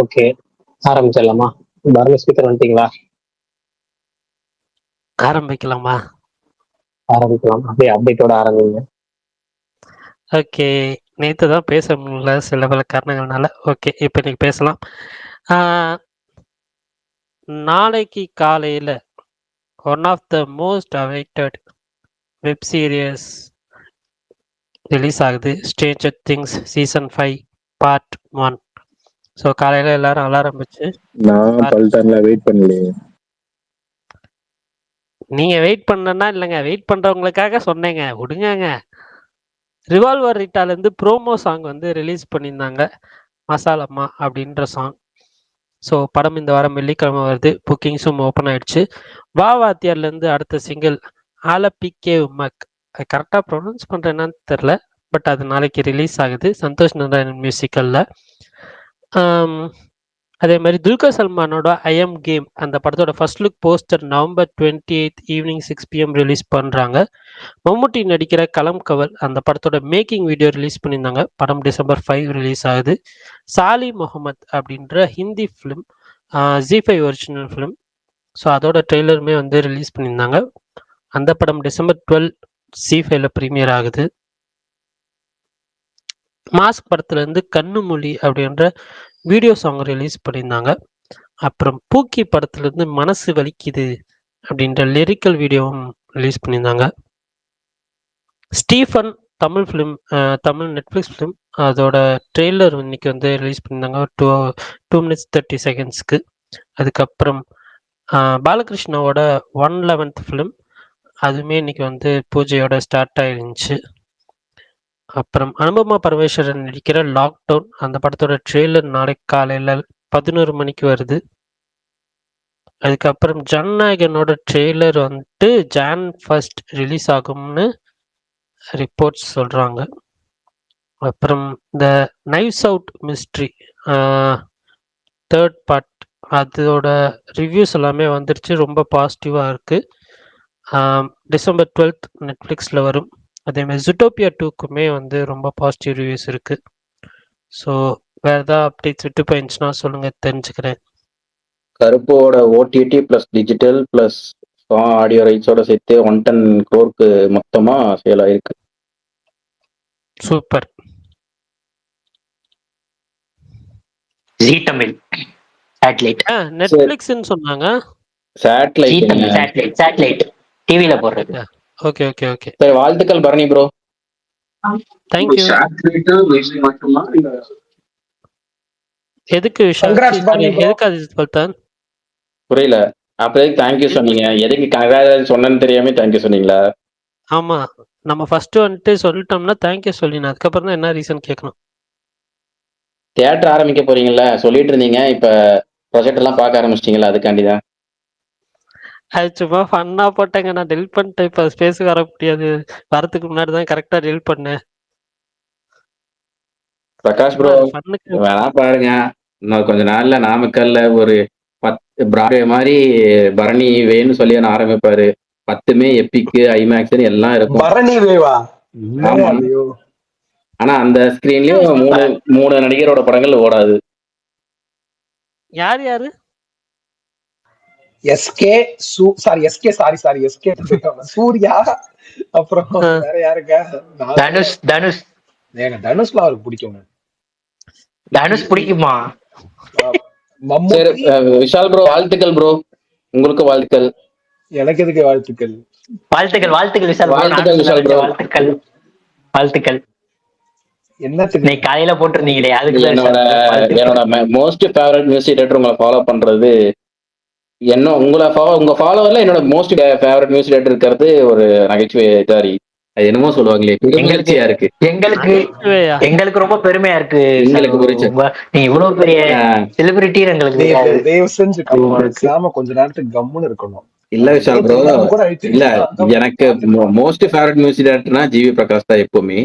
Okay. ஆரம்பிச்சிடலாமா? Bharani speaker வந்துட்டீங்களா? ஆரம்பிக்கலாமா? ஆரம்பிக்கலாம். அப்படியே அப்டேட்டோட ஆரம்பிங்க. ஓகே. நேத்து தான் பேச முடியல சில பல காரணங்கள்னால. ஓகே. இப்ப இன்னைக்கு பேசலாம். ஆ நாளைக்கு காலையில one of the most awaited web series release ஆகுது. Stranger Things season 5 part 1. So காலையில எல்லாரும் அலாரம் வச்சு நான் பல்டன்ல வெயிட் பண்ணலையே. நீங்க வெயிட் பண்ணனா இல்லைங்க, வெயிட் பண்றவங்களுக்காக சொன்னேங்க, விடுங்கங்க. ரிவால்வர் ரிட்டாலேருந்து ப்ரோமோ சாங் வந்து ரிலீஸ் பண்ணியிருந்தாங்க. மசாலம்மா அப்படின்ற சாங். ஸோ படம் இந்த வாரம் வெள்ளிக்கிழமை வருது. புக்கிங்ஸும் ஓப்பன் ஆயிடுச்சு. வா வாத்தியார்லேருந்து அடுத்த சிங்கிள் ஆலபிகே உமக். அது கரெக்டாக ப்ரொனவுன்ஸ் பண்ணுறேன்னு தெரில, பட் அது நாளைக்கு ரிலீஸ் ஆகுது சந்தோஷ் நாராயணன் மியூசிக்கலில். அதே மாதிரி துல்கர் சல்மானோட ஐஎம் கேம் அந்த படத்தோட first look poster November 28 evening 6 PM release பண்ணுறாங்க. மம்முட்டி நடிக்கிற களம் கவல் அந்த படத்தோட மேக்கிங் வீடியோ ரிலீஸ் பண்ணியிருந்தாங்க. படம் December 5 ரிலீஸ் ஆகுது. சாலி முகமது அப்படின்ற Hindi film, Z5 original film. So அதோட ட்ரெய்லருமே வந்து ரிலீஸ் பண்ணியிருந்தாங்க. அந்த படம் December 12 Z5ல ப்ரீமியர் ஆகுது. மாஸ்க் படத்துலேருந்து கண்ணு மொழி அப்படின்ற வீடியோ சாங் ரிலீஸ் பண்ணியிருந்தாங்க. அப்புறம் பூக்கி படத்துலேருந்து மனசு வலிக்குது அப்படின்ற லிரிக்கல் வீடியோவும் ரிலீஸ் பண்ணியிருந்தாங்க. Stephen Tamil film, Tamil Netflix film, அதோட ட்ரெய்லர் இன்னைக்கு வந்து ரிலீஸ் பண்ணியிருந்தாங்க 2 minutes 30 secondsக்கு. அதுக்கப்புறம் பாலகிருஷ்ணாவோட 111th ஃபிலிம், அதுவுமே இன்னைக்கு வந்து பூஜையோட ஸ்டார்ட் ஆயிருந்துச்சு. அப்புறம் அனுபமா பரமேஸ்வரன் நடிக்கிற லாக்டவுன் அந்த படத்தோட ட்ரெய்லர் நாளைக்கு காலையில் 11 மணிக்கு வருது. அதுக்கப்புறம் ஜனநாயகனோட ட்ரெய்லர் வந்துட்டு Jan 1 ரிலீஸ் ஆகும்னு ரிப்போர்ட்ஸ் சொல்கிறாங்க. அப்புறம் இந்த knives out mystery 3rd part அதோட ரிவ்யூஸ் எல்லாமே வந்துருச்சு. ரொம்ப பாசிட்டிவாக இருக்குது. December 12 நெட்ஃப்ளிக்ஸில் வரும். அதேமாதிரி ஜூட்டோபியா 2க்குமே வந்து ரொம்ப பாசிட்டிவ் ரிவ்யூஸ் இருக்குது. ஸோ வேறு ஏதாவது அப்டேட்ஸ் விட்டு போயிருந்துச்சுன்னா சொல்லுங்கள், தெரிஞ்சுக்கிறேன். கருப்போட OTT plus digital plus audio ரைட்ஸோட சேர்த்து 110 crore மொத்தமா சேல் ஆயிருக்கு. சூப்பர். ஜி தமிழ் சேட்டலைட் நெட்ஃப்ளிக்ஸ்னு சொன்னாங்க. ஜி தமிழ் சேட்டலைட் டிவில போடுறது. Okay okay okay. சரி, வாழ்த்துக்கள் பரணி ப்ரோ. தேங்க்யூ. எதுக்கு எதுக்கு அது பல்தான் புரியல. அப்ப எதுக்கு தேங்க்யூ சொன்னீங்க? எதுக்கு கங்க்ராச்சுலேஷன் சொன்னேன்னு தெரியாம தேங்க்யூ சொன்னீங்களா? ஆமா, நம்ம ஃபர்ஸ்ட் வந்துட்டு சொல்லிட்டோம்னா தேங்க்யூ சொல்லிடணும். அதுக்கப்புறம் தான் என்ன ரீசன் கேட்கணும். தியேட்டர் ஆரம்பிக்க போறீங்கல்ல, சொல்லிட்டு இருந்தீங்க. இப்ப ப்ரொஜெக்ட் எல்லாம் பார்க்க ஆரம்பிச்சிட்டீங்களா? அதுக்காண்டிதான். அது சும்மா ஃபன்னா போட்டேங்க. நான் டெலிட் பண்ணிட்டேன். இப்போ ஸ்பேஸுக்கு வர முடியாது. வரதுக்கு முன்னாடி தான் கரெக்டாக டெலிட் பண்ணேன். பிரகாஷ் ப்ரோ வேணா பாருங்க. இன்னும் கொஞ்ச நாள்ல நாமக்கல்ல ஒரு 10 பிராட்வே மாதிரி பரணி வேன்னு சொல்லி ஆரம்பிப்பாரு. 10மே எப்பிக்கு ஐமேக்ஸ்னு எல்லாம் இருக்கும். பரணி வேவா? ஆமா. ஆனா அந்த ஸ்கிரீன்லயும் 3 நடிகரோட படங்கள் ஓடாது. யார் யாரு? எஸ்கே சூர்யா, அப்புறம் வேற யாருங்க? தனுஷ். ஏங்க தனுஷ்லாம் அவருக்கு பிடிக்கும். தனுஷ் பிடிக்குமா? சரி, விஷால் ப்ரோ வாழ்த்துக்கள் ப்ரோ. உங்களுக்கு வாழ்த்துக்கள். எனக்கு எதுக்கு வாழ்த்துக்கள்? வாழ்த்துக்கள் விஷால் ப்ரோ. வாழ்த்துக்கள். என்னத்துக்கு காலையில போட்டிருந்தீங்களே அதுக்கு என்னோட மோஸ்ட் ஃபேவரட் மியூசிக் டைரக்டர் உங்களை ஃபாலோ பண்றது உங்க ஃபாலோவர்ல என்னோட மோஸ்ட் ஃபேவரட் மியூசிக் டைரக்டர் இருக்கிறது ஒரு நகைச்சுவை தாரி. அது என்னமோ சொல்லுவாங்களே, எங்களுக்கா இருக்கு. எங்களுக்கு ரொம்ப பெருமையா இருக்கு. எங்களுக்கு புரிச்சு நீங்க இவ்வளவு பெரிய செலிபிரிட்டி எங்களுக்கு தயவு செஞ்சு கொஞ்ச நேரத்துக்கு கம்முன்னு இருக்கணும். இல்ல விஷால் ப்ரோ, இல்ல எனக்கு மோஸ்ட் ஃபேவரட் மியூசிக் டைரக்டர்னா ஜிவி பிரகாஷ் தான் எப்பவுமே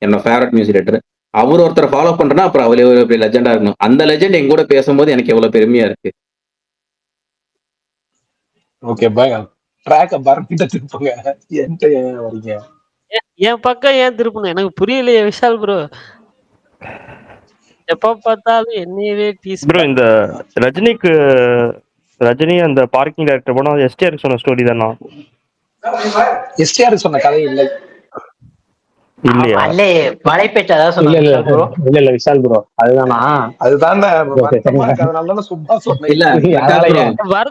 என்னோட ஃபேவரட் மியூசிக் டைரக்டர். அவர் ஒருத்தர் ஃபாலோ பண்றேன்னா அப்புறம் அவளே ஒரு பெரிய லெஜெண்டா இருக்கணும். அந்த லெஜெண்ட் எங்க கூட பேசும்போது எனக்கு எவ்வளவு பெருமையா இருக்கு. Okay bye. ட்ராக்க பரப்பிட்ட திருப்புங்க. என்கிட்ட ஏன் வரீங்க? என் பக்கம் ஏன் திருப்பணும் எனக்கு புரியலையே விஷால் ப்ரோ. எப்ப பார்த்தாலும் என்னையவே டீஸ் ப்ரோ இந்த ரஜினிக்கு ரஜினி அந்த பார்க்கிங் டைரக்டர் படம் எஸ்டிஆர் சொன்ன ஸ்டோரி தானா? எஸ்டிஆர் சொன்ன கதை இல்லை. இல்லையா? அல்ல மலைப்பேச்சு அதான் இல்ல இல்ல சொன்னாங்க ப்ரோ. இல்ல விஷால் ப்ரோ அதுதானா? அதுதான்டா அதனாலதான் சும்மா சொன்னேன். இல்ல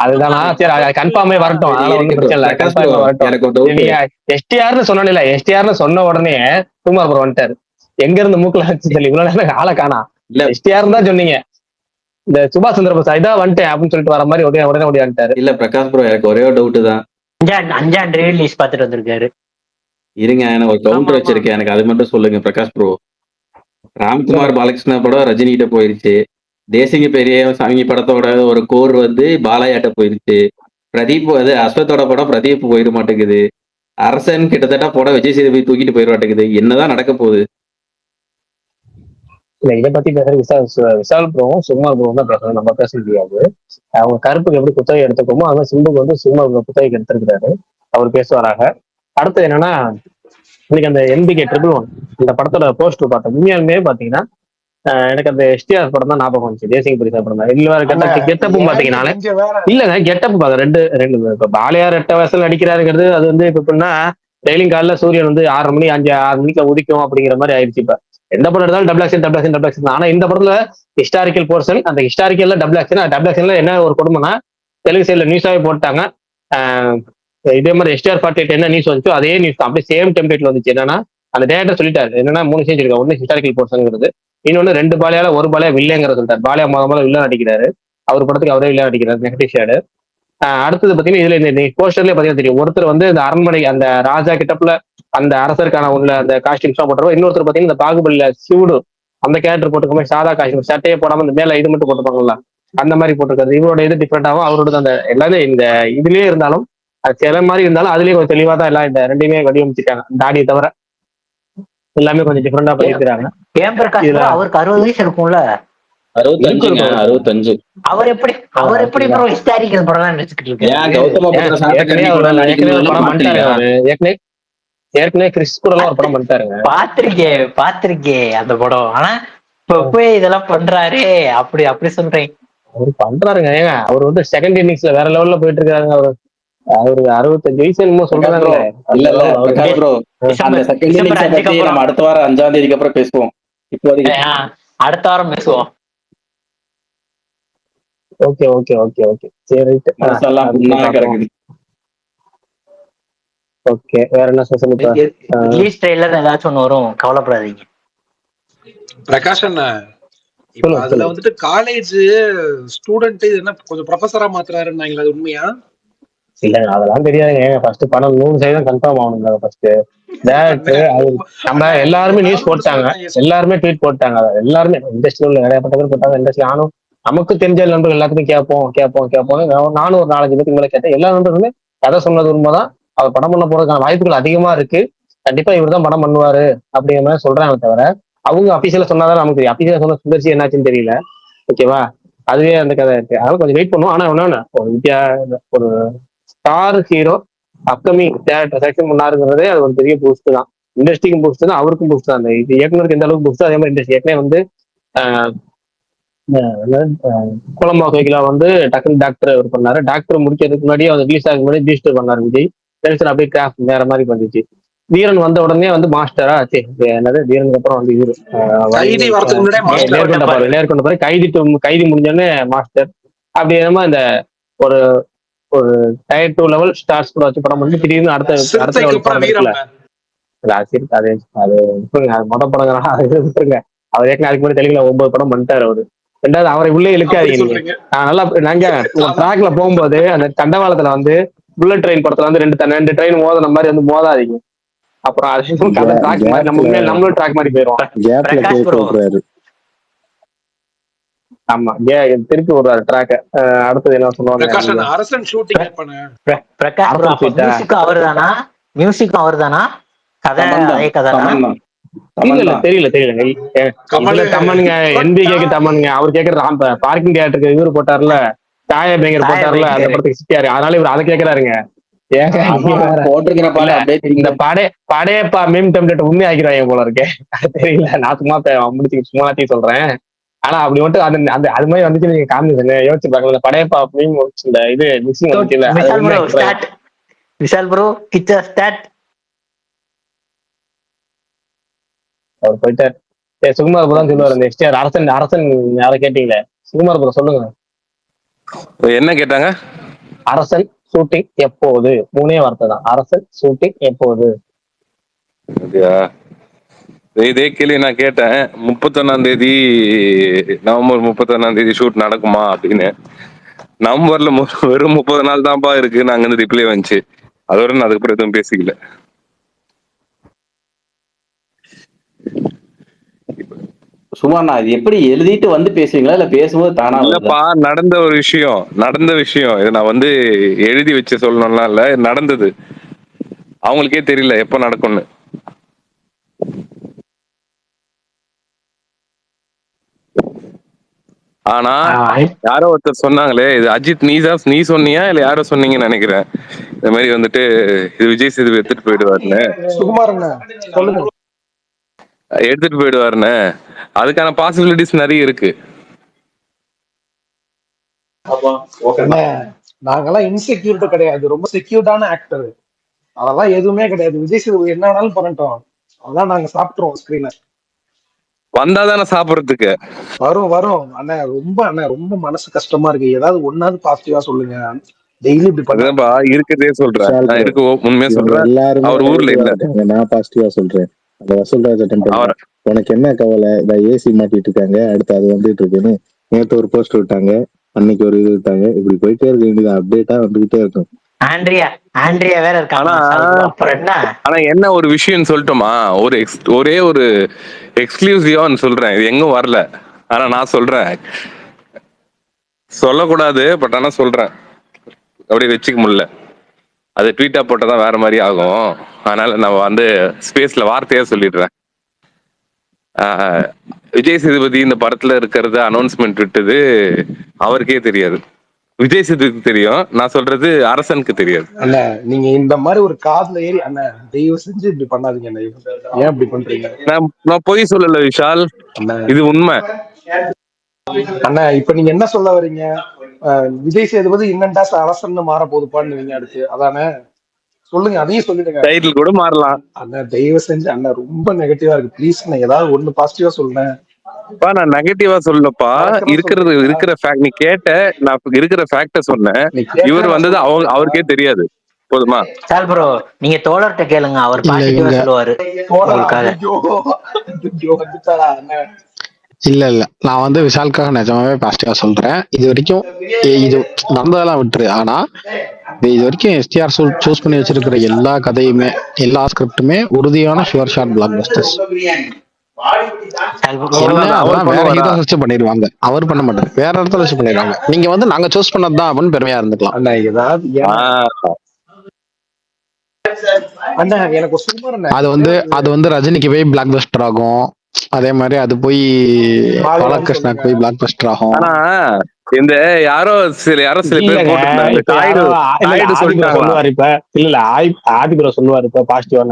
அதுதானா? சரி கன்ஃபார்மே வரட்டும், அதனால ஒண்ணும் பிரச்சனை இல்ல, கன்ஃபார்மே வரட்டும். எனக்கு ஒரு doubt. நீங்க எஸ்டிஆர்னு சொன்னல, எஸ்டிஆர்னு சொன்ன உடனே சுமார் ப்ரோ வந்துட்டாரு. எங்க இருந்து மூக்குல வச்சு சொல்லி இவ்வளவு நேரம் ஆளை காணா. இல்ல எஸ்டிஆர் தான் சொன்னீங்க, இந்த சுபாஷ் சந்திர போஸ் இதான் வந்துட்டேன் அப்படின்னு சொல்லிட்டு வர மாதிரி உடனே ஓடியான்ட்டாரு. இல்ல பிரகாஷ் ப்ரோ, எனக்கு ஒரே ஒரு டவுட் தான். அஞ்சாண்டு ரிலீஸ் பார்த்துட்டு வந்திருக்காரு. இருங்க, எனக்கு ஒரு கவுண்டர் வச்சிருக்கேன், எனக்கு அது மட்டும் சொல்லுங்க பிரகாஷ் ப்ரோ. ராம்குமார் பாலகிருஷ்ணா படம் ரஜினி கிட்ட போயிருச்சு. தேசிங்க பெரிய சாமி படத்தோட ஒரு கோர் வந்து பாலையாட்ட போயிருச்சு. பிரதீப் அது அஸ்வத்தோட படம் பிரதீப் போயிட மாட்டேங்குது. அரசன் கிட்டத்தட்ட படம் விஜய் சேதுபதி தூக்கிட்டு போயிட மாட்டேங்குது. என்னதான் நடக்க போகுது? இல்ல இதை பத்தி பேசுற விஷால் ப்ரோவும் சுகுமார் ப்ரோவும் தான் பேசணும், நம்ம பேச முடியாது. அவங்க கருப்புக்கு எப்படி குத்தகை எடுத்துக்கோமோ அது சிம்புக்கு வந்து சுகுமார் ப்ரோ குத்தகைக்கு எடுத்திருக்கிறாரு, அவர் பேசுவாராக. அடுத்தது என்னன்னா, இன்னைக்கு அந்த NBK 111 இந்த படத்தோட போஸ்டர் பார்த்தேன். உண்மையாலுமே பாத்தீங்கன்னா எனக்கு அந்த எஸ்டிஆர் படம் தான் ஞாபகம் வந்துச்சு, தேசிய பரிசா படம் தான். இல்ல கெட்டப்பும் பாத்தீங்கன்னா இல்லங்க, கெட்டப் பாக்க ரெண்டு இப்ப பாலையார் 8 வயசுல நடிக்கிறாருங்கிறது அது வந்து இப்ப எப்படின்னா டெய்லியும் காலைல சூரியன் வந்து 6 மணி 6 மணிக்கு உதிக்கும் அப்படிங்கிற மாதிரி ஆயிடுச்சு. இப்ப எந்த படம் எடுத்தாலும் டபுள் ஆக்ஷன். ஆனா இந்த படத்துல ஹிஸ்டாரிக்கல் போர்ஷன், அந்த ஹிஸ்டாரிக்கல்ல டபுள் ஆக்ஷன்ல என்ன ஒரு கொடுமைனா தெலுங்கு சைட்ல நியூஸாவே போட்டாங்க. இதே மாதிரி STR 48 என்ன நியூஸ் வந்துச்சோ அதே நியூஸ் தான், அப்படியே சேம் டெம்ப்ளேட்ல வந்துச்சு. என்னன்னா அந்த டேரக்டர் சொல்லிட்டாரு என்னன்னா 3 சேஞ்ச் இருக்கு. ஒன்னு ஹிஸ்டாரிக்கல் போர்ஷன்ங்கிறது, இன்னொன்னு 2 பாலியால 1 பாலியா வில்லேங்கிறத சொல்லிட்டாரு. பாலியா முதல்ல வில்லன் நடிக்கிறாரு, அவர் படத்துக்கு அவரே வில்லன் நடிக்கிறாரு, நெகட்டிவ் ஷேடு. அடுத்தது பாத்தீங்கன்னா இதுல இந்த போஸ்டர்லயே பாத்தீங்கன்னா தெரியும், ஒருத்தர் வந்து இந்த அரண்மனை அந்த ராஜா கிட்டப்ல அந்த அரசருக்கான உள்ள அந்த காஸ்டியூம்ஸ் தான் போட்டுருவோம். இன்னொருத்தர் பாத்தீங்கன்னா இந்த பாகுபலியில சிவுடு அந்த கேரக்டர் போட்டுக்க மாதிரி சாதா காஸ்டியூம், சட்டையே போடாம இந்த மேல இது மட்டும் போட்டுப்பாங்கல்ல அந்த மாதிரி போட்டிருக்காரு. இவரோட இது டிஃப்ரெண்டாகவும் அவரோட அந்த எல்லாமே இந்த இதுலயே இருந்தாலும் அது சில மாதிரி இருந்தாலும் அதுலயே கொஞ்சம் தெளிவா தான் எல்லாம் இந்த ரெண்டையுமே வடிவமைச்சிருக்காங்க. தாடியை தவிர எல்லாமே கொஞ்சம் டிஃப்ரெண்டா பண்ணிருக்காங்க. அவருக்கு 60 வயசு இருக்கும்ல? 65. அவர் எப்படி ப்ரோ ஹிஸ்டாரிக்கல் படம் நடிச்சுக்கிட்டு இருக்காரு? ஏற்கனவே கிறிஸ் கூட எல்லாம் ஒரு படம் பண்ணிட்டாருங்க. பாத்திருக்கேன் அந்த படம். ஆனா இப்ப போய் இதெல்லாம் பண்றாரு அப்படி சொல்றேன். அவரு பண்றாருங்க, ஏங்க அவர் வந்து செகண்ட் இன்னிங்ஸ்ல வேற லெவல்ல போயிட்டு இருக்காருங்க. அவரு 65 வயசு என்னமோ சொல்றாங்க. நம்ம அடுத்த வாரம் 5ஆம் தேதிக்கு அப்புறம் பேசுவோம். இப்போதைக்கு அடுத்த வாரம் பேசுவோம். ஓகே சரி. ஓகே, வேற என்ன சொல்லுங்க? ரிலீஸ் ட்ரெய்லர் ஏதாச்சும் ஒன்று வரும், கவலைப்படாதீங்க. பிரகாஷ் அண்ணா, இப்ப அதுல வந்துட்டு காலேஜ் ஸ்டூடெண்ட் என்ன கொஞ்சம் ப்ரொஃபஸரா மாத்துறாருன்னாங்களா, அது உண்மையா? இல்ல அதெல்லாம் தெரியாதுங்க. ஃபர்ஸ்ட் படம் 100% கன்ஃபார்ம் ஆகணுங்க. ஃபர்ஸ்ட் நம்ம எல்லாருமே நியூஸ் போட்டாங்க, எல்லாருமே ட்வீட் போட்டாங்க, எல்லாருமே இண்டஸ்ட்ரியில் உள்ள நிறைய பேர் போட்டாங்க. இண்டஸ்ட்ரி ஆனும் நமக்கு தெரிஞ்ச நண்பர்கள் எல்லாத்துக்கும் கேட்போம். நானும் ஒரு 4-5 பேருக்கு மேலே கேட்டேன். எல்லா நண்பர்களுமே கதை சொன்னது உண்மைதான். அவர் படம் பண்ண போறதுக்கான வாய்ப்புகள் அதிகமா இருக்கு. கண்டிப்பா இவர் தான் படம் பண்ணுவாரு அப்படிங்கிற மாதிரி சொல்றாங்க. தவிர அவங்க அபிஷியலா சொன்னாதான் நமக்கு தெரியும். அபிஷியலா சொன்ன சுந்தர்சி என்னாச்சுன்னு தெரியல. ஓகேவா, அதுவே அந்த கதை இருக்கு. அதனால கொஞ்சம் வெயிட் பண்ணுவோம். ஆனா என்னன்னா ஒரு star hero upcoming director selection பண்ணாருங்கிறதே அது ஒரு பெரிய பூஸ்ட் தான். இண்டஸ்ட்ரிக்கும் பூஸ்ட் தான், அவருக்கும் பூஸ்ட் தான். அந்த இது இயக்குனருக்கு எந்த அளவுக்கு பூஸ்ட், அதே மாதிரி இண்டஸ்ட்ரி ஏற்கனவே வந்து குளம்பாக்கு வைக்கல வந்து டக்குனு டாக்டர் அவர் பண்ணாரு. டாக்டர் முடிக்கிறதுக்கு முன்னாடியே வந்து ரிலீஸ் ஆகும் முன்னாடி பீஸ்டர் பண்ணாரு விஜய். டென்ஷன் அப்படியே கிராஃப்ட் வேற மாதிரி வந்துச்சு. வீரன் வந்த உடனே வந்து மாஸ்டரா என்னது வீரனுக்கு அப்புறம் வந்து இவரு நேர்கொண்ட பாரு கைதி முடிஞ்சோடனே மாஸ்டர். அப்படி என்னமா இந்த ஒரு ஒரு டயர் 2 லெவல் ஸ்டார்ஸ் கூட வச்சு படம் பண்ணி திடீர்னு அடுத்த லெவல் படம் இருக்குல்ல, அது மொத படங்க விட்டுருங்க. அவர் ஏற்கனவே அதுக்கு முன்னாடி தெலுங்குல 9 படம் பண்ணிட்டாரு அவரு. ரெண்டாவது அவரை உள்ளே இழுக்காதீங்க. நல்லா நாங்க ட்ராக்ல போகும்போது அந்த தண்டவாளத்துல வந்து புல்லட் ட்ரெயின் படத்துல வந்து 2 ட்ரெயின் மோதின மாதிரி வந்து மோதாதீங்க. அப்புறம் அது ட்ராக் மாதிரி நம்மளும் ட்ராக் மாதிரி போயிடும். ஆமா, திருப்பி விடுறாரு ட்ராக். அடுத்தது என்ன சொல்லுவாங்க? அரசன் ஷூட்டிங் மியூசிக்கும் அவர்தானா? தெரியல. தமனுங்க NBKக்கு தமனுங்க. அவர் கேக்குறது பார்க்கிங் தியேட்டருக்கு இவரு போட்டார்ல, தாயா பேங்கர் போட்டார்ல, அந்த படத்துக்கு சிட்டியாரு. அதனால இவர் அதை கேக்குறாருங்க. இந்த படையப்பா மீம் டெம்ப்ளேட் உண்மை ஆக்கிறாங்க போல இருக்கே, தெரியல. நான் சும்மா முடிச்சு சும்மா சொல்றேன். ஆனா அப்படி மட்டும் அந்த அது மாதிரி வந்துச்சு நீங்க காமிச்சு யோசிச்சு பாக்கல படையப்பா அப்படின்னு இந்த இது மிக்சிங் வந்துச்சுல Vishal bro start. Vishal bro Kichcha start. அவர் போயிட்டார். சரி சுகுமார் ப்ரோ தான் சொல்லுவார் அந்த எஸ்டிஆர் அரசன் அரசன் யாரை கேட்டீங்களே சுகுமார் ப்ரோ சொல்லுங்க. என்ன கேட்டாங்க? அரசன் ஷூட்டிங் எப்போது? 3 வார்த்தை தான். அரசன் ஷூட்டிங் எப்போது? அப்படியா? இதே கேள்வி நான் கேட்டேன். 31 நவம்பர் 31 ஷூட் நடக்குமா அப்படின்னு. நவம்பர்ல வெறும் 30 நாள் தான்ப்பா இருக்கு நாங்க வந்து ரிப்ளை வந்துச்சு. அதோட நான் அதுக்கப்புறம் எதுவும் பேசிக்கல. சும்மா இது எப்படி எழுதிட்டு வந்து பேசுவீங்களா இல்ல பேசும்போது தானா? இல்லப்பா, நடந்த விஷயம் இதை நான் வந்து எழுதி வச்சு சொல்லணும்லாம் இல்ல, நடந்தது. அவங்களுக்கே தெரியல எப்ப நடக்கும்னு. ஆனா யாரோ ஒருத்தர் சொன்னாங்களே, இது அஜித் நீ சொன்னியா இல்ல யாரோ சொன்னீங்கன்னு நினைக்கிறேன். இந்த மாதிரி வந்துட்டு இது விஜய் சேதுபதி எடுத்துட்டு போயிடுவாருன்னு. சுகுமாரண்ணா சொல்லுங்க. எடுத்துட்டு போயிடுவாருன்னு அதுக்கான பாசிபிலிட்டிஸ் நிறைய இருக்கு. நாங்கெல்லாம் இன்செக்யூரிட்டி கிடையாது, ரொம்ப செக்யூர்டான ஆக்டர். அதெல்லாம் எதுவுமே கிடையாது. விஜய் சேதுபதி என்ன வேணாலும் பண்ணட்டும், அதெல்லாம் நாங்க சாப்பிட்டுருவோம் ஸ்கிரீன்ல. வந்தாதானே சாப்பிடுறதுக்கு. வரும் அண்ணா. ரொம்ப மனசு கஷ்டமா இருக்கு. ஏதாவது ஒன்னாவது பாசிட்டிவா சொல்லுங்க. டெய்லி இப்படி அதுதான்ப்பா இருக்கிறதே சொல்றேன். நான் இருக்கு உண்மையா சொல்றேன். எல்லாருமே அவர் ஊர்ல இல்ல. நான் பாசிட்டிவா சொல்றேன். அந்த வசூல்ராஜ் உனக்கு என்ன கவலை? ஏசி மாட்டிட்டு இருக்காங்க, அடுத்து அது வந்துட்டு இருக்குன்னு நேற்று ஒரு போஸ்ட் விட்டாங்க, அன்னைக்கு ஒரு இது விட்டாங்க. இப்படி போயிட்டே இருக்க வேண்டியது, அப்டேட்டா வந்துகிட்டே இருக்கும். ஆண்ட்ரியா வேற இருக்காங்க. ஆனா என்ன ஒரு விஷயம் சொல்லட்டுமா? ஒரே ஒரு எக்ஸ்க்ளூசிவான்னு சொல்றேன். இது எங்கும் வரல, ஆனா நான் சொல்றேன். சொல்லக்கூடாது, பட் ஆனா சொல்றேன். அப்படியே வச்சுக்க முடியல. அது ட்வீட்டா போட்டதான் வேற மாதிரி ஆகும். அதனால நான் வந்து ஸ்பேஸ்ல வார்த்தையா சொல்லிடுறேன். விஜய் சேதுபதி இந்த படத்துல இருக்கிறது அனௌன்ஸ்மெண்ட் விட்டது அவருக்கே தெரியாது. விஜய் சேதுபதி தெரியும், நான் சொல்றது அரசனுக்கு தெரியாது. அண்ணா நீங்க இந்த மாதிரி ஒரு காதுல ஏறி அண்ணா தயவு செஞ்சு இப்படி பண்ணாதீங்க அண்ணா. ஏன் இப்படி பண்றீங்க? நான் பொய் சொல்லல விஷால், இது உண்மை. அண்ணா இப்ப நீங்க என்ன சொல்ல வர்றீங்க? விஜய் சேதுபதி இன்னண்டா அரசன் மாற போகுதுப்பான்னு நீங்க அடுத்து அதானே சொல்லுங்க, அதையும் சொல்லிடுங்க. டைட்டில் கூட மாறலாம். அண்ணா தயவு செஞ்சு அண்ணா ரொம்ப நெகட்டிவா இருக்கு. ப்ளீஸ் அண்ணா ஏதாவது ஒண்ணு பாசிட்டிவா சொல்லுங்க. நான் நெகட்டிவா சொல்லப்பா, இருக்கிற ஃபேக்ட் நீ கேட்ட, நான் இருக்கிற ஃபேக்ட சொன்னேன். இவர் வந்தது அவருக்கே தெரியாது. போதுமா? சால் ப்ரோ நீங்க தோழர்கிட்ட கேளுங்க, அவர் பாசிட்டிவா சொல்லுவாரு. இல்ல நான் வந்து விஷாலுக்காக நிஜமாவே பாசிட்டிவா சொல்றேன். இது வரைக்கும் இது நடந்ததெல்லாம் விட்டுரு. ஆனா இது வரைக்கும் எஸ்டிஆர் சூஸ் பண்ணி வச்சிருக்கிற எல்லா கதையுமே, எல்லா ஸ்கிரிப்டுமே உறுதியான ஷுவர் ஷாட் பிளாக் பஸ்டர்ஸ். வேற ஹீரோ வச்சு பண்ணிடுவாங்க, அவர் பண்ண மாட்டாரு. வேற இடத்துல வச்சு பண்ணிடுவாங்க. நீங்க வந்து நாங்க சூஸ் பண்ணதுதான் அப்படின்னு பெருமையா இருந்துக்கலாம். அது வந்து ரஜினிக்கு போய் பிளாக் பஸ்டர் ஆகும். அதே மாதிரி அது போய் பாலகிருஷ்ணாக்கு போய் பிளாக் பஸ்டர் ஆகும். ஆனா இந்த யாரோ சில பேர் போட்டுருந்தாங்க சொல்லுவாரு இப்ப. இல்ல ஆதிபுர சொல்லுவாரு இப்ப பாசிட்டிவா.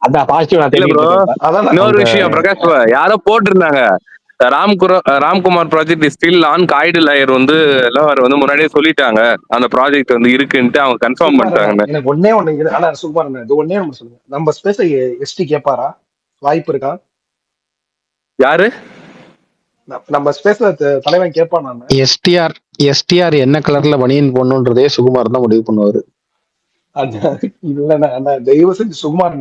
அதான் பாசிட்டிவ். இன்னொரு விஷயம் பிரகாஷ், யாரோ போட்டிருந்தாங்க, Ramkumar project is still on. காய்டு லாயர் வந்து முன்னாடியே சொல்லிட்டாங்க அந்த ப்ராஜெக்ட் வந்து இருக்குன்ட்டு அவங்க கன்ஃபார்ம் பண்ணிட்டாங்க. எனக்கு ஒன்னே ஒண்ணு, ஆனா சூப்பர் ஒன்னே ஒண்ணு சொல்லுங்க. நம்ம ஸ்பேஸ் எஸ்டி கேட்பாரா? வாய்ப்பு இருக்கா? யாரு நம்ம ஸ்பேஸ்ல தலைவன் கேட்பான். எஸ்டிஆர் என்ன கலர்ல பனியன் போடணுன்றதே சுகுமார் தான் முடிவு பண்ணுவாரு. இல்லண்ணா தயவு செஞ்சு சுகுமார்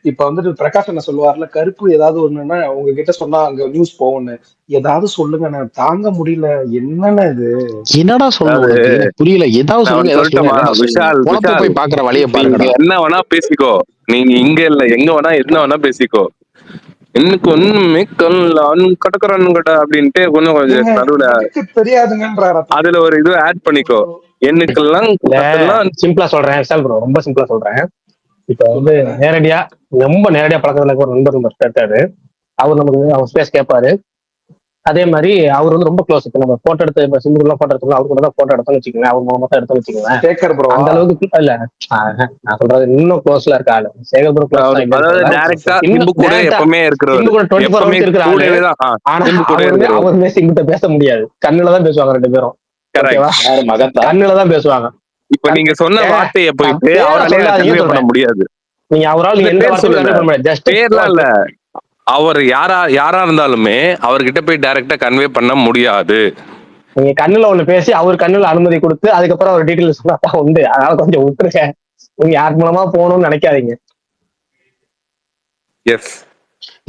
இப்ப வந்துட்டு பிரகாஷ் என்ன சொல்லுவார்ல, கருப்பு ஏதாவது ஒண்ணுன்னா உங்ககிட்ட சொன்னா அங்க நியூஸ் போகும்னு. ஏதாவது சொல்லுங்க, தாங்க முடியல. என்னன்னா இது என்னடா சொல்லுங்க, புரியல. ஏதாவது சொல்லுங்க. போய் பாக்குற வழியை பாருங்க. என்ன வேணா பேசிக்கோ, நீங்க இங்க இல்ல எங்க வேணா என்ன வேணா பேசிக்கோ. எனக்கு ஒண்ணுமே கடற்கரன் கடை அப்படின்ட்டு கொஞ்சம் நடுவுல தெரியாதுங்கன்றாரு. அதுல ஒரு இது ஆட் பண்ணிக்கோ. என்னக்கெல்லாம் சிம்பிளா சொல்றேன் சார் ப்ரோ, ரொம்ப சிம்பிளா சொல்றேன். இப்ப வந்து ரொம்ப நேரடியா பழக்கத்துல ஒரு நண்பர் இருக்காரு. அவர் நமக்கு அவர் ஸ்பேஸ் கேட்பாரு. அதே மாதிரி அவர் வந்து ரொம்ப க்ளோஸ். இப்ப நம்ம போட்டோ எடுத்து இப்ப சிம்புக்குள்ள போட்டோ எடுத்துக்கலாம், அவர் கூட தான் போட்டோ எடுத்தோம்னு வச்சுக்கோங்க, அவர் மூலமா தான் எடுத்தோம்னு வச்சுக்கோங்க. சேகர் ப்ரோ அந்த அளவுக்கு இல்ல. நான் சொல்றது இன்னும் க்ளோஸ்ல இருக்க ஆளு. சேகர் ப்ரோ க்ளோஸ் தான் அதாவது டைரக்டா சிம்பு இன்னும் கூட டேரக்டா எப்பவுமே இருக்கிறவர், சிம்பு கூட 24 எப்பவுமே ஹவர்ஸ் இருக்கிற ஆளு. கூடவே தான். ஆனா சிம்பு கூட இருக்கிறவர். அவருமே சிம்புட்ட பேச முடியாது, கண்ணுல தான் பேசுவாங்க ரெண்டு பேரும். கரெக்ட். ஓகேவா? யாரு மகத்தா? கண்ணுல தான் பேசுவாங்க. இப்ப நீங்க சொன்ன வார்த்தையை போயிட்டு பேரை அவராலே சொல்லாதீங்கன்னு கன்வே பண்ண சொல்றேன். முடியாது. நீங்க அவரால் நீங்க எந்த பேர் வார்த்தையும் சொல்லல, கன்வே பண்ண முடியாது. ஜஸ்ட் பேர்லாம் இல்ல. அவர் யாரா இருந்தாலுமே அவர்கிட்ட போய் டைரக்டா கன்வே பண்ண முடியாது. நீங்க கண்ணுல ஒண்ணு பேசி அவர் கண்ணுல அனுமதி கொடுத்து அதுக்கப்புறம் அவர் டீட்டெயில்ஸ் சொன்னா தான் உண்டு. அதனால கொஞ்சம் விட்டுருங்க. நீங்க யார் மூலமா போகணும்னு நினைக்காதீங்க. எஸ்,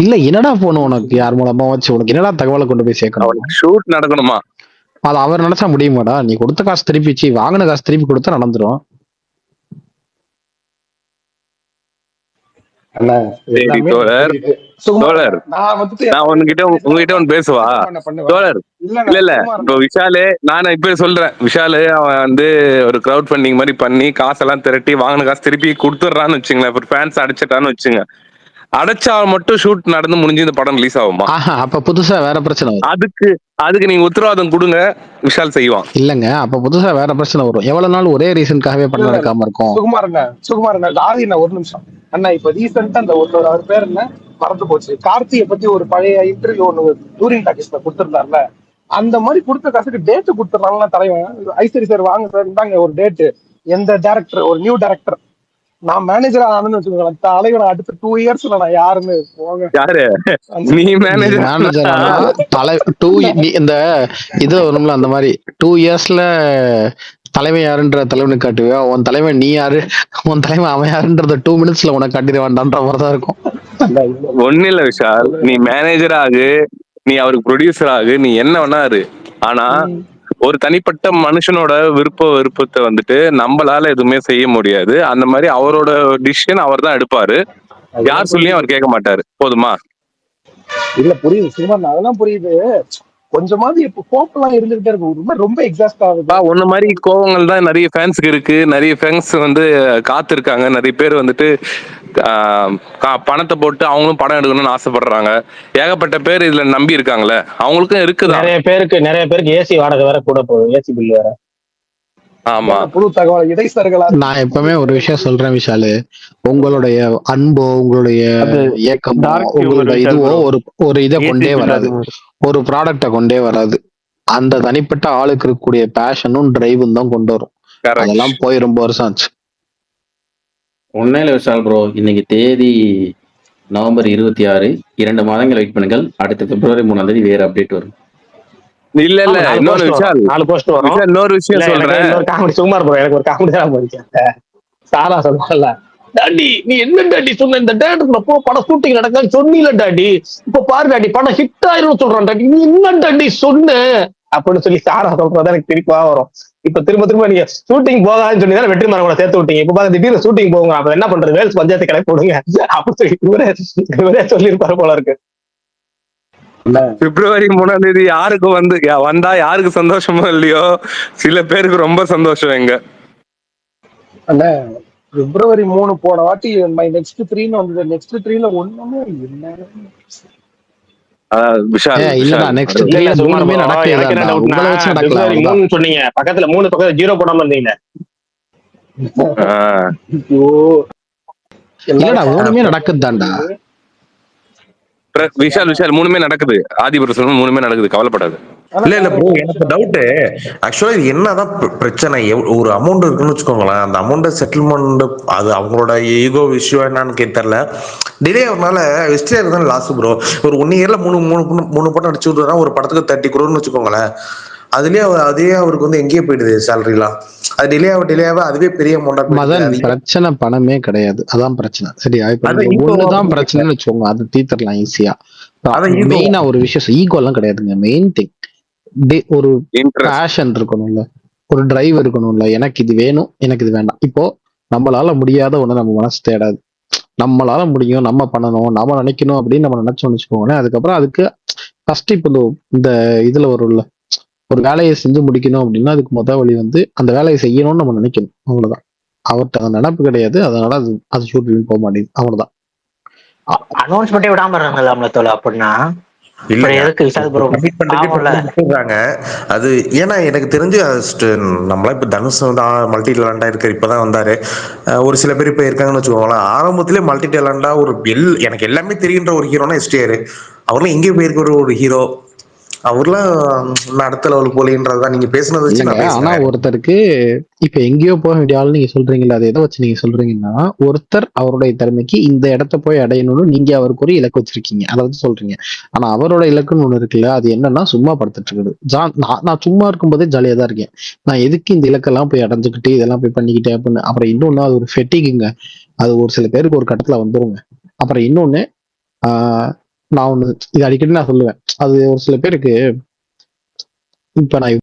இல்ல என்னடா போகணும் உனக்கு, யார் மூலமா வச்சு உனக்கு என்னடா தகவலை கொண்டு போய் சேர்க்கணும்? அவருக்கு ஷூட் நடக்கணுமா? அது அவர் நினைச்சா முடியுமாடா? நீ கொடுத்த காசு திருப்பிச்சு, வாங்கின காசு திருப்பி கொடுத்தா நடந்துரும். அண்ணா சரி எல்லாமே தோழர், புரியுது. சுகுமார் தோழர், நான் வந்துட்டு நான் உங்ககிட்ட ஒன்று பேசுவா பண்ணுவேன். தோழர். இல்ல இல்ல இப்போ விஷாலு, நான் இப்ப சொல்றேன், விஷாலு அவன் வந்து ஒரு கிரவுட் ஃபண்டிங் மாதிரி பண்ணி காசெல்லாம் திரட்டி வாங்கின காசு திருப்பி கொடுத்துட்றான்னு வச்சுங்களேன். இப்போ ஃபேன்ஸ் அடைச்சிட்டான்னு வச்சுங்க, அடைச்சா மட்டும் ஷூட் நடந்து முடிஞ்சு இந்த படம் ரிலீஸ் ஆகுமா? ஆஹா, அப்ப புதுசா வேற பிரச்சனை வரும். அதுக்கு நீங்க உத்தரவாதம் கொடுங்க, விஷால் செய்வான். இல்லங்க, அப்ப புதுசா வேற பிரச்சனை வரும். எவ்வளவு நாள் ஒரே ரீசனுக்காகவே படம் நடக்காம இருக்கும்? சுகுமார் அண்ணா ஆதி அண்ணா ஒரு நிமிஷம் அண்ணா. இப்ப ரீசெண்டா அந்த அவர் பேர் என்ன மறந்து போச்சு, கார்த்தியை பத்தி ஒரு பழைய இன்டர்வியூ ஒண்ணு டூரிங் டாக்கீஸ்ல கொடுத்திருந்தாருல, அந்த மாதிரி கொடுத்த காசுக்கு டேட்டு கொடுத்துறாங்களா தலைவன். ஐசரி சார் வாங்க சார் இந்தாங்க ஒரு டேட்டு, எந்த டேரக்டர் ஒரு நியூ டேரக்டர் நான் மேனேஜர் ஆனு வச்சுக்கோங்களேன், தலைவன் அடுத்த 2 இயர்ஸ்ல நான் யாருன்னு போங்க. யாரு நீ மேனேஜர்? இந்த இது வரும்ல, அந்த மாதிரி 2 இயர்ஸ்ல தலைவன் யாருன்ற தலைவனுக்கு காட்டுவியா, உன் தலைவன் நீ யாரு, உன் தலைவன் அவன் யாருன்றத 2 மினிட்ஸ்ல உனக்கு காட்டிட வேண்டான்ற மாதிரிதான் இருக்கும். ஒண்ணு இல்ல விஷால், நீ மேனேஜர் ஆகு, நீ அவருக்கு ப்ரொடியூசர் ஆகு, நீ என்ன வேணாரு, ஆனா ஒரு தனிப்பட்ட மனுஷனோட விருப்பத்தை வந்துட்டு நம்மளால எதுவுமே செய்ய முடியாது. அந்த மாதிரி அவரோட டிசிஷன் அவர் தான் எடுப்பாரு, யார் சொல்லியும் அவர் கேட்க மாட்டாரு. போதுமா? இல்ல புரியுது சிவன், அதெல்லாம் புரியுது. கொஞ்சமாவது இப்ப கோப்பெல்லாம் இருந்துகிட்டே இருக்கும், ரொம்ப எக்ஸாஸ்ட் ஆகுது. ஒன்னு மாதிரி கோவங்கள் தான் நிறைய ஃபேன்ஸுக்கு இருக்கு. நிறைய ஃபேன்ஸ் வந்து காத்து இருக்காங்க. நிறைய பேர் வந்துட்டு பணத்தை போட்டு அவங்களும் படம் எடுக்கணும்னு ஆசைப்படுறாங்க. ஏகப்பட்ட பேர் இதுல நம்பி இருக்காங்களே, அவங்களுக்கும் இருக்குதா. நிறைய பேருக்கு ஏசி வாடகை வேற கூட போகுது, ஏசி பில் வேற. ஆமா, புது தகவல் இடைத்தரகளா. நான் எப்பவுமே ஒரு விஷயம் சொல்றேன் விஷாலு, உங்களுடைய அன்போ உங்களுடைய ஏக்கமோ உங்களுடைய இதுவோ ஒரு இதை கொண்டே வராது, ஒரு ப்ராடக்ட கொண்டே வராது. அந்த தனிப்பட்ட ஆளுக்கு இருக்கக்கூடிய பேஷனும் டிரைவும் தான் கொண்டு வரும். அதெல்லாம் போய் ரொம்ப வருஷம் ஆச்சு. உண்மையில விஷால் ப்ரோ, இன்னைக்கு தேதி நவம்பர் 26, 2 மாதங்கள் வெயிட் பண்ணுங்கள். அடுத்த பிப்ரவரி 3 வேற அப்டேட் வரும். இல்ல இன்னொரு விஷயம், 4 போஸ்ட் வரும். இன்னொரு விஷயம் சொல்றேன். காமெடி சுமார் ப்ரோ, எனக்கு ஒரு காமெடி தான் போயிடுச்சு. சாரா சொல்றல, டாடி நீ என்ன டாடி சொன்ன, இந்த டேரக்டர்ல போ படம் ஷூட்டிங் நடக்கான்னு சொன்னீல டாடி, இப்ப பாரு டாடி படம் ஹிட் ஆயிரும் சொல்றான் டாடி, நீ என்ன டாடி சொன்ன அப்படின்னு சொல்லி சாரா சொல்றதா எனக்கு திருப்பா வரும். இப்ப திரும்ப நீங்க ஷூட்டிங் போகாதுன்னு சொல்லி தான் வெற்றிமாறன் கூட சேர்த்து விட்டீங்க. இப்ப பாருங்க திடீர்னு ஷூட்டிங் போங்க, அப்ப என்ன பண்றது, வேல்ஸ் பஞ்சாயத்து கிளப்பி போடுங்க அப்படின்னு சொல்லி இவரே சொல்லியிருப்பாரு போல இருக்கு. பிப்ரவரி 3 யாருக்கு வந்தா யாருக்கு சந்தோஷமோ இல்லையோ, சில பேருக்கு ரொம்ப சந்தோஷம். எங்க அண்ணா பிப்ரவரி 3 போன வாட்டி நெக்ஸ்ட் 3ன்னு வந்தது, நெக்ஸ்ட் 3ல ஒண்ணுமே இல்லை. சொன்னீங்க பக்கத்துல 3 பக்கத்துல 0 போடாம இருந்தீங்க. ஒண்ணுமே நடக்குதுதான்டா விஷால் 3மே நடக்குது. ஆதிபுரம் 3மே நடக்குது, கவலைப்படாது. இல்ல ப்ரோ, எனக்கு டவுட். ஆக்சுவலா இது என்னதான் பிரச்சனை, ஒரு அமௌண்ட் இருக்குன்னு வச்சுக்கோங்களேன், அந்த அமௌண்ட் செட்டில்மெண்ட் அது அவங்களோட ஈகோ விஷயம் என்னன்னு தெரியல. டிலே ஆகிறதுனால வெஸ்டியர் தான் லாஸ் ப்ரோ. ஒரு 1 இயர்ல 3 படம் அடிச்சு விட்டுறா, ஒரு படத்துக்கு 30 crore வச்சுக்கோங்களேன். அதுலயே அவருக்கு எங்கேயே போயிடுது சேலரிலாம். அது டிலே ஆக அதுவே பெரிய அமௌண்ட். பிரச்சனை பணமே கிடையாது, அதான் பிரச்சனை. சரியா? இப்ப ஒண்ணுதான் பிரச்சனைன்னு வச்சுக்கோங்க, அது தீர்த்தரலாம் ஈஸியா. மெயினா ஒரு விஷயம் ஈகோ எல்லாம் கிடையாதுங்க. மெயின் திங் ஒரு பேஷன் இருக்கணும்ல, ஒரு டிரைவ் இருக்கணும்ல. எனக்கு இது வேணும், எனக்கு இது வேண்டாம். இப்போ நம்மளால முடியாத ஒண்ணு நம்ம மனசு தேடாது. நம்மளால முடியும், நம்ம பண்ணணும், நம்ம நினைக்கணும் அப்படின்னு நம்ம நினைச்சோம்னு வச்சுக்கோங்களேன். அதுக்கப்புறம் அதுக்கு ஃபர்ஸ்ட் இப்போ இந்த இதுல வரும்ல, ஒரு வேலையை செஞ்சு முடிக்கணும் அப்படின்னா அதுக்கு முதல் வழி அந்த வேலையை செய்யணும்னு நம்ம நினைக்கணும். அவ்வளவுதான். அவர்கிட்ட அந்த நினைப்பு கிடையாது, அதனால அது ஷூட்டிங் போக மாட்டேங்குது. அவ்வளவுதான். அனௌன்ஸ்மெண்டே விடாம இருந்தாங்கல்ல அப்படின்னா. இல்லைங்க எதுக்கு விஷால் ப்ரோ கமிட் பண்ணிட்டு விட்டுறாங்க. அது ஏன்னா எனக்கு தெரிஞ்சு நம்மளா இப்ப தனுஷ் வந்து மல்டி டேலண்டா இருக்காரு, இப்பதான் வந்தாரு. ஒரு சில பேர் இப்ப இருக்காங்கன்னு வச்சுக்கோங்களேன். ஆரம்பத்திலே மல்டி டேலண்டா ஒரு எனக்கு எல்லாமே தெரியுன்ற ஒரு ஹீரோனா எஸ்டிஆர். அவர்லாம் எங்கே போயிருக்கிற ஒரு ஹீரோ, அவர்லாம் அடுத்த லெவல் போலின்றதுதான் நீங்க பேசுனதை வச்சு இல்லைங்க. நான் ஆனா பேசுனேன். ஒருத்தருக்கு இப்ப எங்கேயோ போக வேண்டிய ஆள் நீங்க சொல்றீங்களா, அதை எதை வச்சு நீங்க சொல்றீங்கன்னா, ஒருத்தர் அவருடைய திறமைக்கு இந்த இடத்த போய் அடையணும்னு நீங்க அவருக்கு ஒரு இலக்கு வச்சிருக்கீங்க, அதை வச்சு சொல்றீங்க. ஆனா அவரோட இலக்குன்னு ஒண்ணு இருக்குல்ல, அது என்னன்னா சும்மா படுத்துட்டு இருக்குது. நான் சும்மா இருக்கும்போதே ஜாலியா தான் இருக்கேன். நான் எதுக்கு இந்த இலக்கெல்லாம் போய் அடைஞ்சுக்கிட்டு இதெல்லாம் போய் பண்ணிக்கிட்டேன் அப்படின்னு. அப்புறம் இன்னொன்னு, அது ஒரு ஃபெட்டிக்குங்க. அது ஒரு சில பேருக்கு ஒரு கட்டத்துல வந்துருங்க. அப்புறம் இன்னொன்னு, ஆஹ் நான் ஒண்ணு இது அடிக்கடி நான் சொல்லுவேன். அது ஒரு சில பேருக்கு, இப்ப நான்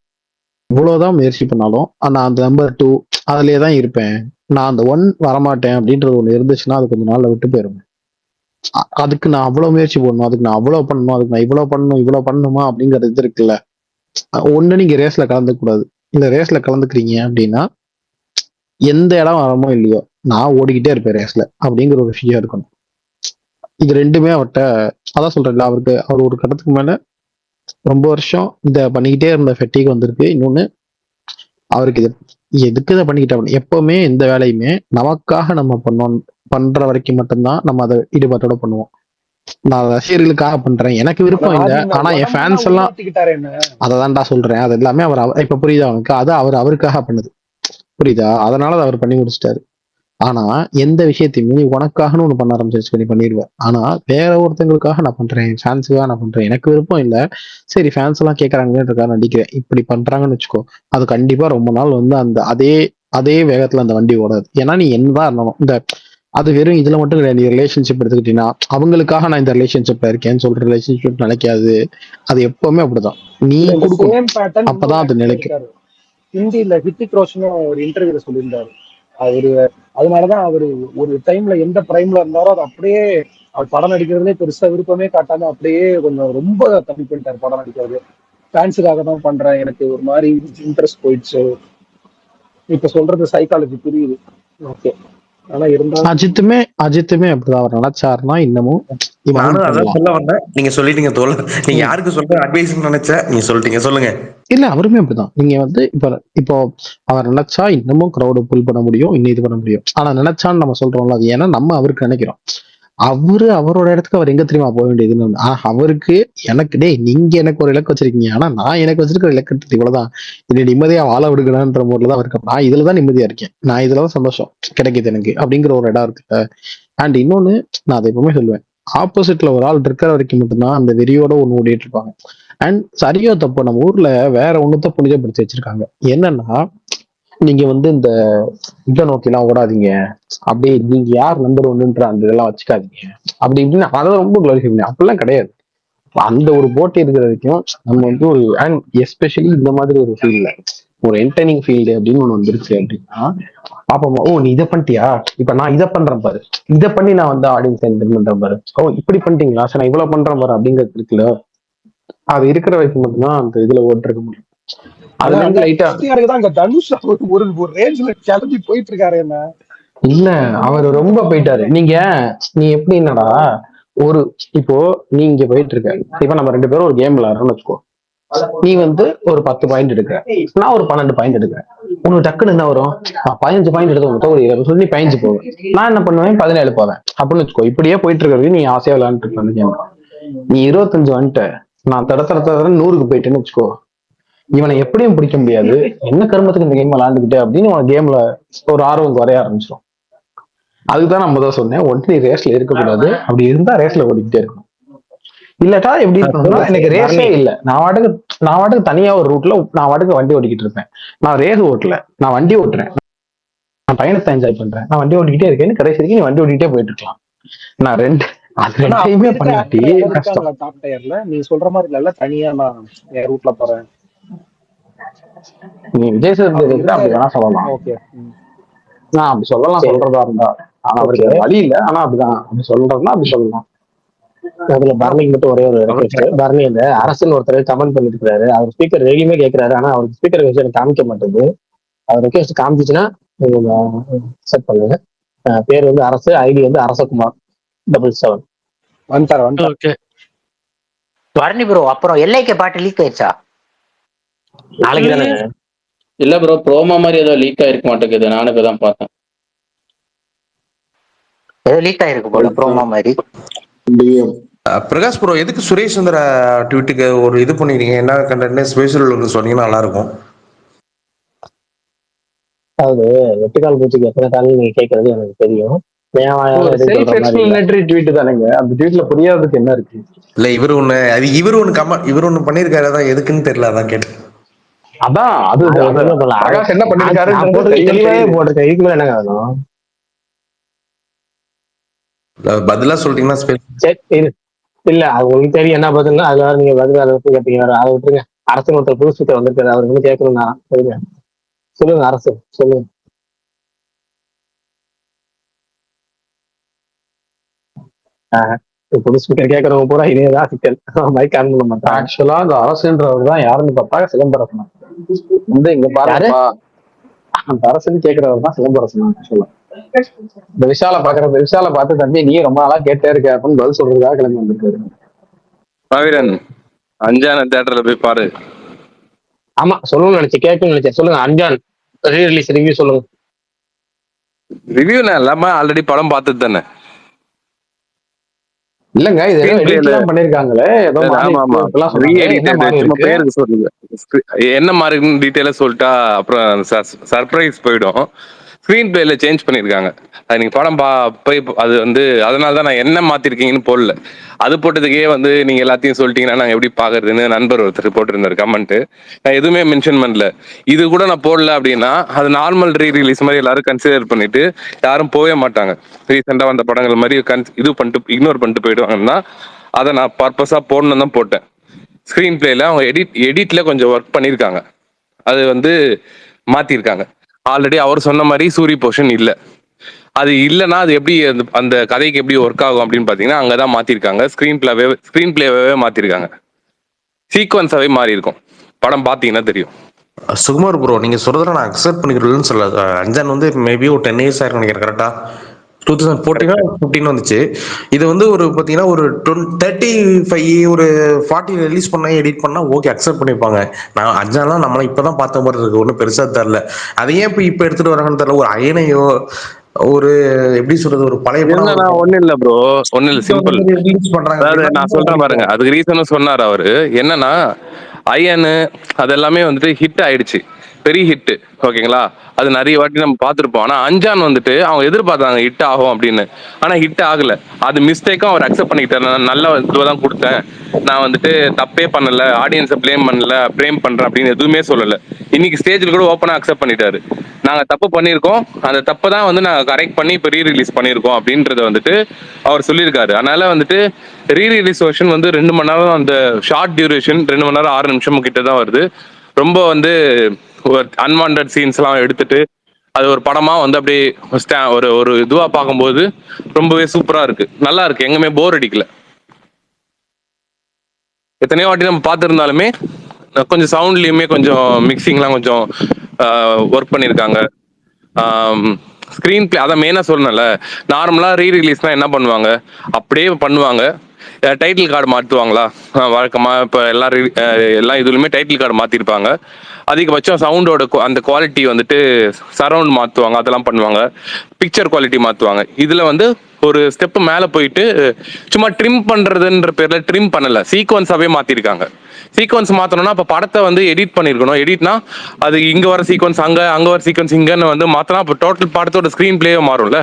இவ்வளவுதான் முயற்சி பண்ணாலும் நான் அந்த நம்பர் 2 அதுலயே தான் இருப்பேன், நான் அந்த 1 வரமாட்டேன் அப்படின்றது ஒண்ணு இருந்துச்சுன்னா அது கொஞ்ச நாள்ல விட்டு போயிரும். அதுக்கு நான் அவ்வளவு முயற்சி போடணும், அதுக்கு நான் அவ்வளவு பண்ணணும், அதுக்கு நான் இவ்வளவு பண்ணணுமா அப்படிங்கிறது இது இருக்குல்ல. ஒண்ணு நீங்க ரேஸ்ல கலந்துக்க கூடாது. இந்த ரேஸ்ல கலந்துக்கிறீங்க அப்படின்னா எந்த இடம் வரமோ இல்லையோ நான் ஓடிக்கிட்டே இருப்பேன் ரேஸ்ல அப்படிங்கிற ஒரு விஷயம் இருக்கணும். இது ரெண்டுமே அவர்கிட்ட, அதான் சொல்றேன்ல, அவர் ஒரு கட்டத்துக்கு மேல ரொம்ப வருஷம் இதை பண்ணிக்கிட்டே இருந்த ஃபெட்டிக் வந்திருக்கு. இன்னொன்னு, அவருக்கு இது எதுக்கு இதை பண்ணிக்கிட்டோம். எப்பவுமே எந்த வேலையுமே நமக்காக நம்ம பண்ற வரைக்கும் மட்டும்தான் நம்ம அதை ஈடுபாட்டோட பண்ணுவோம். நான் ரசிகர்களுக்காக பண்றேன், எனக்கு விருப்பம் இல்லை, ஆனா என் ஃபேன்ஸ் எல்லாம் அததான்டா சொல்றேன். அது எல்லாமே இப்ப புரியுதா அவனுக்கு, அது அவருக்காக பண்ணுது, புரியுதா? அதனால அதை அவர் பண்ணி முடிச்சிட்டாரு. ஆனா எந்த விஷயத்தையுமே நீ உனக்காகன்னு ஒண்ணு பண்ண ஆரம்பிச்சிருச்சு, நீ பண்ணிடுவேன். ஆனா வேற ஒருத்தங்களுக்காக நான் பண்றேன், ஃபேன்ஸுக்காக நான் பண்றேன், எனக்கு விருப்பம் இல்ல, சரி ஃபேன்ஸ் எல்லாம் கேட்கறாங்கன்றதுக்காக நடிக்கிறேன், இப்படி பண்றாங்கன்னு வச்சுக்கோ, அது கண்டிப்பா ரொம்ப நாள் வந்து அந்த அதே அதே வேகத்துல அந்த வண்டி ஓடாது. ஏன்னா நீ என்னதான் இருந்தாலும் அது வெறும் இதுல மட்டும் கிடையாது. நீ ரிலேஷன்ஷிப் எடுத்துக்கிட்டீங்கன்னா, அவங்களுக்காக நான் இந்த ரிலேஷன்ஷிப்ல இருக்கேன்னு சொல்ற ரிலேஷன்ஷிப் நிலைக்காது. அது எப்பவுமே அப்படிதான். நீ கொடுக்கணும், அப்பதான் அது நிலைக்கும். ஹிந்தியில ஹித்திக் ரோஷனும் ஒரு இன்டர்வியூல சொல்லியிருந்தாரு. அவரு அதனாலதான் அவரு ஒரு டைம்ல எந்த பிரைம்ல இருந்தாரோ அது அப்படியே, அவர் படம் நடிக்கிறதுலே பெருசா விருப்பமே காட்டாம அப்படியே கொஞ்சம் ரொம்ப தள்ளி போயிட்டாரு படம் நடிக்கிறது. ஃபேன்ஸுக்காக தான் பண்றேன், எனக்கு ஒரு மாதிரி இன்ட்ரெஸ்ட் போயிடுச்சு. இப்ப சொல்றது சைக்காலஜி புரியுது, ஓகே. ஆனா இருந்தாலும் அஜித்துமே அப்படிதான். அவர் நினைச்சாருன்னா இன்னமும் நானும் அதான் சொல்ல வந்தேன், நீங்க சொல்லிட்டீங்க தோழர். நீங்க யாருக்கு சொல்ற அட்வைஸ் நினைச்சா நீங்க சொல்லிட்டீங்க, சொல்லுங்க. இல்ல, அவருமே அப்படிதான். நீங்க வந்து இப்போ அவர் நினைச்சா இன்னமும் கிரௌடு புல் பண்ண முடியும், இன்னும் இது பண்ண முடியும். ஆனா நினைச்சான்னு நம்ம சொல்றோம்ல, அது ஏன்னா நம்ம அவருக்கு நினைக்கிறோம். அவரோட இடத்துக்கு அவர் எங்க தெரியுமா போக வேண்டியதுன்னு, அவருக்கு எனக்கு நீங்க எனக்கு ஒரு இலக்கு வச்சிருக்கீங்க, ஆனா நான் எனக்கு வச்சிருக்கிற இலக்கு இவ்வளவுதான், இதை நிம்மதியா வாழ விடுக்கணும்ன்ற முறையில தான் இருக்கு. நான் இதுலதான் நிம்மதியா இருக்கேன், நான் இதுலதான் சந்தோஷம் கிடைக்குது எனக்கு அப்படிங்கிற ஒரு இடம் இருக்கு. அண்ட் இன்னொன்னு, நான் அதை எப்பவுமே சொல்லுவேன், ஆப்போசிட்ல ஒரு ஆள் இருக்கிற வரைக்கும் மட்டும்தான் அந்த வெறியோட ஒண்ணு ஓடிட்டு இருப்பாங்க. அண்ட் சரியோ தப்போ நம்ம ஊர்ல வேற ஒண்ணுத்த புனிதப்படுத்தி வச்சிருக்காங்க. என்னன்னா, நீங்க வந்து இந்த இதை நோக்கி எல்லாம் ஓடாதீங்க, அப்படியே நீங்க யார் நம்பர் 1ன்ற அந்த இதெல்லாம் வச்சுக்காதீங்க அப்படி இப்படின்னு அதை ரொம்ப குளோரிஃபை பண்ணி, அப்படிலாம் கிடையாது. அந்த ஒரு போட்டி இருக்கிற வரைக்கும் நம்ம வந்து ஒரு, அண்ட் எஸ்பெஷலி இந்த மாதிரி ஒரு ஃபீல்ட்ல, ஒரு என்டர்டைனிங் ஃபீல்டு அப்படின்னு ஒண்ணு வந்துருச்சு அப்படின்னா, பாப்போமா, ஓ நீ இதை பண்ணிட்டியா, இப்ப நான் இதை பண்றேன் பாரு, இதை பண்ணி நான் வந்து ஆடியன்ஸ் என்டர்டைன் பண்றேன் பாரு, ஓ இப்படி பண்ணிட்டீங்களா சரி நான் இவ்வளவு பண்றேன் பாரு அப்படிங்கிறது இருக்குல்ல, அது இருக்கிற வரைக்கும் மட்டும்தான் அந்த இதுல ஓட்டிருக்க முடியும். அதுல இருந்து லைட்டா தனுஷ் ஒரு ரேஞ்ச்ல கிளம்பி போயிட்டு இருக்காரு. என்ன இல்ல, அவர் ரொம்ப போயிட்டாரு. நீ எப்படி என்னடா, ஒரு இப்போ நீ இங்க போயிட்டு இருக்க, இப்ப நம்ம 2 பேரும் ஒரு கேம் விளையாடுறோம்னு வச்சுக்கோ, நீ வந்து ஒரு 10 பாயிண்ட் எடுக்கிற, நான் ஒரு 12 பாயிண்ட் எடுக்கிறேன். உனக்கு டக்குன்னு என்ன வரும், 15 பாயிண்ட் எடுத்து உனக்கு ஒரு 20 சொல்லி 15 போவேன், நான் என்ன பண்ணுவேன் 17 போவேன் அப்படின்னு வச்சுக்கோ. இப்படியே போயிட்டு இருக்கிறது நீ ஆசையா விளையாண்டு இருக்க கேம். நீ 25 வந்துட்ட, நான் தடத்த 100க்கு போயிட்டேன்னு வச்சுக்கோ, இவனை எப்படியும் பிடிக்க முடியாது, என்ன கருமத்துக்கு இந்த கேம் விளையாண்டுக்கிட்டு அப்படின்னு உனக்கு கேம்ல ஒரு ஆர்வம் குறைய ஆரம்பிச்சிடும். அதுதான் நம்ம தான் சொன்னேன், ஒன்று ரேஸ்ல இருக்கக்கூடாது, அப்படி இருந்தா ரேஸ்ல ஓடிக்கிட்டே இருக்கணும். இல்லட்டா எப்படி இருக்கணும்னா, எனக்கு ரேஸே இல்ல, நான் வாட்டுக்கு தனியா ஒரு ரூட்ல நான் வாட்டுக்கு வண்டி ஓட்டிக்கிட்டு இருப்பேன். நான் ரேஸ் ஓட்டல, நான் வண்டி ஓட்டுறேன், நான் பயணத்தை என்ஜாய் பண்றேன், நான் வண்டி ஓட்டிக்கிட்டே இருக்கேன்னு கடைசி வரைக்கும் நீ வண்டி ஓட்டிக்கிட்டே போயிட்டு இருக்கலாம். நான் ரெண்டையுமே பண்ணிட்டு கஷ்டம். டாப் டயர்ல நீ சொல்ற மாதிரி இல்ல, தனியா நான் என் ரூட்ல போறேன். நீ விஜய் சேதுபதி அப்படி வேணா சொல்லலாம், நான் அப்படி சொல்லலாம் சொல்றதா இருந்தா. ஆனா அவருக்கு வழி இல்ல, ஆனா அப்படிதான் அப்படி சொல்றதுன்னா அப்படி சொல்லலாம். அதுல பர்னிக்கு மட்டும் ஒரே ஒரு ரெக்வெஸ்ட். பர்னி இந்த அரசுன்னு ஒருத்தர் கமெண்ட் பண்ணிட்டு இருக்காரு, அவர் ஸ்பீக்கர் ரெடியுமே கேட்கிறாரு, ஆனா அவருக்கு ஸ்பீக்கர் விஷயம் காமிக்க மாட்டேங்குது. அவர் ரெக்வெஸ்ட் காமிச்சுன்னா செட் பண்ணுங்க. பேர் வந்து அரசு, ஐடி வந்து அரசகுமார் 77. ஓகே பரணி ப்ரோ அப்புறம் எல்ஐகே பாட்டு லீக் ஆயிடுச்சா? நாளைக்கு தானே. இல்ல ப்ரோ, ப்ரோமோ மாதிரி ஏதோ லீக் ஆயிருக்க மாட்டேங்குது. நானும் இப்பதான் பார்த்தேன். ஏதோ லீக் ஆயிருக்கு போல ப்ரோமோ மாதிரி. பிரகாஷ் ப்ரோ, எதுக்கு சுரேஷ் சந்திரா ட்வீட்டுக்கு ஒரு இது பண்ணிருக்கீங்க? என்ன கண்டென்ட் ஸ்பெஷல் சொன்னீங்கன்னா நல்லா இருக்கும். அதாவது 8 கால் பூச்சிக்கு எத்தனை கால் நீங்க கேட்கறது எனக்கு தெரியும். ஒரு செல்ஃப் எக்ஸ்பிளனேட்டரி ட்வீட் தானேங்க. அந்த ட்வீட்ல புரியாததுக்கு என்ன இருக்கு? இல்ல இவர் ஒண்ணு பண்ணிருக்காரு, அதான் எதுக்குன்னு தெரியல, அதான் கேட்டேன். அதான் அது பிரகாஷ் என்ன பண்ணிருக்காரு தெளிவாவே போட்டிருக்கேன். இதுக்கு மேல என்ன காரணம்? பதிலா சொல்றீங்கன்னா சரி இல்ல அது உங்களுக்கு தெரியும் என்ன பதில்னா அது வேற. நீங்க பதில் அதை விட்டு கேட்டீங்க வேற. அதை விட்டுருங்க. அரசு ஒருத்தர் புதுசு வந்திருக்காரு, அவருக்கு வந்து கேட்கணும்னா சரிங்க. சொல்லுங்க அரசு சொல்லுங்க. புது ஸ்பீக்கர் கேட்கறவங்க பூரா இதேதான் சிக்கல். மைக் ஆன் பண்ண மாட்டாங்க. ஆக்சுவலா அந்த அரசுன்றவர் தான் யாருன்னு பார்த்தா சிலம்பரசன். வந்து இங்க பாருப்பா, அந்த அரசுன்னு கேட்கிறவர் தான் சிலம்பரசன். ஆக்சுவலா இந்த விஷாலை பாக்குற விஷாலை பார்த்து தம்பி நீ ரொம்ப நாளா கேட்டே இருக்க அப்படின்னு பதில் சொல்றதுக்காக கிளம்பி வந்திருக்காரு. மாவீரன் அஞ்சான தியேட்டர்ல போய் பாரு. ஆமா சொல்லணும்னு நினைச்சேன், கேட்கணும்னு நினைச்சேன். சொல்லுங்க அஞ்சான் ரீ ரிலீஸ் ரிவ்யூ சொல்லுங்க. ரிவ்யூ நான் எல்லாமே ஆல்ரெடி படம் பார்த்தது தானே. இல்லங்க இது எடிட்லாம் பண்ணிருக்காங்களே, ஏதோ பேருக்கு சொல்லுங்க என்ன மாதிரி டீட்டெயிலா சொல்லிட்டா அப்புறம் சர்ப்ரைஸ் போயிடும். ஸ்கிரீன் பிளேல சேஞ்ச் பண்ணிருக்காங்க. அது நீங்க படம் போய் அது வந்து அதனாலதான் நான் என்ன மாத்திருக்கீங்கன்னு போடல. அது போட்டதுக்கே வந்து நீங்க எல்லாத்தையும் சொல்லிட்டீங்கன்னா நாங்க எப்படி பாக்குறதுன்னு நண்பர் ஒருத்தர் போட்டிருந்தாரு கமெண்ட். நான் எதுவுமே மென்ஷன் பண்ணல. இது கூட நான் போடல அப்படின்னா அது நார்மல் ரீ ரிலீஸ் மாதிரி எல்லாரும் கன்சிடர் பண்ணிட்டு யாரும் போக மாட்டாங்க. ரீசெண்டா வந்த படங்கள் மாதிரி இது பண்ணிட்டு இக்னோர் பண்ணிட்டு போயிடுவாங்கன்னா அதை நான் பர்பஸா போடணும் தான் போட்டேன். ஸ்கிரீன் பிளேல அவங்க எடிட்ல கொஞ்சம் ஒர்க் பண்ணியிருக்காங்க. அது வந்து மாத்திருக்காங்க. ஆல்ரெடி அவர் சொன்ன மாதிரி சூரி போர்ஷன் இல்லை. அது இல்லைன்னா அது எப்படி அந்த கதைக்கு எப்படி ஒர்க் ஆகும் அப்படின்னு பாத்தீங்கன்னா அங்கதான் மாத்திருக்காங்க. ஸ்கிரீன் பிளேவே மாத்திருக்காங்க. சீக்வன்ஸாவே மாறி இருக்கும். படம் பாத்தீங்கன்னா தெரியும். சுகுமார் ப்ரோ, நீங்க சொல்றத நான் அக்செப்ட் பண்ணிக்கிறேன்னு சொல்ல. அஞ்சான் வந்து மேபி ஒரு 10 இயர்ஸ் ஆயிருக்கும் நினைக்கிறேன். கரெக்டா 2014 வந்துச்சு. இது வந்து ஒரு பாத்தீங்கன்னா ஒரு 35 ஒரு 40 ரிலீஸ் பண்ண எடிட் பண்ணா ஓகே அக்செப்ட் பண்ணிருப்பாங்க. நான் அஞ்சாலாம் நம்மள இப்பதான் பார்த்த மாதிரி இருக்கு, ஒன்றும் பெருசா தெரியல. அதை ஏன் இப்ப எடுத்துட்டு வராங்கன்னு தெரியல. ஒரு அயனையோ ஒரு எப்படி சொல்றது, ஒரு பழைய படம் ஒண்ணு இல்ல ப்ரோ, ஒண்ணு இல்ல, சிம்பிள். ரிலீஸ் பண்றாங்க. அதாவது நான் சொல்றேன் பாருங்க, அதுக்கு ரீசனும் சொன்னார் அவரு. என்னன்னா அயனு அது எல்லாமே வந்துட்டு ஹிட் ஆயிடுச்சு, பெரிய ஹிட். ஓகேங்களா, அது நிறைய வாட்டி நம்ம பார்த்துருப்போம். ஆனா அஞ்சான் வந்துட்டு அவங்க எதிர்பார்த்தாங்க ஹிட் ஆகும் அப்படின்னு. ஆனா ஹிட் ஆகல. அது மிஸ்டேக்கும் அவர் அக்செப்ட் பண்ணிக்கிட்டாரு. நான் நல்ல இதுதான் கொடுத்தேன், நான் வந்துட்டு தப்பே பண்ணல, ஆடியன்ஸை பிளேம் பண்ணல, பிரேம் பண்றேன் அப்படின்னு எதுவுமே சொல்லல. இன்னைக்கு ஸ்டேஜில் கூட ஓப்பனா அக்செப்ட் பண்ணிட்டாரு. நாங்க தப்பு பண்ணியிருக்கோம், அந்த தப்பை தான் வந்து நாங்க கரெக்ட் பண்ணி இப்போ ரீ ரிலீஸ் பண்ணியிருக்கோம் அப்படின்றத வந்துட்டு அவர் சொல்லியிருக்காரு. அதனால வந்துட்டு ரீ ரிலீஸ் வெர்ஷன் வந்து 2 மணி நேரம், அந்த ஷார்ட் டியூரேஷன் 2 மணி நேரம் 6 நிமிஷம் கிட்ட தான் வருது. ரொம்ப வந்து அன்வான்ட் சீன்ஸ் எல்லாம் எடுத்துட்டு அது ஒரு படமா வந்து அப்படியே ஒரு இதுவா பார்க்கும்போது ரொம்பவே சூப்பரா இருக்கு, நல்லா இருக்கு, எங்கேயுமே போர் அடிக்கல. எத்தனையோ வாட்டி நம்ம பார்த்துருந்தாலுமே கொஞ்சம் சவுண்ட்லயுமே கொஞ்சம் மிக்சிங்லாம் கொஞ்சம் ஒர்க் பண்ணியிருக்காங்க. ஸ்க்ரீன் பிளே அதான் மெயினாக சொல்லணும்ல. நார்மலாக ரீ ரிலீஸ்னால் என்ன பண்ணுவாங்க, அப்படியே பண்ணுவாங்க. டைட்டில் கார்டு மாற்றுவாங்களா வழக்கமாக? இப்போ எல்லா இதுலையுமே டைட்டில் கார்டு மாற்றிருப்பாங்க. அதிகபட்சம் சவுண்டோட அந்த குவாலிட்டி வந்துட்டு சரவுண்ட் மாற்றுவாங்க, அதெல்லாம் பண்ணுவாங்க. பிக்சர் குவாலிட்டி மாற்றுவாங்க. இதில் வந்து ஒரு ஸ்டெப்பு மேலே போயிட்டு சும்மா ட்ரிம் பண்ணுறதுன்ற பேரில் ட்ரிம் பண்ணலை, சீக்வன்ஸாகவே மாற்றிருக்காங்க. சீக்வன்ஸ் மாற்றணும்னா அப்போ படத்தை வந்து எடிட் பண்ணியிருக்கணும். எடிட்னா அது இங்கே வர சீக்வன்ஸ் அங்கே வர சீக்வன்ஸ் இங்கன்னு வந்து மாற்றினா அப்போ டோட்டல் படத்தோட ஸ்க்ரீன் பிளேயே மாறும்ல.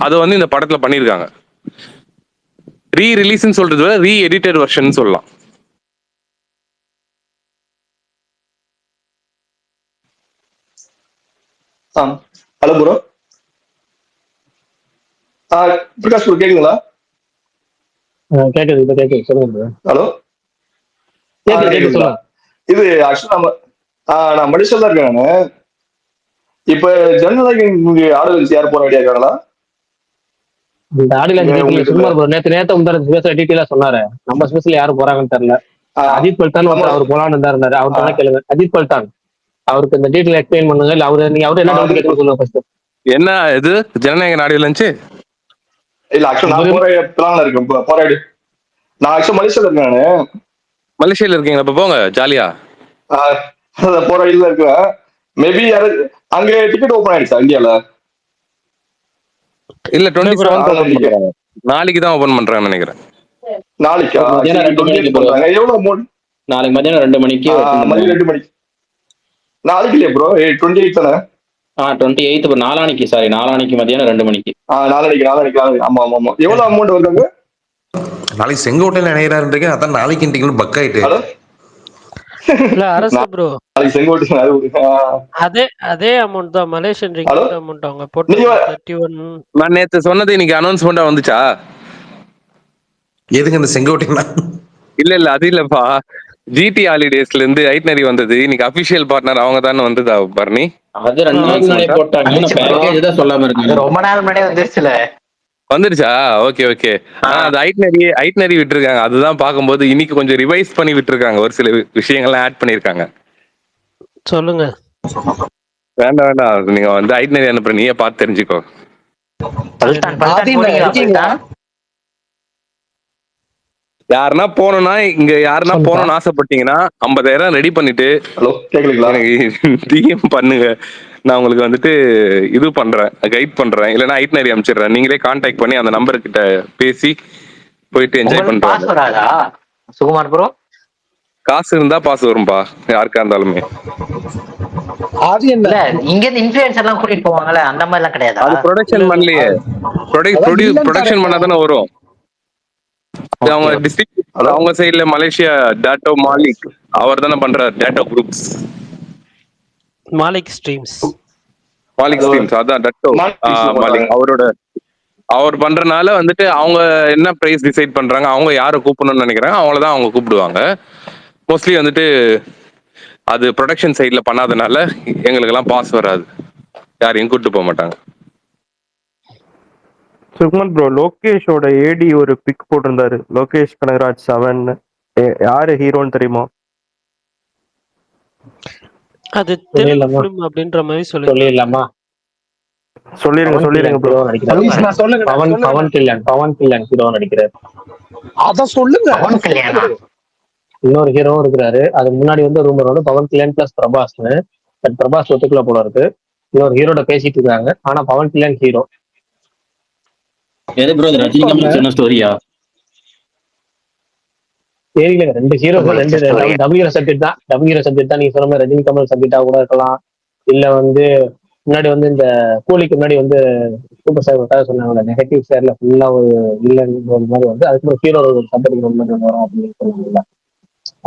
அது வந்து இந்த படத்தில் பண்ணியிருக்காங்க. ரீ ரிலீஸ்ன்னு சொல்றது விட ரீ எடிட்டட் வெர்ஷன் சொல்லலாம். Hello bro. பிரகாஷ் ப்ரோ கேக்குங்களா? கேக்குது, இப்ப கேக்குது, சொல்லுங்க. ஹலோ, இது ஆக்சுவலா நான் மடிச்சல் தான் இருக்கேன் நானு. இப்ப ஜனநாயக ஆடியன்ஸ் யார் போற ஐடியா இருக்காங்களா? இந்த ஆடியன்ஸ் சுமார் நேத்து முந்தான டீட்டெயிலா சொன்னாரு. நம்ம ஸ்பெஷல் யாரும் போறாங்கன்னு தெரியல. அஜித் பல்தான் அவர் போலான்னு இருந்தாரு. அவர்கிட்ட கேளுங்க. அஜித் பல்தான் அவருக்கு இந்த டீட்டெயில் எக்ஸ்பிளைன் பண்ணுங்க. இல்ல அவரு என்ன டவுட் கேட்கணும்னு சொல்லுங்க ஃபர்ஸ்ட். என்ன இது ஜனநாயக நாடு லஞ்ச்? இல்ல ஆக்சுவலா நான் போற பிளான்ல இருக்கேன். போராடி நான் ஆக்சுவலா மலேசியால இருக்கேன் நானு. மலேசியால இருக்கீங்களா? இப்ப போங்க ஜாலியா. போற இதுல இருக்கிற மேபி அங்க டிக்கெட் ஓபன் ஆயிடுச்சா இந்தியால? இல்ல இல்ல ப்ரோ 27th ஓபன் பண்றாங்க. நாளைக்கு தான் ஓபன் பண்றாங்கன்னு நினைக்கிறேன். நாளைக்கா? மதியானம் 2 மணிக்கு ப்ரோ. பண்றாங்க. எவ்வளவு அமௌண்ட்? நாளைக்கு மதியானம் 2 மணிக்கு மதியம் 2 மணிக்கு. நாளைக்கு இல்லையா ப்ரோ? 28 தானே? 28 ப்ரோ. நாளானிக்கு சாரி, நாளானிக்கு மதியானம் 2 மணிக்கு. நாளைக்கு. ஆமா ஆமா ஆமா. எவ்வளவு அமௌண்ட் வருது? நாளைக்கு செங்கோட்டையில நினைக்கிறாரு, அதான் நாளைக்கு டிக்கெட் பக் ஆயிட்டு. இல்ல அரசு ப்ரோ, நாளைக்கு செங்கோட்டை அதே அமௌண்ட் தான், மலேசியன் ரிங்கிட் அமௌண்ட் அவங்க போட்டு 31. நான் நேத்து சொன்னது இன்னைக்கு அனௌன்ஸ்மெண்டா வந்துச்சா? எதுக்கு இந்த செங்கோட்டைனா? இல்ல அது இல்லப்பா. ஜிடி ஹாலிடேஸ்ல இருந்து ஐட்னரி வந்தது. இன்னைக்கு அபிஷியல் பார்ட்னர் அவங்க தானே வந்ததா பர்னி? அது 2 நாளைக்கு முன்னாடி போட்டாங்க. நான் பேக்கேஜ் தான் சொல்லாம இருக்கேன். ரொம்ப நாள் முன்னாடியே வந்துருச்சுல. வந்துருச்சா? ஓகே. அது ஐட்னரி விட்டுருக்காங்க. அதுதான் பார்க்கும்போது இன்னைக்கு கொஞ்சம் ரிவைஸ் பண்ணி விட்டுருக்காங்க. ஒரு சில விஷயங்கள்லாம் ஆட் பண்ணிருக்காங்க. சொல்லுங்க. வேண்டாம், நீங்க வந்து ஐட்னரி அனுப்புற, நீயே பார்த்து தெரிஞ்சுக்கோ. யாருன்னா போனோம்னா, இங்க யாருன்னா போனோம்னு ஆசைப்பட்டீங்கன்னா 50,000 ரெடி பண்ணிட்டு எனக்கு டிஎம் பண்ணுங்க. நான் உங்களுக்கு வந்துட்டு இது பண்றேன், கைட் பண்றேன். இல்லைன்னா ஐட்னரி அனுப்பிச்சிடுறேன். நீங்களே கான்டாக்ட் பண்ணி அந்த நம்பர் கிட்ட பேசி போயிட்டு என்ஜாய் பண்றாங்க. சுகுமார் ப்ரோ, காசு இருந்தா பாஸ் வரும்பா யாருக்கா இருந்தாலுமே. அது என்ன இங்க இருந்து இன்ஃப்ளூயன்சர் எல்லாம் கூட்டிட்டு போவாங்கல்ல, அந்த மாதிரி எல்லாம் கிடையாது. அது ப்ரொடக்ஷன் பண்ணலையே. ப்ரொடக்ஷன் பண்ணாதானே வரும். அவங்க டிஸ்ட்ரிக்ட், அவங்க சைடுல மலேசியா டாட்டோ மாலிக் அவர் தானே பண்றாரு. டாட்டோ குரூப்ஸ், மாலிக் ஸ்ட்ரீம்ஸ், அதான் டாட்டோ மாலிக் அவர் பண்றதுனால வந்துட்டு அவங்க என்ன பிரைஸ் டிசைட் பண்றாங்க, அவங்க யாரை கூப்பிடணும்னு நினைக்கிறாங்க அவங்களதான் அவங்க கூப்பிடுவாங்க. மோஸ்ட்லி வந்துட்டு அது ப்ரொடக்ஷன் சைட்ல பண்ணாதனால எங்களுக்கு எல்லாம் பாஸ் வராது, யாரையும் கூப்பிட்டு போக மாட்டாங்க. சுகுமார் ப்ரோ, லோகேஷோட ஏடி ஒரு பிக் போட்டிருந்தாரு. லோகேஷ் கனகராஜ் 7. யாரு ஹீரோன்னு தெரியுமா? அது தெலுங்கு ஃபிலிம் அப்படின்ற மாதிரி சொல்லிடலாமா? சொல்லிருங்க ப்ரோ. பவன் கல்யாண் ஹீரோ நடிக்கிறார். அத சொல்லுங்க. இன்னொரு ஹீரோவும் இருக்கிறாரு. அதுக்கு முன்னாடி வந்து ரூமர் வந்து பவன் கல்யாண் பிளஸ் பிரபாஸ்னு. பட் பிரபாஸ் ஒத்துக்குள்ள போல இருக்கு. இன்னொரு ஹீரோட பேசிட்டு இருக்காங்க. ஆனா பவன் கல்யாண் ஹீரோ. எது ப்ரோ, ரஜினிகாந்த் சொன்ன ஸ்டோரியா? தெரியல, 2 ஹீரோ, 2 டபுள்யூ சப்ஜெக்ட் தான். நீங்க சொன்ன மாதிரி ரஜினி கமல் சப்ஜெக்டா கூட இருக்கலாம். இல்ல வந்து முன்னாடி வந்து இந்த கூலிக்கு முன்னாடி வந்து சூப்பர் ஸ்டார் சொன்னாங்க நெகட்டிவ் ஸ்டார்ல ஃபுல்லா ஒரு வில்லன் மாதிரி வந்து அதுக்கு ஹீரோ ஒரு சப்ஜெக்ட் வரும் அப்படின்னு சொன்னாங்கல்ல.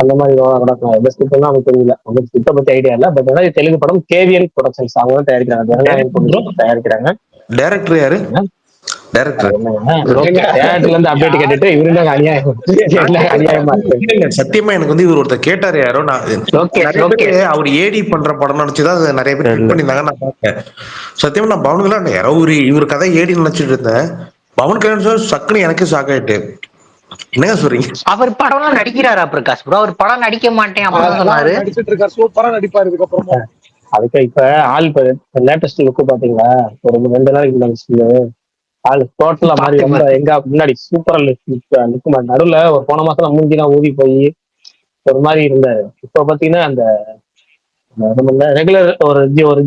அந்த மாதிரி கூட எந்த ஸ்கிரிப்ட் எல்லாம் அவங்க தெரியல. அவங்க ஸ்கிரிப்டை பத்தி ஐடியா இல்லை. பட் ஏதாவது தெலுங்கு படம் கேவிஎல் ப்ரொடக்ஷன்ஸ் அவங்க தான் தயாரிக்கிறாங்க. டைரக்டர் யாரு? சத்தியமா எனக்கு வந்து இவர் ஒருத்தர் கேட்டாரு யாரோ. அவர் ஏடி பண்ற படம் நினைச்சுதான் நிறைய பேர் கிளிக் பண்ணிருந்தாங்க. நான் பார்த்தேன். சத்தியமா நான் பவன் கல்யாண் யாரோ இவர் கதை ஏடி நினைச்சிட்டு இருந்தேன். பவன் கல்யாண் சக்குன்னு எனக்கு ஷாக் ஆயிட்டு. என்னங்க சொல்றீங்க? அவர் படம் எல்லாம் நடிக்கிறாரா பிரகாஷ் ப்ரோ? அவர் படம் நடிக்க மாட்டேன் அப்படின்னு சொன்னாரு. நடிச்சிட்டு இருக்காரு, சூப்பரா நடிப்பாரு. இதுக்கப்புறமா அதுக்கு இப்ப ஆள் லேட்டஸ்ட் லுக்கு பாத்தீங்களா? ஒரு 2 நாளைக்கு ஆளு டோட்டலா மாதிரி ரொம்ப எங்க முன்னாடி சூப்பரா லுக்கு நடுவுல ஒரு போன மாசம் மூஞ்சிலாம் ஊதி போய் ஒரு மாதிரி இருந்தாரு. இப்ப பாத்தீங்கன்னா அந்த ரெகுலர் ஒரு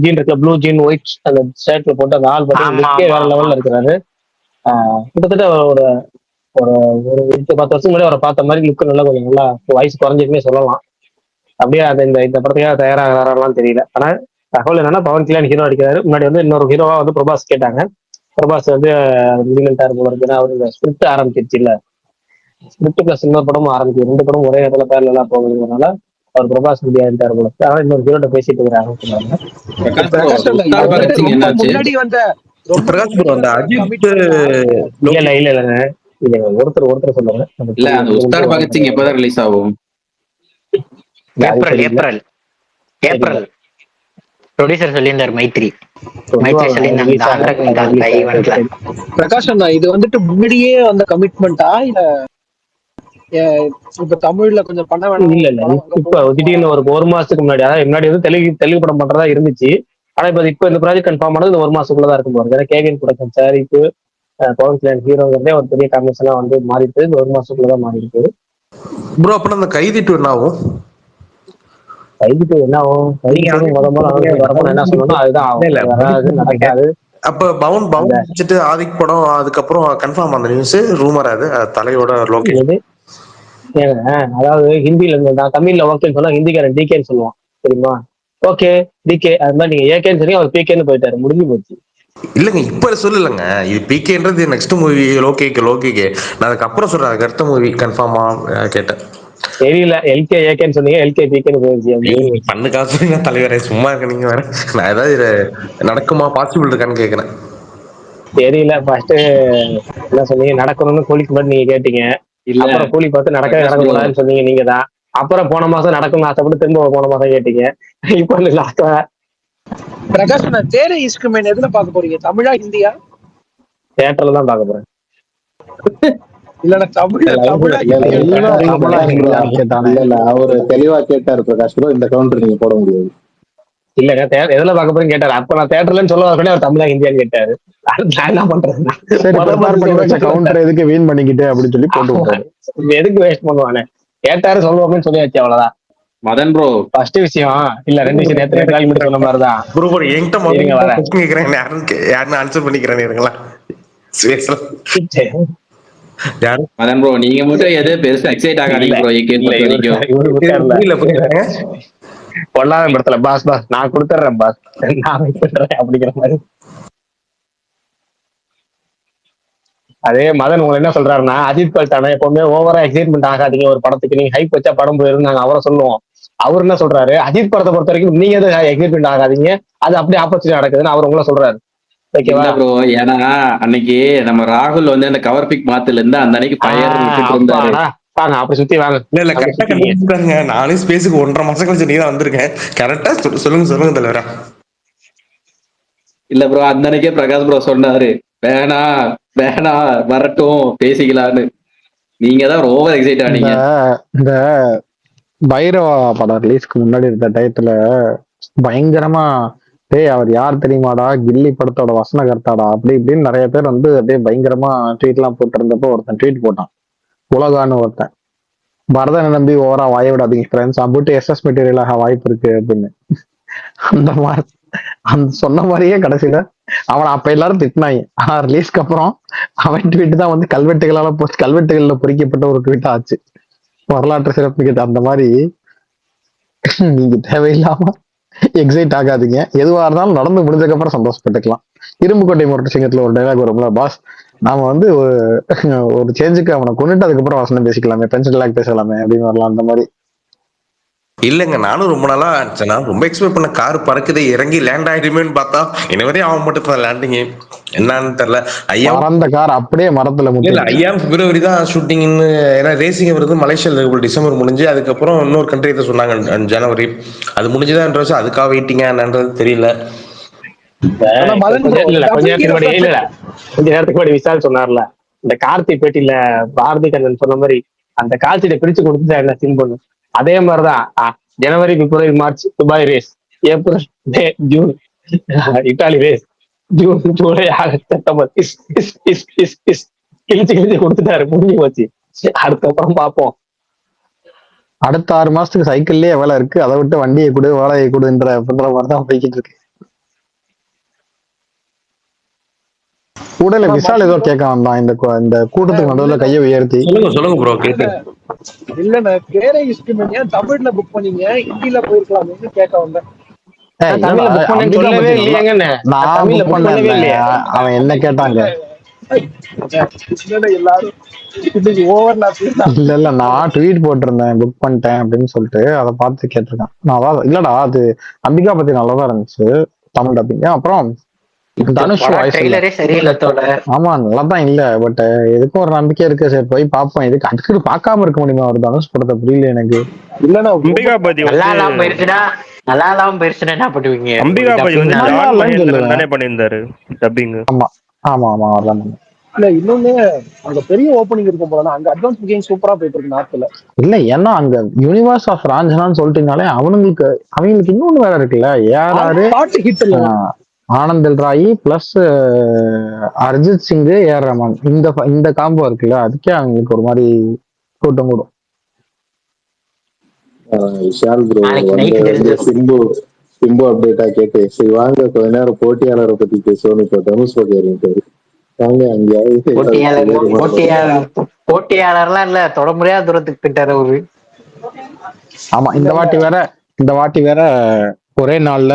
ஜீன் இருக்கு, ப்ளூ ஜீன் ஒயிட் அந்த ஷர்ட்ல போட்டு அந்த ஆள் பாத்தீங்கன்னா வேற லெவல்ல இருக்கிறாரு. கிட்டத்தட்ட ஒரு ஒரு 10 வருஷம் முன்னாடி அவரை பார்த்த மாதிரி லுக்கு நல்லா கொஞ்சம் நல்லா வயசு குறைஞ்சிருக்குமே சொல்லலாம். அப்படியே அது இந்த படத்துக்காக தயாராகிறாரெல்லாம் தெரியல. ஆனா தகவல் என்னன்னா பவன் கல்யாண் ஹீரோ அடிக்கிறாரு. முன்னாடி வந்து இன்னொரு ஹீரோவா வந்து பிரபாஸ் கேட்டாங்க. பிரபாஸ் வந்து மிலிமெண்டார் போல இருக்குன்னா அவர் இந்த ஸ்கிரிப்ட் ஆரம்பிச்சிருச்சு இல்ல, ஸ்கிரிப்ட் பிளஸ் இன்னொரு படமும் ஆரம்பிச்சு 2 படம் ஒரே இடத்துல பேர்ல எல்லாம் போகுதுனால அவர் பிரபாஸ் முடியாதுட்டார் போல இருக்கு. ஆனா இன்னொரு ஹீரோட பேசிட்டு இருக்கிறாங்க. முன்னாடி வந்த பிரகாஷ் ப்ரோ, அந்த அஜித் இல்ல ஒருத்தர் சொல்லுங்க. இல்ல அந்த உஸ்தாத் பகத் சிங் எப்பதான் ரிலீஸ் ஆகும்? ஏப்ரல் ப்ரொடியூசர் சொல்லியிருந்தார் மைத்ரி சொல்லியிருந்தாங்க. பிரகாஷ் அண்ணா, இது வந்துட்டு முன்னாடியே அந்த கமிட்மெண்டா இல்ல இப்ப தமிழ்ல கொஞ்சம் பண்ண வேணாம்? இல்ல இப்ப திடீர்னு ஒரு மாசத்துக்கு முன்னாடி, அதாவது முன்னாடி வந்து தெலுங்கு படம் பண்றதா இருந்துச்சு. ஆனா இப்ப இந்த ப்ராஜெக்ட் கன்ஃபார்ம் ஆனது இந்த 1 மாசத்துக்குள்ளதான் இருக்கும் போது. ஏன்னா கேவிஎன் ப்ரொடக்ஷன் சார் இப்போ பவன் கல்யாண் ஹீரோங்கிறதே ஒரு பெரிய காம்பினேஷனா வந்து மாறிட்டு இந்த 1 மாசத்துக்குள்ளதான் மாறி இருக்கு. ப்ரோ அப்புறம் அந்த கைதிட்டு என்ன ஆகும்? கைதிட்டு என்ன ஆகும்? கைதிட்டு முதல்ல வரப்போ என்ன சொல்லணும் அதுதான் ஆகும். இல்ல வராது, நடக்காது. அப்ப பவுன் வச்சுட்டு ஆதிக் படம் அதுக்கப்புறம் கன்ஃபார்ம் அந்த நியூஸ் ரூமர் அது தலையோட லோகேஷ். அதாவது ஹிந்தில நான் தமிழ்ல ஓகேன்னு சொன்னா ஹிந்திக்காரன் டிகேன்னு சொல்லுவான் தெரியுமா? ஓகே டிகே அது மாதிரி நீங்க ஏகேன்னு சொல்லி அவர் பிகேன்னு போயிட்டாரு, முடிஞ்சு போச்சு. இல்லங்க இப்ப சொல்லலங்க, இது பிகேன்றது நெக்ஸ்ட் மூவி லோகேக்கு நான் அதுக்கப்புறம் சொல்றேன், அதுக்கு அடுத்த மூவி கன்ஃபார்மா கேட்டேன். தெரியல, எல்கே ஏகேன்னு சொன்னீங்க, எல்கே பிகேன்னு போயிடுச்சு. பண்ணுக்கா சொல்லுங்க தலைவரே, சும்மா இருக்க நீங்க வேற. நான் ஏதாவது நடக்குமா பாசிபிள் இருக்கான்னு கேக்குறேன். தெரியல. ஃபர்ஸ்ட் என்ன சொன்னீங்க, நடக்கணும்னு கூலிக்கு மட்டும் நீங்க கேட்டீங்க. அப்புறம் கூலி பார்த்து நடக்க கூடாதுன்னு சொன்னீங்க நீங்க தான். அப்புறம் போன மாசம் நடக்கும்னு ஆசைப்பட்டு திரும்ப போன மாசம் கேட்டீங்க. இப்போ லாஸ்டா பிரகாஷ் தேரை இஸ்குமேன் எதுல பார்க்க போறீங்க, தமிழா ஹிந்தியா? தியேட்டர்ல தான் பார்க்க போறேன். இல்ல அவரு தெளிவா கேட்டாரு பிரகாஷ் ப்ரோ, இந்த கவுண்டர் நீங்க போட முடியாது. இல்லங்க எதுல பார்க்க போறேன்னு கேட்டாரு. அப்ப நான் தியேட்டர்லன்னு சொல்ல வரேன், அவர் தமிழா ஹிந்தியான்னு கேட்டாரு. நான் என்ன பண்றது, கவுண்டர் எதுக்கு வீண் பண்ணிக்கிட்டு அப்படின்னு சொல்லி போட்டு விட்டாரு. எதுக்கு வேஸ்ட் பண்ணுவானே, கேட்டாரு சொல்லுவோம்னு சொல்லியாச்சு, அவ்வளவுதான். மதன் ப்ரோ ஃபர்ஸ்ட் விஷயம் இல்ல, ரெண்டு விஷயம் நேத்து கால் மட்டும் சொன்ன மாதிரிதான். ப்ரோ என்கிட்ட முதல்ல கேக்குறேன், யாருன்னு ஆன்சர் பண்ணிக்கிறேன் இருங்களா? மதன் ப்ரோ நீங்க மட்டும் எது பெருசா எக்ஸைட் ஆகாதீங்க ப்ரோ. பொல்லாத படத்துல பாஸ் நான் கொடுத்துறேன் பாஸ், நான் அப்படிங்கிற மாதிரி. அதே மதன் உங்களை என்ன சொல்றாருன்னா, அஜித் பல்டான எப்பவுமே ஓவரா எக்ஸைட்மெண்ட் ஆகாதீங்க ஒரு படத்துக்கு, நீங்க ஹைப் வச்சா படம் போயிருந்து நாங்க அவரை சொல்லுவோம். அவர் என்ன சொல்றாரு, அஜித் படத்தை பொறுத்த வரைக்கும் நீங்க எது எக்ஸைட்மெண்ட் ஆகாதீங்க, அது அப்படியே ஆப்போசிட் நடக்குதுன்னு அவர் உங்களை சொல்றாரு. ப்ரோ ஏன்னா அன்னைக்கு நம்ம ராகுல் வந்து அந்த கவர் பிக் மாத்துல இருந்து அந்த அன்னைக்கு பயர் விட்டுட்டு இருந்தாரு. வாங்க அப்படி சுத்தி வாங்க. இல்ல கரெக்டா கண்டுபிடிச்சாங்க, நானும் ஸ்பேஸுக்கு 1.5 மாசம் கழிச்சு நீ தான் வந்திருக்கேன். கரெக்டா சொல்லுங்க தலைவரா. இல்ல ப்ரோ அந்த அன்னைக்கே பிரகாஷ் ப்ரோ சொன்னாரு, வேணா வரட்டும் பேசிக்கலான்னு. நீங்க தான் ஓவர் எக்ஸைட் ஆனீங்க. இந்த பைரவா படம் ரிலீஸ்க்கு முன்னாடி இருந்த டயத்துல பயங்கரமா அவர் யார் தெரியுமாடா, கில்லி படத்தோட வசனகர்த்தாடா அப்படி இப்படின்னு நிறைய பேர் வந்து அப்படியே பயங்கரமா ட்வீட் எல்லாம் போட்டு இருந்தப்போ ஒருத்தன் ட்வீட் போட்டான், உலகான்னு ஒருத்தன், பரதனை நம்பி ஓவரா வாய விடாதீங்க ஃப்ரெண்ட்ஸ், அம்புட்டு எஸ்எஸ் மெட்டீரியல் ஆக வாய்ப்பு இருக்கு அப்படின்னு. அந்த மாதிரி அந்த சொன்ன மாதிரியே கடைசியில அவனை அப்ப எல்லாரும் திட்டினாங்க. ஆனா ரிலீஸ்க்கு அப்புறம் அவன் ட்வீட் தான் வந்து கல்வெட்டுகள்ல பொறிக்கப்பட்ட ஒரு ட்வீட் ஆச்சு, வரலாற்று சிறப்புக்கு. அந்த மாதிரி நீங்க தேவையில்லாம எக்ஸைட் ஆகாதீங்க, எதுவா இருந்தாலும் நடந்து முடிஞ்சதுக்கு அப்புறம் சந்தோஷப்பட்டுக்கலாம். இரும்புக்கோட்டை முரட்டு சிங்கத்துல ஒரு டைலாக் வரும்ல, பாஸ் நாம வந்து ஒரு சேஞ்சுக்கு அவனை கொண்டுட்டு அதுக்கப்புறம் வசனம் பேசிக்கலாமே, பென்சில் டைலாக் பேசலாமே அப்படின்னு வரலாம். அந்த மாதிரி இல்லங்க, நானும் ரொம்ப நாளா ரொம்ப எக்ஸ்பெக்ட் பண்ண கார் பறக்குது இறங்கி லேண்ட் ஆயிடுமேன்னு பார்த்தா இன்னவரையும் அவன் மட்டும் தான் லேண்டிங் என்னன்னு தெரியல. ஐயா அந்த கார் அப்படியே மரத்துல இல்ல, ஐயா பிப்ரவரி தான் ஷூட்டிங்னு, ஏன்னா ரேசிங் வருது மலேசியால டிசம்பர் முடிஞ்சு, அதுக்கப்புறம் இன்னொரு கண்ட்ரி தான் சொன்னாங்க ஜனவரி, அது முடிஞ்சுதான் அதுக்காக வெயிட்டிங்கா என்னன்றது தெரியல. கொஞ்ச நேரத்துக்கு முன்னாடி விஷால் சொன்னார்ல, இந்த கார்த்தி பேட்டியில பாரதி கண்ணன் சொன்ன மாதிரி அந்த கால்சீட்டை பிரிச்சு கொடுத்துட்டா என்ன சீன் பண்ணு, அதே மாதிரிதான் ஜனவரி பிப்ரவரி March Dubai race, April May June Italy race, June July August September கிழிச்சு கொடுத்துட்டாரு, முடிஞ்சு போச்சு. அதுக்கப்புறம் பார்ப்போம். அடுத்த 6 மாசத்துக்கு சைக்கிள்லயே வேலை இருக்கு, அதை விட்டு வண்டியை கொடு வாடகை கொடுன்ற மாதிரிதான் போய்கிட்டு இருக்கு. கூடல விஷால் ஏதோ கேட்க வந்தான் இந்த கூட்டத்துக்கு நடுவுல கையை உயர்த்தி. சொல்லுங்க ப்ரோ. இல்ல கேரை இஸ்குமேன் ஏன் தமிழ்ல புக் பண்ணீங்க, ஹிந்தில போயிருக்கலாம்னு கேட்க வந்தேன். அவன் என்ன கேட்டாங்க, இல்ல நான் ட்வீட் போட்டிருந்தேன் புக் பண்ணிட்டேன் அப்படின்னு சொல்லிட்டு, அதை பார்த்து கேட்டிருக்கான். நான் அதான் இல்லடா அது அம்பிகா பத்தி நல்லாதான் இருந்துச்சு தமிழ் டப்பிங். அப்புறம் தனுஷ் ஆமா நல்லாதான் இல்ல, பட் எதுக்கும் ஒரு நம்பிக்கை இருக்கு, சரி போய் பார்ப்போம். இதுக்கு அதுக்கு பார்க்காம இருக்க முடியுமா ஒரு தனுஷ் படத்தை, புரியல எனக்கு. இல்லன்னா அம்பிகா பத்தி நல்லா இல்லாம போயிருச்சுன்னா என்ன பண்ணுவீங்க? அம்பிகா பத்தி தானே பண்ணியிருந்தாரு டப்பிங். ஆமா ஆமா ஆமா அதான். இல்ல இன்னொன்னு அங்க பெரிய ஓப்பனிங் இருக்கும் போல, அங்க அட்வான்ஸ் புக்கிங் சூப்பரா போயிட்டு இருக்கு நார்த்ல. இல்ல ஏன்னா அங்க யூனிவர்ஸ் ஆஃப் ராஞ்சனான்னு சொல்லிட்டீங்கனாலே அவங்களுக்கு இன்னொன்னு வேற இருக்குல்ல, யாராரு ஆனந்தல் ராய் பிளஸ் அரிஜித் சிங், ஏஆர் ரஹ்மான், இந்த காம்போ இருக்குல்ல, அதுக்கே அவங்களுக்கு ஒரு மாதிரி கூட்டம் கூடும். விஷால் ப்ரோ நாளைக்கு வந்து நைட் வந்து தெரிஞ்சிடும். சிம்பு அப்டேட்டா கேட்டு சரி வாங்க கொஞ்ச நேரம் போட்டியாளரை பத்தி பேசுவோம். இப்போ தனுஷ் பத்தி இறங்கிட்டாரு. வாங்க அங்கேயாவது போட்டியாளர்லாம் இல்ல, தொட முடியாத தூரத்துக்கு போயிட்டாரு அவரு. ஆமா, இந்த வாட்டி வேற ஒரே நாள்ல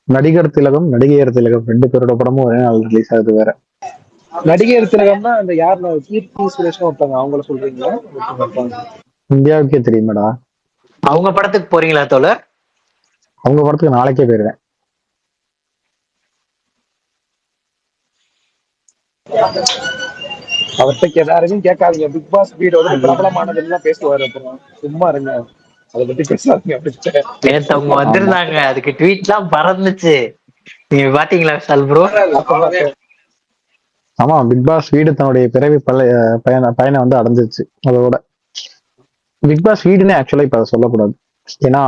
நடிகர் திலகம் நடிகையர் திலகம் 2 பேரோட படமும் ஒரே நாள் ரிலீஸ் ஆகுது வேற. நடிகர் திலகம்னா அந்த யாருல கீர்த்தி சுரேஷ் ஒருத்தவங்க, அவங்கள சொல்றீங்களா? இந்தியாவுக்கே தெரியுமாடா. அவங்க படத்துக்கு போறீங்களா தோழர்? அவங்க படத்துக்கு நாளைக்கே போயிருவேன். அவர்கிட்ட யாரையும் கேட்காதீங்க. பிக் பாஸ் வீடு வந்து பிரபலமானதுன்னு பேசுவாரு. அப்புறம் சும்மா இருங்க, அதை பத்தி பேசாதீங்க அப்படின்னு. நேத்து அவங்க வந்திருந்தாங்க, அதுக்கு ட்வீட் எல்லாம் பறந்துச்சு. நீங்க பாத்தீங்களா விஷால் ப்ரோ? ஆமா, பிக் பாஸ் வீடு தன்னுடைய பிறவி பயனை வந்து அடைஞ்சிருச்சு. அதோட பிக் பாஸ் வீடுன்னு ஆக்சுவலா இப்ப அதை சொல்லக்கூடாது. ஏன்னா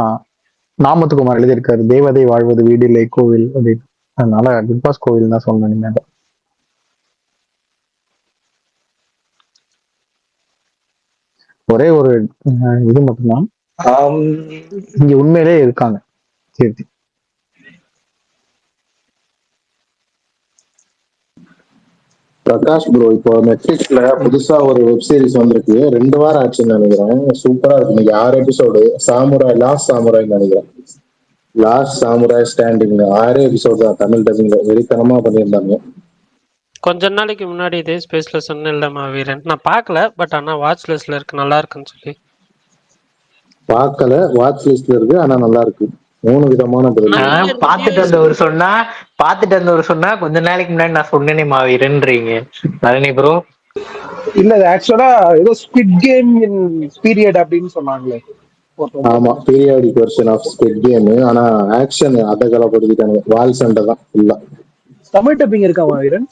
நாமத்துக்குமார் எழுதியிருக்காரு, தேவதை வாழ்வது வீடு இல்லை கோவில் அப்படின்னு. அதனால பிக் பாஸ் கோவில் தான் சொல்லணும். இனிமேல் ஒரே ஒரு இது மட்டும்தான் இங்க உண்மையிலே இருக்காங்க கீர்த்தி. பிரகாஷ் ப்ரோ இப்போ நெட்ஃபிளிக்ஸ்ல புதுசா ஒரு வெப் சீரிஸ் வந்திருக்கு. 2 வாரம் ஆச்சுன்னு நினைக்கிறேன். சூப்பரா இருக்கு. இன்னைக்கு 6 எபிசோடு. லாஸ்ட் சாமுராய் நினைக்கிறேன். லாஸ்ட் சாமுராய் ஸ்டாண்டிங் 6 எபிசோடு தான். தமிழ் டப்பிங்ல வெறித்தனமா பண்ணியிருந்தாங்க. கொஞ்ச நாளைக்கு முன்னாடி இதே ஸ்பேஸ்ல சொன்னேன்ல மாவீரன், நான் பார்க்கல, பட் ஆனா வாட்ச் லிஸ்ட்ல இருக்கு, நல்லா இருக்குன்னு சொல்லி. பார்க்கல, வாட்ச் லிஸ்ட்ல இருக்கு, ஆனா நல்லா இருக்கு. 3 விதமான பாத்துட்டு வந்தவர் சொன்னா கொஞ்ச நாளைக்கு முன்னாடி நான் சொன்னேனே மாவீரன்றீங்க நளினி ப்ரோ. இல்ல ஆக்சுவலா ஏதோ ஸ்குவிட் கேம் இன் பீரியட் அப்படின்னு சொன்னாங்களே. ஆமா, periodic version of squid game. ஆனா ஆக்ஷன் அத கலப்படுத்திட்டாங்க. வால் சண்டை தான் ஃபுல்லா. தமிழ் டப்பிங் இருக்கா மாவீரன்?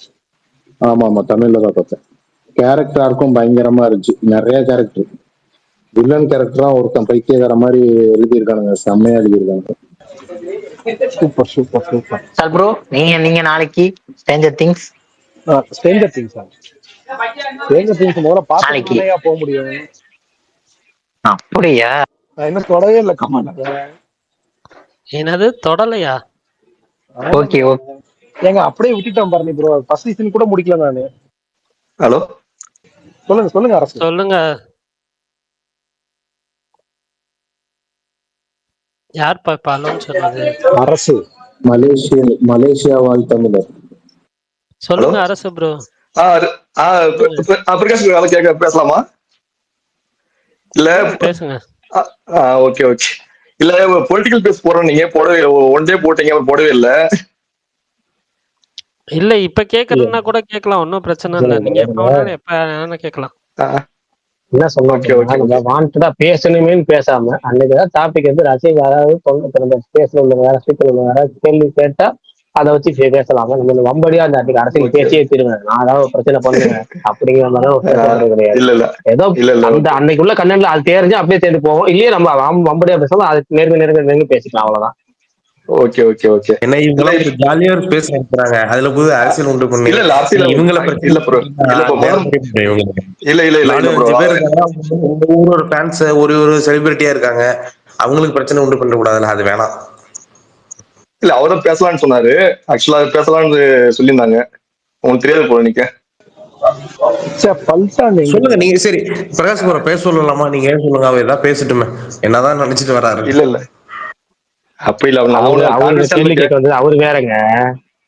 ஆமா ஆமா, தமிழ்ல தான் பார்த்தேன். கேரக்டருக்கும் பயங்கரமா இருந்துச்சு. நிறைய கேரக்டர், வில்லன் கேரக்டரா ஒருத்தன் பைத்தியக்கார மாதிரி எழுதியிருக்கானுங்க. செம்மையா எழுதியிருக்காங்க. Super super super. Sir bro, நீங்க நாளைக்கு ஸ்ட்ரேஞ்சர் திங்ஸ் முதல்ல பார்த்து போக முடியும். அப்படியா? நான் இன்னும் தொடவே இல்லை. கமான், என்னது தொடலையா? Okay okay. ஏங்க அப்படியே விட்டுட்டேன் பாருங்க ப்ரோ. ஃபர்ஸ்ட் சீசன் கூட முடிக்கல நானு. ஹலோ, சொல்லுங்க அரசு. சொல்லுங்க, யார் பாப்பாலும் சொன்னது? அரசு. மலேசியா வாழ் தமிழர். சொல்லுங்க அரசு ப்ரோ. பிரகாஷ் கேட்க பேசலாமா? இல்ல பேசுங்க. Okay okay. இல்ல பொலிட்டிக்கல் பேஸ் போறோம், நீங்க போடவே ஒன் டே போட்டீங்க, அவர் போடவே இல்ல. இல்ல இப்ப கேக்குறதுன்னா கூட கேட்கலாம், ஒன்னும் பிரச்சனை இல்ல. நீங்க எப்ப வேணாலும் எப்ப வேணாலும் கேட்கலாம். என்ன சொன்னா வாண்டடா பேசணுமேனு பேசாம அன்னைக்குதான் டாபிக் வந்து ரசிகர் யாராவது பேசல உள்ள வேற ஸ்பீக்கர் உள்ள வேற கேள்வி கேட்டா அதை வச்சு பேசலாமா? நம்ம வம்படியா அந்த அன்னைக்கு அரசியல் பேசியே தீருவேன், நான் ஏதாவது பிரச்சனை பண்ணுவேன் அப்படிங்கிற மாதிரி கிடையாது. ஏதோ அந்த அன்னைக்குள்ள கண்ணன்ல அது தெரிஞ்சு அப்படியே தேர்ந்து போவோம். இல்லையே நம்ம வம்படியா பேசலாம், அதுக்கு நேர்மை பேசிக்கலாம், அவ்வளவுதான். Okay okay okay. என்ன இவங்க ஜாலியா பேச நினைக்கிறாங்க, அதுல புது அரசியல் உண்டு பண்ணி இவங்கள ஊரோட ஃபேன்ஸ் ஒரு செலிபிரிட்டியா இருக்காங்க, அவங்களுக்கு பிரச்சனை உண்டு பண்ண கூடாதுல்ல, அது வேணாம். இல்ல அவரும் பேசலாம்னு சொன்னாரு. ஆக்சுவலா பேசலாம்னு சொல்லியிருந்தாங்க. உங்களுக்கு தெரியாது போல. நீங்க சொல்லுங்க. நீங்க சரி பிரகாஷ் ப்ரோ பேச சொல்லலாமா? நீங்க ஏன் சொல்லுங்க, அவர் ஏதாவது பேசட்டுமே, என்னதான் நினைச்சிட்டு வராரு. இல்ல இல்ல அப்படி இல்ல. அவரு கேள்வி கேட்க வந்தது அவரு வேறங்க.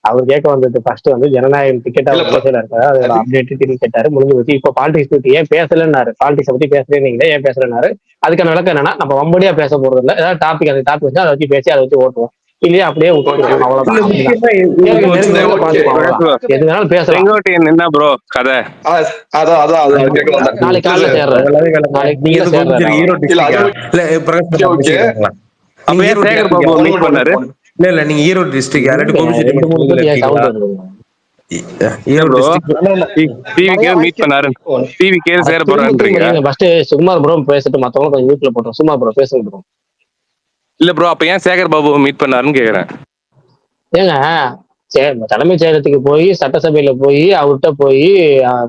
அவர் கேட்க வந்தது ஃபர்ஸ்ட் வந்து ஜனநாயகம் டிக்கெட் பேசல இருக்காரு, அதோட அப்டேட் திரும்பி கேட்டாரு, முடிஞ்சு வச்சு. இப்ப பாலிடிக்ஸ் பத்தி ஏன் பேசலன்னாரு, பாலிடிக்ஸ் பத்தி பேசுறீங்க ஏன் பேசலன்னாரு. அதுக்கான விளக்கம் என்னன்னா, நம்ம வம்படியா பேச போறது இல்ல, ஏதாவது டாபிக் அந்த டாபிக் வச்சு அதை வச்சு பேசி அதை வச்சு ஓட்டுவோம், இல்லையா அப்படியே விட்டுருவோம், அவ்வளவுதான். எது வேணாலும் பேசலாம். என்ன ப்ரோ கதை? நாளைக்கு காலையில சேர்றேன். இல்ல நீங்க ஈரோடு டிஸ்ட்ரிக்ட் யாராவது சுகுமார் ப்ரோ பேசிட்டு மத்தவங்க கொஞ்சம் மியூட்ல போட்டோம். சுகுமார் ப்ரோ பேசுங்க. இல்ல ப்ரோ, அப்ப ஏன் சேகர் பாபு மீட் பண்ணாருன்னு கேக்குறேன். ஏங்க தலைமைச் செயலகத்துக்கு போய் சட்டசபையில போய் அவர்கிட்ட போய்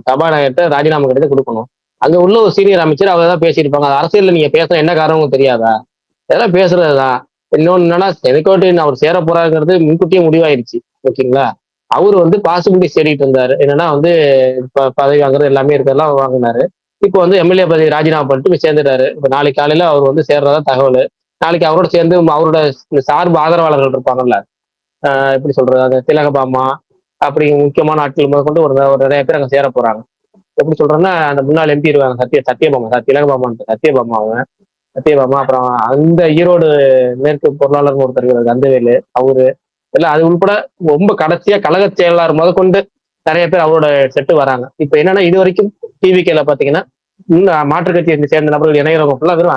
சபாநாயகர்கிட்ட ராஜினாமா கடிதம் கொடுக்கணும். அங்க உள்ள ஒரு சீனியர் அமைச்சர் அவர் தான் பேசியிருப்பாங்க. அரசியல்ல நீங்க பேச என்ன காரணம் தெரியாதா? இதெல்லாம் பேசுறதுதான். இன்னொன்னு என்னன்னா செங்கோட்டையன் அவர் சேர போறாங்கிறது முன்கூட்டியே முடிவாயிருச்சு. ஓகேங்களா? அவரு வந்து பாசிபிலிட்டி தேடிட்டு இருந்தாரு. என்னன்னா வந்து பதவி வாங்குறது எல்லாமே இருக்கிறதெல்லாம் வாங்கினாரு. இப்போ வந்து எம்எல்ஏ பதவி ராஜினாமா பண்ணிட்டு போய் சேர்ந்துட்டாரு. இப்ப நாளைக்கு காலையில அவர் வந்து சேர்றதா தகவல். நாளைக்கு அவரோட சேர்ந்து அவரோட சார்பு ஆதரவாளர்கள் இருப்பாங்கல்ல, எப்படி சொல்றது, அந்த திலகபாமா அப்படி முக்கியமான ஆட்கள் முதற்கொண்டு ஒரு நிறைய பேர் அங்க சேர போறாங்க. எப்படி சொல்றேன்னா, அந்த முன்னாள் எம்பி இருக்காங்க, சத்யபாமா, திலகபாமா, சத்யபாமா அவங்க சத்யபாமா, அப்புறம் அந்த ஈரோடு மேற்கு பொருளாளர் ஒருத்தர் இருக்காரு கந்தவேலு, அவரு எல்லாம் அது உள்பட ரொம்ப கடைசியா கழக செயலாளர் முதற்கொண்டு நிறைய பேர் அவரோட செட்டு வராங்க. இப்ப என்னன்னா இது வரைக்கும் டிவிகேல பாத்தீங்கன்னா மாற்றுக் கட்சியை சேர்ந்த நபர்கள் இணையறவங்க ஃபுல்லா வெறும்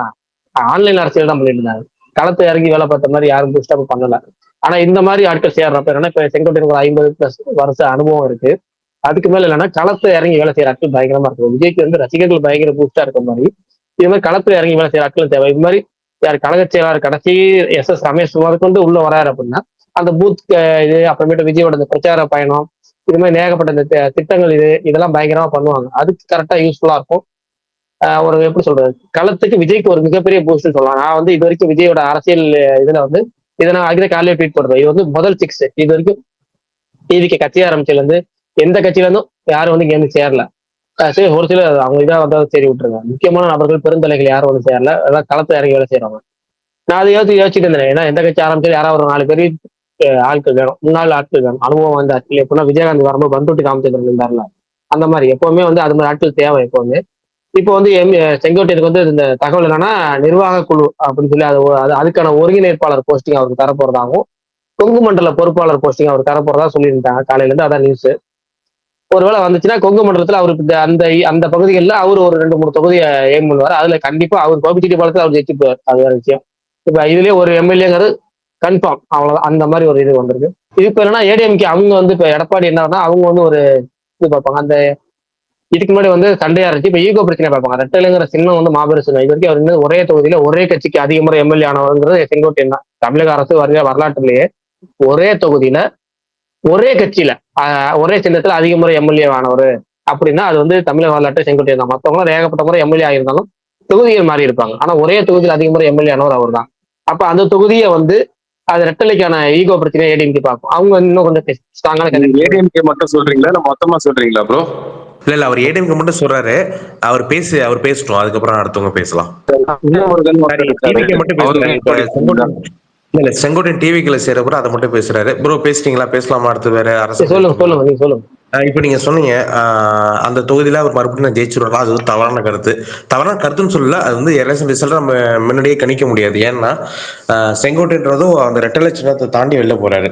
ஆன்லைன் அரசியல் தான் பண்ணிட்டு இருந்தாங்க. களத்தை இறங்கி வேலை பார்த்த மாதிரி யாரும் புஷ்டப் பண்ணல. ஆனா இந்த மாதிரி ஆட்கள் சேர்றப்ப என்னன்னா, இப்ப செங்கோட்டையனுக்கு 50+ வருஷ அனுபவம் இருக்கு. அதுக்கு மேல இல்லைன்னா களத்துல இறங்கி வேலை செய்யற ஆட்கள் பயங்கரமா இருக்கும். விஜய்க்கு வந்து ரசிகர்கள் பயங்கர பூஸ்டா இருக்க மாதிரி இது மாதிரி களத்துல இறங்கி வேலை செய்யற ஆட்கள் தேவை. இது மாதிரி யார் கழக செயலாளர் கடைசி எஸ் ரமேஷ் கொண்டு உள்ள வராரு அப்படின்னா அந்த பூத் இது அப்புறமேட்டு விஜயோட இந்த பிரச்சார பயணம் இது மாதிரி ஏகப்பட்ட இந்த திட்டங்கள் இதெல்லாம் பயங்கரமா பண்ணுவாங்க. அதுக்கு கரெக்டா யூஸ்ஃபுல்லா இருக்கும். ஒரு எப்படி சொல்றது, களத்துக்கு விஜய்க்கு ஒரு மிகப்பெரிய பூஸ்ட் சொல்லலாம். நான் வந்து இது வரைக்கும் விஜயோட அரசியல் இதுல வந்து இதை நான் அதுக்கு காலையில ட்வீட் போடுறேன். இது வந்து முதல் 6 இது வரைக்கும் டிவிக்கு கட்சி ஆரம்பிச்சதுல இருந்து எந்த கட்சியில இருந்தும் யாரும் வந்து இங்க இருந்து சேரல. சரி, ஒரு சில அவங்க இதா வந்தாலும் சரி விட்டுருங்க. முக்கியமான நபர்கள் பெருந்தலைகள் யாரும் வந்து சேரல, அதான் களத்தை இறங்கி வேலை செய்யறவங்க. நான் அதை யோசிச்சுட்டு இருந்தேன். ஏன்னா எந்த கட்சி ஆரம்பிச்சாலும் யாராவது ஒரு 4 பேர் ஆட்கள் வேணும், முன்னாள் ஆட்கள் வேணும், அனுபவம் வந்து ஆட்கள். எப்படின்னா விஜயகாந்த் வரும்போது பந்துட்டு காமிச்சது இருந்தாருல, அந்த மாதிரி எப்பவுமே வந்து அது மாதிரி ஆட்கள் தேவை எப்பவுமே. இப்போ வந்து செங்கோட்டையனுக்கு வந்து இந்த தகவல் என்னன்னா, நிர்வாக குழு அப்படின்னு சொல்லி அதுக்கான ஒருங்கிணைப்பாளர் போஸ்டிங் அவருக்கு தரப்போறதாகவும், கொங்கு மண்டல பொறுப்பாளர் போஸ்டிங் அவர் தரப்போறதா சொல்லியிருந்தாங்க காலையில இருந்து. அதான் நியூஸ். ஒருவேளை வந்துச்சுன்னா கொங்கு மண்டலத்துல அவருக்கு அந்த அந்த பகுதிகளில் அவர் ஒரு 2-3 தொகுதியை ஏம் பண்ணுவார். அதுல கண்டிப்பா அவர் கோபிச்செட்டி பாலத்தில் அவர் ஜெயிச்சு போவார். அது வேற விஷயம். இப்ப இதுலயே ஒரு எம்எல்ஏங்கிறது கன்ஃபார்ம், அவ்வளவுதான். அந்த மாதிரி ஒரு இது வந்திருக்கு. இது இப்ப என்னன்னா ஏடிஎம்கே அவங்க வந்து இப்ப எடப்பாடி என்னன்னா அவங்க வந்து ஒரு இது பார்ப்பாங்க. அந்த இதுக்கு முன்னாடி வந்து சண்டையா இருந்துச்சு. இப்ப ஈகோ பிரச்சனை பார்ப்பாங்க. ரெட்டலைங்கிற சின்னம் வந்து மாபெரும் சின்னம். இது வரைக்கும் அவர் வந்து ஒரே தொகுதியில ஒரே கட்சிக்கு அதிக முறை எம்எல்ஏ ஆனவங்கிறது செங்கோட்டையன் தான். தமிழக அரசு வரலாற்றுலயே ஒரே தொகுதியில ஒரே கட்சியில ஒரே சின்னத்துல அதிக முறை எம்எல்ஏ ஆனவர் அப்படின்னா அது வந்து தமிழக வரலாற்று செங்கோட்டையன் தான். மற்றவங்களும் ஏகப்பட்ட முறை எம்எல்ஏ ஆயிருந்தாலும் தொகுதிகள் மாறி இருப்பாங்க. ஆனா ஒரே தொகுதியில் அதிக முறை எம்எல்ஏ ஆனவர் அவர் தான். அப்ப அந்த தொகுதியை வந்து அது ரெட்டலைக்கான ஈகோ பிரச்சனை ஏடிஎம்கே பார்க்கும். அவங்க இன்னும் கொஞ்சம் ஸ்ட்ராங்கான ஏடிஎம்கே மட்டும் சொல்றீங்களா இல்ல மொத்தமா சொல்றீங்களா ப்ரோ? இல்ல அவர் ஏடிஎம்கே மட்டும் சொல்றாரு. அவர் பேசட்டும், அதுக்கப்புறம் அடுத்தவங்க பேசலாம். டிவிக்கு மட்டும் பேசுறாரு. இல்ல செங்கோட்டையன் டிவிக்குள்ள சேரப்போ அதை மட்டும் பேசுறாரு. ப்ரோ பேசிட்டீங்களா? பேசலாமா? அடுத்து வேற அரசு சொல்லுங்க. இப்ப நீங்க சொன்னீங்க அந்த தொகுதியில அவர் மறுபடியும் ஜெயிச்சிருவாங்க. அது ஒரு தவறான கருத்துன்னு சொல்லல. அது வந்து எலெக்ஷன் ரிசல்ட் நம்ம முன்னாடியே கணிக்க முடியாது. ஏன்னா செங்கோட்டைன்றதும் அந்த ரெட்டலை சின்னத்தை தாண்டி வெளில போறாரு.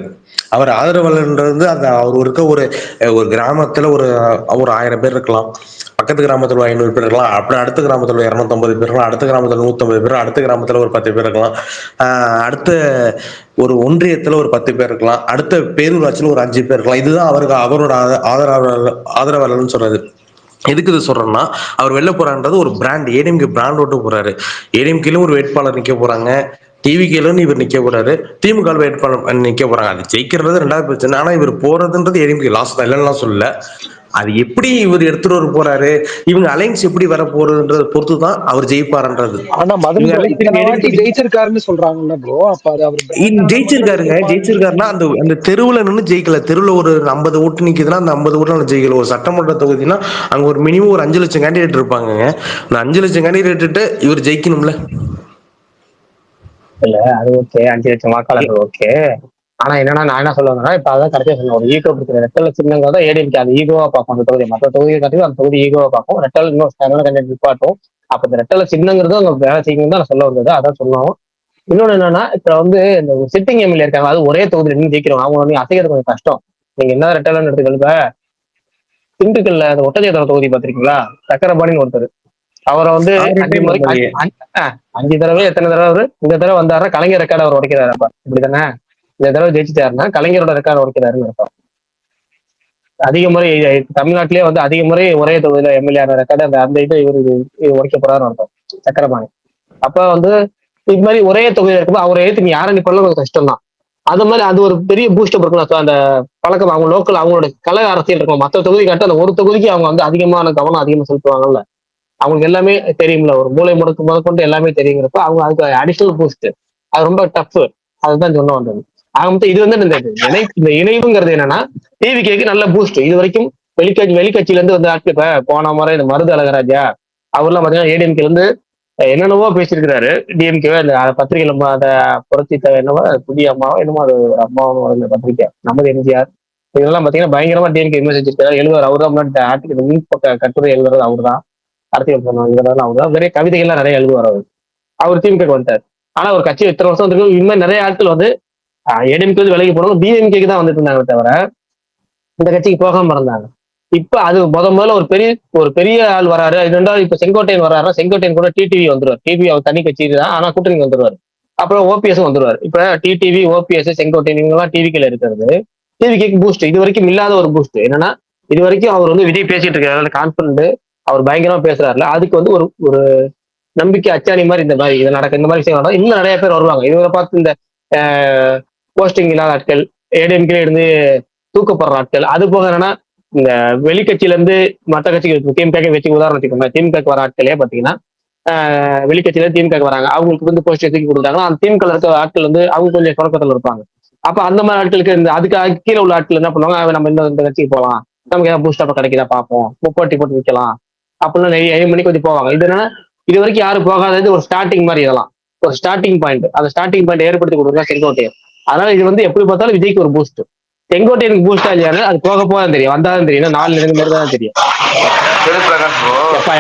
அவர் ஆதரவாளர்ன்றது அந்த அவர் இருக்க ஒரு கிராமத்துல ஒரு 1000 பேர் இருக்கலாம், பக்கத்து கிராமத்துல 500 பேர் இருக்கலாம், அப்புறம் அடுத்த கிராமத்துல 250 பேர் இருக்கலாம், அடுத்த கிராமத்துல 150 பேர், அடுத்த கிராமத்துல ஒரு 10 பேர் இருக்கலாம், அடுத்த ஒரு ஒன்றியத்துல ஒரு 10 பேர் இருக்கலாம், அடுத்த பேரூராட்சியில ஒரு 5 பேர் இருக்கலாம். இதுதான் அவரோட ஆதரவாளர்னு சொல்றது. எதுக்கு இது சொல்றேன்னா, அவர் வெளில போறான்றது ஒரு பிராண்ட், ஏடிஎம்கே பிராண்ட் ஓட்டு போறாரு. ஏடிஎம்கேல ஒரு வேட்பாளர் நிக்க போறாங்க, டிவிகேலன்னு இவர் நிக்க போறாரு, திமுக வேட்பாளர் நிக்க போறாங்க. அது ஜெயிக்கிறது 2வது பிரச்சனை. ஆனா இவர் போறதுன்றது ஏடிஎம்கே லாஸ் தான், இல்லைன்னா சொல்லல. அது எப்படி இவர் எடுத்துட்டு வர போறாரு, இவங்க அலைன்ஸ் எப்படி வர போறதுன்றத பொறுத்துதான் அவர் ஜெயிப்பாருன்றது. ஆனா ஜெயிச்சிருக்காருன்னு சொல்றாங்கல்ல ப்ரோ. அப்ப அவர் ஜெயிச்சிருக்காருன்னா அந்த தெருவுல நின்று ஜெயிக்கல. தெருவுல ஒரு 50 ஓட்டு நிக்குதுன்னா அந்த 50 ஓட்டு ஜெயிக்கல. ஒரு சட்டமன்ற தொகுதினா அங்க ஒரு மினிமம் ஒரு 5 லட்சம் கேண்டிடேட் இருப்பாங்க. அந்த 5 லட்சம் கேண்டிடேட் இவர் ஜெயிக்கணும்ல. இல்ல அது ஓகே, 5 லட்சம் வாக்காளர்கள் ஓகே. ஆனா என்னன்னா நான் என்ன சொல்லுவேன்னா, இப்ப அதான் கரெக்டா சொன்ன ஒரு ஈகோ பிரச்சனை. ரெட்டலை சின்னங்க தான் ஏடிஎம்கே அது ஈகோவா பார்க்கும். அந்த தொகுதி மற்ற தொகுதியை காட்டி அந்த தொகுதி ஈகோவா பார்க்கும். ரெட்டல் இன்னும் ஸ்டாண்டான கண்டிப்பா நிப்பாட்டும். அப்ப இந்த ரெட்டலை சின்னங்கிறது அவங்க வேலை செய்யணும் தான் நான் சொல்ல வருது. அதான் சொன்னோம். இன்னொன்னு என்னன்னா, இப்ப வந்து இந்த சிட்டிங் எம்எல்ஏ இருக்காங்க, அது ஒரே தொகுதியில் நின்று ஜெயிக்கிறோம். அவங்க வந்து அசைக்கிறது கொஞ்சம் கஷ்டம். நீங்க என்ன ரெட்டலன்னு எடுத்துக்கல, திண்டுக்கல்ல அந்த ஒட்டஞ்சத்திரம் தொகுதி பாத்திருக்கீங்களா? சக்கரபாணின்னு ஒருத்தர், அவரை வந்து 5 தடவை எத்தனை தடவை இந்த தடவை வந்தாருன்னா கலைஞர் ரெக்கார்டு அவர் உடைக்கிறாருப்பா. இப்படிதானே? இந்த தடவை ஜெயிச்சுட்டாருன்னா கலைஞரோட ரெக்கார்டு உடைக்கிறாருன்னு இருப்பான். அதிக முறை தமிழ்நாட்டிலேயே வந்து அதிக முறை ஒரே தொகுதியில எம்எல்ஏ ஆன ரெக்கார்டு அந்த இதை இவரு உடைக்க போறாருன்னு அர்த்தம், சக்கரபாணி. அப்ப வந்து இது மாதிரி ஒரே தொகுதியில இருக்கும்போது அவரை ஏற்று நீ யாரை நிப்பல கொஞ்சம் கஷ்டம் தான். அது மாதிரி அது ஒரு பெரிய பூஸ்டப் இருக்கும். அந்த பழக்கம் அவங்க லோக்கல் அவங்களோட கலை அரசியல் இருக்கும். மற்ற தொகுதி காட்ட அந்த ஒரு தொகுதிக்கு அவங்க வந்து அதிகமான கவனம் அதிகமா செலுத்துவாங்கல்ல. அவங்களுக்கு எல்லாமே தெரியும்ல, ஒரு மூளை முடக்கு முதற்கொண்டு எல்லாமே தெரியுங்கிறப்ப அவங்க அதுக்கு அடிஷனல் பூஸ்ட். அது ரொம்ப டஃப். அதுதான் சொல்ல வந்தது. ஆக மொத்தம் இது வந்து இந்த இணைவுங்கிறது என்னன்னா டிவிக்கு நல்ல பூஸ்ட். இது வரைக்கும் வெளிக்கட்சியில இருந்து வந்து ஆட்கள் இப்ப போன முறை இந்த மருது அழகராஜா அவர்லாம் பாத்தீங்கன்னா ஏடிஎம்கேல இருந்து என்னென்னவோ பேசியிருக்கிறாரு. டிஎம்கேவே அந்த பத்திரிகை அந்த புரட்சி என்னவோ புதிய அம்மாவோ என்னமோ அது அம்மாவோ அந்த பத்திரிகை நமது எம்ஜிஆர் இதெல்லாம் பாத்தீங்கன்னா பயங்கரமா டிஎம்கே விமர்சிச்சிருக்காரு. எழுதுவார். அவர் தான் முன்னாடி ஆர்டிகல் பக்க கட்டுரை எழுதுறது அவர் தான். அரசியல் எழுதுறதுலாம் அவர் தான். நிறைய கவிதைகள்லாம் நிறைய எழுதுவார். அவர் திமுக வந்துட்டார். ஆனா ஒரு கட்சி இத்தனை வருஷம் வந்துருக்கு. இனிமேல் நிறைய ஆட்கள் வந்து ஏடிஎம்கே வந்து விலகி போனோம் டிஎம்கேக்கு தான் வந்துட்டு இருந்தாங்க தவிர இந்த கட்சிக்கு போகாம இருந்தாங்க. இப்ப அது முதல்ல ஒரு பெரிய ஆள் வராரு. ரெண்டாவது இப்ப செங்கோட்டையன் வர்றாருன்னா செங்கோட்டையன் கூட டிடிவி வந்துருவார். டிவி அவர் தனி கட்சி தான், ஆனா கூட்டணிக்கு வந்துருவாரு. அப்புறம் ஓபிஎஸ் வந்துருவாரு. இப்ப டிடிவி ஓபிஎஸ் செங்கோட்டையன் இவங்கெல்லாம் டிவிக்கில இருக்கிறது டிவிக்கு பூஸ்ட். இது வரைக்கும் இல்லாத ஒரு பூஸ்ட். என்னன்னா இது வரைக்கும் அவர் வந்து விஜய் பேசிட்டு இருக்காரு கான்பிடன்ட், அவர் பயங்கரமா பேசுறாருல, அதுக்கு வந்து ஒரு நம்பிக்கை அச்சாணி மாதிரி இந்த மாதிரி இது நடக்க இந்த மாதிரி விஷயம் நடக்கும். இன்னும் நிறைய பேர் வருவாங்க. இவரை பார்த்து இந்த போஸ்டிங் இல்லாத ஆட்கள், ஏடிஎம்கே இருந்து தூக்கப்படுற ஆட்கள், அது போக என்னன்னா இந்த வெளிக்கட்சியில இருந்து மற்ற கட்சிகளுக்கு திமுக வச்சு உதாரணத்துக்கு திமுக வர ஆட்களே பாத்தீங்கன்னா வெளிக்கட்சியில திமுக வராங்க. அவங்களுக்கு வந்து போஸ்ட் தூக்கி கொடுத்தாங்கன்னா அந்த திமுக இருக்க ஆட்கள் வந்து அவங்க கொஞ்சம் தொடக்கத்துல இருப்பாங்க. அப்ப அந்த மாதிரி ஆட்களுக்கு இந்த அதுக்கு கீழே உள்ள ஆட்கள் என்ன பண்ணுவாங்க, நம்ம இந்த கட்சிக்கு போகலாம், நமக்கு ஏதாவது பூஸ்ட் அப்ப கிடைக்குதா பார்ப்போம், போட்டி போட்டு விற்கலாம் அப்படிலாம் நிறைய 7 மணிக்கு கொஞ்சம் போவாங்க. இது என்னன்னா இது வரைக்கும் யாரும் போகாதது ஒரு ஸ்டார்டிங் மாதிரி. இதெல்லாம் ஒரு ஸ்டார்டிங் பாயிண்ட். அந்த ஸ்டார்டிங் பாயிண்ட் ஏற்படுத்தி கொடுக்குறா செங்கோட்டையன். அதனால இது வந்து எப்படி பார்த்தாலும் விஜய்க்கு ஒரு பூஸ்ட். செங்கோட்டையனுக்கு பூஸ்டா இல்லையானு அது போக போதான் தெரியும், வந்தாதான் தெரியும். 4 மாதிரி தான் தெரியும்.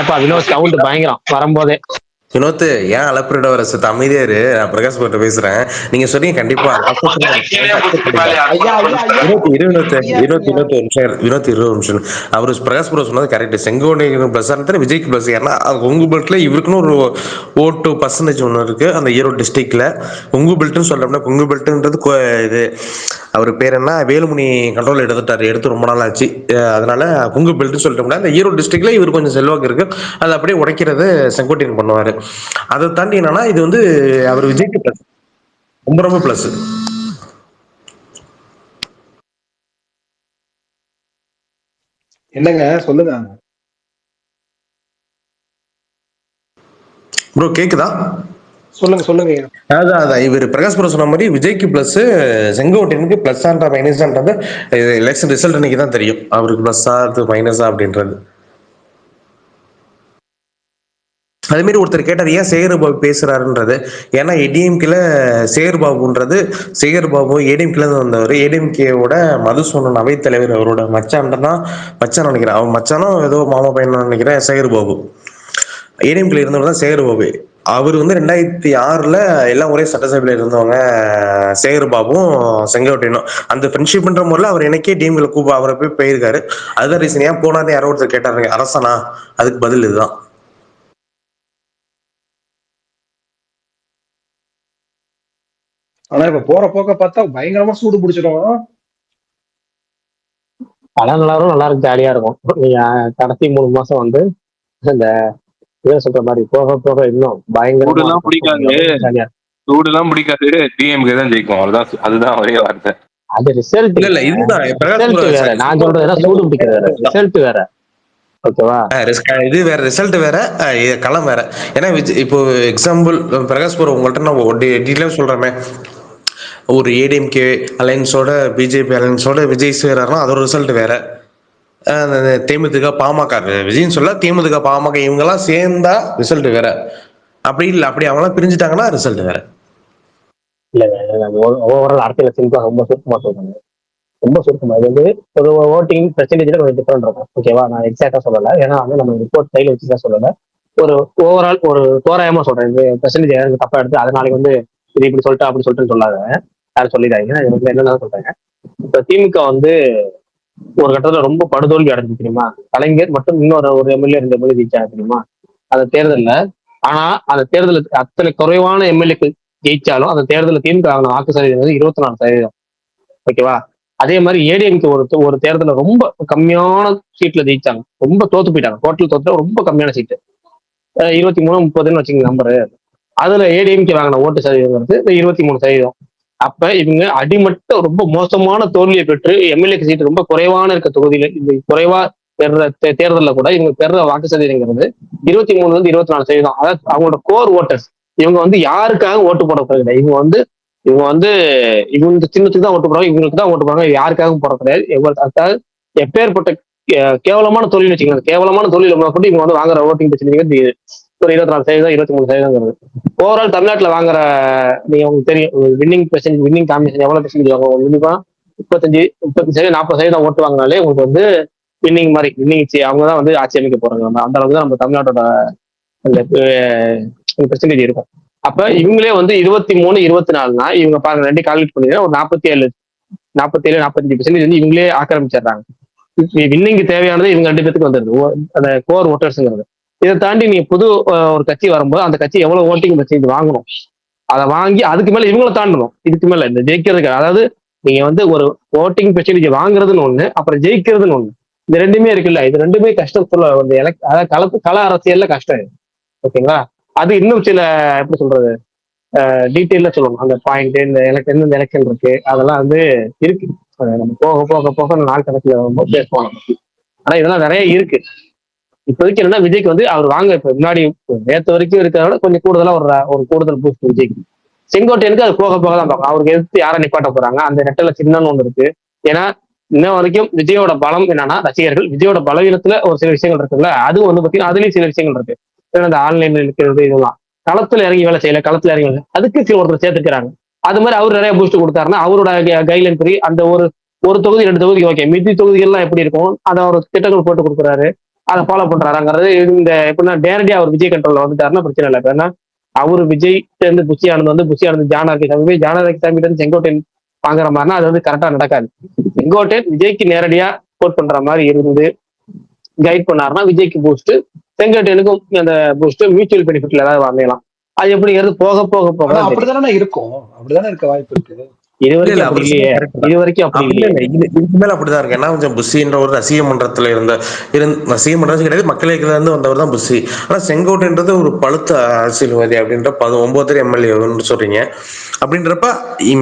எப்பா வினோத் சவுண்ட் பயங்கரம் வரும்போதே. வினோத் ஏன் அலப்பிரிட வர சத்து அமைதியா இரு. நான் பிரகாஷ் கிட்ட பேசுறேன். நீங்க சொன்னீங்க கண்டிப்பா வினோத் 20 நிமிஷம். அவரு பிரகாஷ் ப்ரோ சொன்னது கரெக்ட். செங்கோட்டையன் பிளஸ் விஜய்க்கு பிளஸ். ஏன்னா உங்க பெல்ட்ல இவருக்குன்னு ஒரு ஓட்டு பர்சன்டேஜ் ஒன்று இருக்கு அந்த ஈரோடு டிஸ்ட்ரிக்ட்ல. உங்கு பெல்ட்னு சொல்லப்போனா உங்கு பெல்ட்ன்றது இது அவர் பேர் என்ன வேலுமணி கண்ட்ரோல் எடுத்து ரொம்ப நாள் ஆச்சு. அதனால உங்கு பெல்ட்னு சொல்லிட்டோம்னா இந்த ஈரோடு டிஸ்ட்ரிக்ட்ல இவர் கொஞ்சம் செல்வாக்கு இருக்கு. அதை அப்படியே உடைக்கிறது செங்கோட்டையன் பண்ணுவாரு. அதை தாண்டி என்னன்னா இது வந்து அவர் விஜய்க்கு பிளஸ், ரொம்ப ரொம்ப பிளஸ். என்னங்க சொல்லுங்க ப்ரோ, கேக்குதா? சொல்லுங்க. அதான் இவர் பிரகாஷ் ப்ரோ சொன்ன மாதிரி விஜய்க்கு பிளஸ், செங்கோட்டையனுக்கு பிளஸ் மைனஸ்ன்றது எலெக்ஷன் ரிசல்ட் அன்னைக்கு தான் தெரியும். அவருக்கு பிளஸ்ஸா மைனஸா அப்படின்றது. அதே மாதிரி ஒருத்தர் கேட்டார் ஏன் சேகர்பாபு பேசுறாருன்றது. ஏன்னா ஏடிஎம்கேல சேகர்பாபு ஏடிஎம்கேல இருந்து வந்தவர். ஏடிஎம்கேவோட மதுசூதனன் அவைத்தலைவர் அவரோட மச்சான் நினைக்கிறேன். அவன் மச்சானும் ஏதோ மாமா பையன் நினைக்கிறேன் சேகர்பாபு. ஏடிஎம்கேல இருந்தவர் தான் சேகர்பாபு. அவர் வந்து 2006 எல்லாம் ஒரே சட்டசபையில இருந்தவங்க சேகர்பாபும் செங்கோட்டையனும். அந்த ஃப்ரெண்ட்ஷிப்ன்ற முறையில் அவர் எனக்கே டிஎம்கேல அவரை போய் போயிருக்காரு. அதுதான் ரீசன். ஏன் போனாரு யாரோ ஒருத்தர் கேட்டாருங்க அரசனா, அதுக்கு பதில் இதுதான். ஆனா இப்ப போற போக்க பார்த்தா பயங்கரமா சூடு பிடிச்சிடும். படம் நல்லா இருக்கும், ஜாலியா இருக்கும். நீங்க கடைசி 3 மாசம் வந்து இந்த சொல்ற மாதிரி போக போக இன்னும் பயங்கரமா சூடுலாம் பிடிக்காது. டிஎம்கே தான் ஜெயிக்கும், அவ்வளவுதான். அதுதான் ஒரே வார்த்தை. அது ரிசல்ட் இல்ல இதுதான் வேற. நான் சொல்றது சூடு பிடிக்கிறது ரிசல்ட் வேற. ஓகேவா? இது வேற, ரிசல்ட் வேற, களம் வேற. ஏன்னா இப்போ எக்ஸாம்பிள் பிரகாஷ் ப்ரோ உங்கள்கிட்ட நான் டீட்டெயிலாக சொல்றேன். ஒரு ஏடிஎம்கே அலைன்ஸோட பிஜேபி அலைன்ஸோட விஜய் சேராருன்னா அதோட ரிசல்ட் வேற. தேமுதிக பாமக, விஜய்னு சொல்ல தேமுதிக பாமக இவங்கெல்லாம் சேர்ந்தா ரிசல்ட் வேற. அப்படி இல்லை, அப்படி அவங்களாம் பிரிஞ்சுட்டாங்கன்னா ரிசல்ட் வேற. இல்ல ஓவரால் அரசியல் சிம்பிளா ரொம்ப சுருக்கமா சொல்றாங்க. ரொம்ப சுருக்கமா இது வந்து ஒரு ஓட்டிங் பெர்சன்டேஜ்ல கொஞ்சம் டிஃபரெண்ட் இருக்கும். ஓகேவா? நான் எக்ஸாக்டா சொல்லல, ஏன்னா வந்து நம்ம ரிப்போர்ட் கையில வச்சுதான் சொல்லல. ஒரு ஓவரால் ஒரு தோராயமா சொல்றேன். இது பெர்சன்டேஜ் எனக்கு தப்பா எடுத்து அது நாளைக்கு வந்து இது இப்படி சொல்லிட்டு அப்படி சொல்லிட்டு சொல்லாத, யாரும் சொல்லிடாங்க. இது வந்து என்னென்ன சொல்றாங்க. இப்ப திமுக வந்து ஒரு கட்டத்துல ரொம்ப படுதோல்வி அடைஞ்சு தெரியுமா. கலைஞர் மற்றும் ஒரு எம்எல்ஏ 2 எம்எல்ஏ ஜெயிச்சாங்க தெரியுமா அந்த தேர்தல்ல. ஆனா அந்த தேர்தலுக்கு அத்தனை குறைவான எம்எல்ஏக்கள் ஜெயிச்சாலும் அந்த தேர்தலில் திமுக ஆகின வாக்கு சதவீதம் வந்து 24%. ஓகேவா? அதே மாதிரி ஏடிஎம்கே ஒரு தேர்தலில் ரொம்ப கம்மியான சீட்ல ஜெயிச்சாங்க, ரொம்ப தோத்து போயிட்டாங்க. டோட்டல் தோத்துல ரொம்ப கம்மியான சீட்டு 23-30 வச்சுங்க நம்பரு. அதுல ஏடிஎம்கே வாங்கின ஓட்டு சதவீதம் வந்து 23%. அப்ப இவங்க அடிமட்ட ரொம்ப மோசமான தோல்வியை பெற்று எம்எல்ஏ சீட்டு ரொம்ப குறைவான இருக்க தொகுதியில இந்த குறைவா பெற தேர்தலில் கூட இவங்க பெற வாக்கு சதவீதங்கிறது 23-24%. அதாவது அவங்களோட கோர் ஓட்டர்ஸ் இவங்க வந்து யாருக்காக ஓட்டு போட போறது, இவங்க வந்து இவங்க சின்னத்துக்கு தான் ஓட்டு போடுறாங்க, இவங்களுக்கு தான் ஓட்டு போடுறாங்க, யாருக்காகவும் போட கிடையாது. அதாவது எப்பேற்பட்ட கேவலமான தொழில் வச்சுக்கலாம், கேவலமான தொழில் கூட இவங்க வந்து வாங்குற ஓட்டிங் பிரச்சனைங்கிறது ஒரு 24%, 23%. ஓவரால் தமிழ்நாட்டில் வாங்குற நீங்க உங்களுக்கு தெரியும் வின்னிங் காம்பினேஷன் எவ்வளவு பெர்சன்டேஜ் வாங்குவோம். மினிமம் 35%, 40% ஓட்டு வாங்கினாலே உங்களுக்கு வந்து வின்னிங் அவங்க தான் வந்து ஆட்சி அமைக்க போறாங்க. அந்த அளவுக்கு தான் நம்ம தமிழ்நாட்டோட அந்த பெர்சன்டேஜ் இருக்கும். அப்ப இவங்களே வந்து 23, 24னா இவங்க பாருங்க ரெண்டு கால்குலேட் பண்ணீங்கன்னா ஒரு 45% வந்து இவங்களே ஆக்கிரமிச்சிடுறாங்க. வின்னிங்கு தேவையானது இவங்க 2 பேத்துக்கு வந்துருது, அந்த கோர் ஓட்டர்ஸ்ங்கிறது. இதை தாண்டி நீ புது ஒரு கட்சி வரும்போது அந்த கட்சி எவ்வளவு ஓட்டிங் பெர்சன்டேஜ் வாங்கணும், அதை வாங்கி அதுக்கு மேல இவங்களை தாண்டணும். இதுக்கு மேல இந்த ஜெயிக்கிறதுக்கு, அதாவது நீங்க வந்து ஒரு ஓட்டிங் பெர்சன்டேஜ் வாங்குறதுன்னு ஒண்ணு, அப்புறம் ஜெயிக்கிறதுன்னு ஒண்ணு, இந்த ரெண்டுமே இருக்குல்ல, இது ரெண்டுமே கஷ்டம் சொல்ல வந்து அதாவது கள அரசியல்ல கஷ்டம். ஓகேங்களா? அது இன்னும் சில எப்படி சொல்றது டீட்டெயில சொல்லணும். அந்த பாயிண்ட் இந்த எந்தெந்த எலெக்ஷன் இருக்கு அதெல்லாம் வந்து இருக்கு. நம்ம போக போக போக நாள் கணக்குல பேசுவோம். ஆனா இதெல்லாம் நிறைய இருக்கு. இப்போதைக்கு என்னன்னா விஜய்க்கு வந்து அவர் வாங்க இப்ப முன்னாடி நேற்று வரைக்கும் இருக்கிறத கொஞ்சம் கூடுதலா ஒரு கூடுதல் பூஸ்ட் விஜய்க்கு. செங்கோட்டையனுக்கு அது போக போக தான் பார்க்கும். அவருக்கு எதிர்த்து யாரை நிப்பாட்ட போறாங்க, அந்த நெட்டில சின்னன்னு ஒண்ணு இருக்கு. ஏன்னா இன்ன வரைக்கும் விஜயோட பலம் என்னன்னா ரசிகர்கள், விஜயோட பலவீனத்துல ஒரு சில விஷயங்கள் இருக்குல்ல, அதுவும் வந்து பாத்தீங்கன்னா அதுலயும் சில விஷயங்கள் இருக்கு. அந்த ஆன்லைன்ல இருக்கிறது இதெல்லாம் களத்துல இறங்கி வேலை செய்யல, களத்துல இறங்கி வேலை அதுக்கு சில ஒருத்தர் சேர்த்துக்கிறாங்க. அது மாதிரி அவர் நிறைய பூஸ்ட் கொடுத்தாருன்னா அவரோட கைட்லைன் படி அந்த ஒரு தொகுதி 2 தொகுதி ஓகே, மிதி தொகுதிகள்லாம் எப்படி இருக்கும் அதை ஒரு திட்டங்கள் போட்டு கொடுக்குறாரு, அதை ஃபாலோ பண்றாருங்கிறது. இந்த எப்படின்னா நேரடியா அவர் விஜய் கண்ட்ரோல்ல வந்துட்டாருன்னா பிரச்சனை இல்லை. ஏன்னா அவரு விஜய் இருந்து புஷி ஆனந்த் ஜானகி சாமி இருந்து செங்கோட்டையன் வாங்குற மாதிரினா அது வந்து கரெக்டா நடக்காது. செங்கோட்டையன் விஜய்க்கு நேரடியா சப்போர்ட் பண்ற மாதிரி இருந்து கைட் பண்ணாருன்னா விஜய்க்கு பூஸ்ட், செங்கோட்டையனுக்கும் அந்த பூஸ்ட் மியூச்சுவல் பெனிஃபிட்ல ஏதாவது வாங்கலாம். அது எப்படிங்கிறது போக போக போக அப்படிதானே இருக்கும், அப்படிதானே இருக்க வாய்ப்பு இருக்கு. இது வரைக்கும் அப்படி இல்லையே, இது வரைக்கும் அப்படி இல்லையே. இதுக்கு மேல அப்படிதான் இருக்கு. ஏன்னா கொஞ்சம் புஷின்ற ஒரு ரசிக மன்றத்துல ரசிக மன்றம் கிடையாது, மக்களுக்கு இருந்து வந்தவர் தான் புஷி. ஆனா செங்கோட்டைன்றது ஒரு பழுத்த அரசியல்வாதி அப்படின்ற 19 எம்எல்ஏ சொல்றீங்க. அப்படின்றப்ப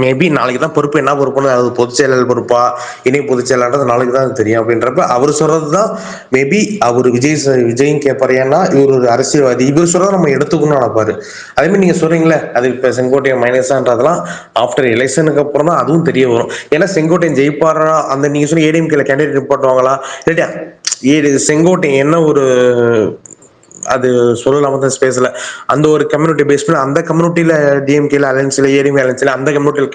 மேபி நாளைக்கு தான் பொறுப்பு, என்ன பொறுப்புன்னு, அது பொதுச் செயலாளர் பொறுப்பா இணை பொதுச் செயலாளர் நாளைக்கு தான் தெரியும். அப்படின்றப்ப அவர் சொல்றதுதான் மேபி அவர் விஜயும் கேட்பாரு. ஏன்னா இவர் ஒரு அரசியல்வாதி, இவர் சொல்றதை நம்ம எடுத்துக்கணும்னு நினைப்பாரு. அதே மாதிரி நீங்க சொல்றீங்களே அது இப்ப செங்கோட்டையன் மைனஸான்றதெல்லாம் ஆஃப்டர் எலெக்ஷனுக்கு அப்புறம் தான் அதுவும் தெரிய வரும். ஏன்னா செங்கோட்டையன் ஜெயிப்பாரா, அந்த நீங்க சொன்ன ஏடிஎம்கேல கேண்டிடேட் நிப்பாட்டுவாங்களா இல்லையா, செங்கோட்டையன் என்ன ஒரு அது சொல்லலாம் தான் ஸ்பேஸ்ல அந்த ஒரு கம்யூனிட்டி பேஸ் பண்ணி அந்த கம்யூனிட்டியில டிஎம்கேல அலைன்ஸ்ல ஏடிஎம் அலைன்ஸ்ல அந்த கம்யூனிட்டியில்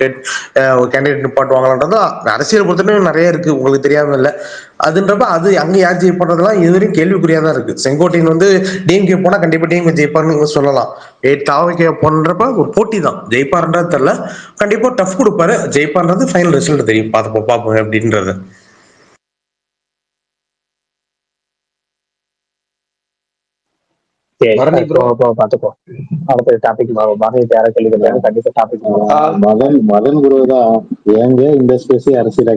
கேண்டிடேட் நிப்பாட்டுவாங்களான்றது அரசியல் பொறுத்தவரைக்கும் நிறைய இருக்கு, உங்களுக்கு தெரியாம இல்லை. அதுன்றப்ப அது அங்க யார் ஜெயிப்படுறதுலாம் இதுவரையும் கேள்விக்குறியா தான் இருக்கு. செங்கோட்டையன் வந்து டிஎம்கே போனா கண்டிப்பா டிஎம்கே ஜெயிப்பாருன்னு சொல்லலாம். தாவகே போன்றப்ப ஒரு போட்டி தான், ஜெயிப்பாருன்றது தெரியல, கண்டிப்பா டஃப் கொடுப்பாரு, ஜெயிப்பாருன்றது ஃபைனல் ரிசல்ட் தெரியும், பார்ப்போம் அப்படின்றது. பாத்துப்போம். அடுத்த டாபிக் கண்டிப்பா டாபிக் மதன் குரு தான் ஏங்க இந்த ஸ்பேஸ் அரசியல்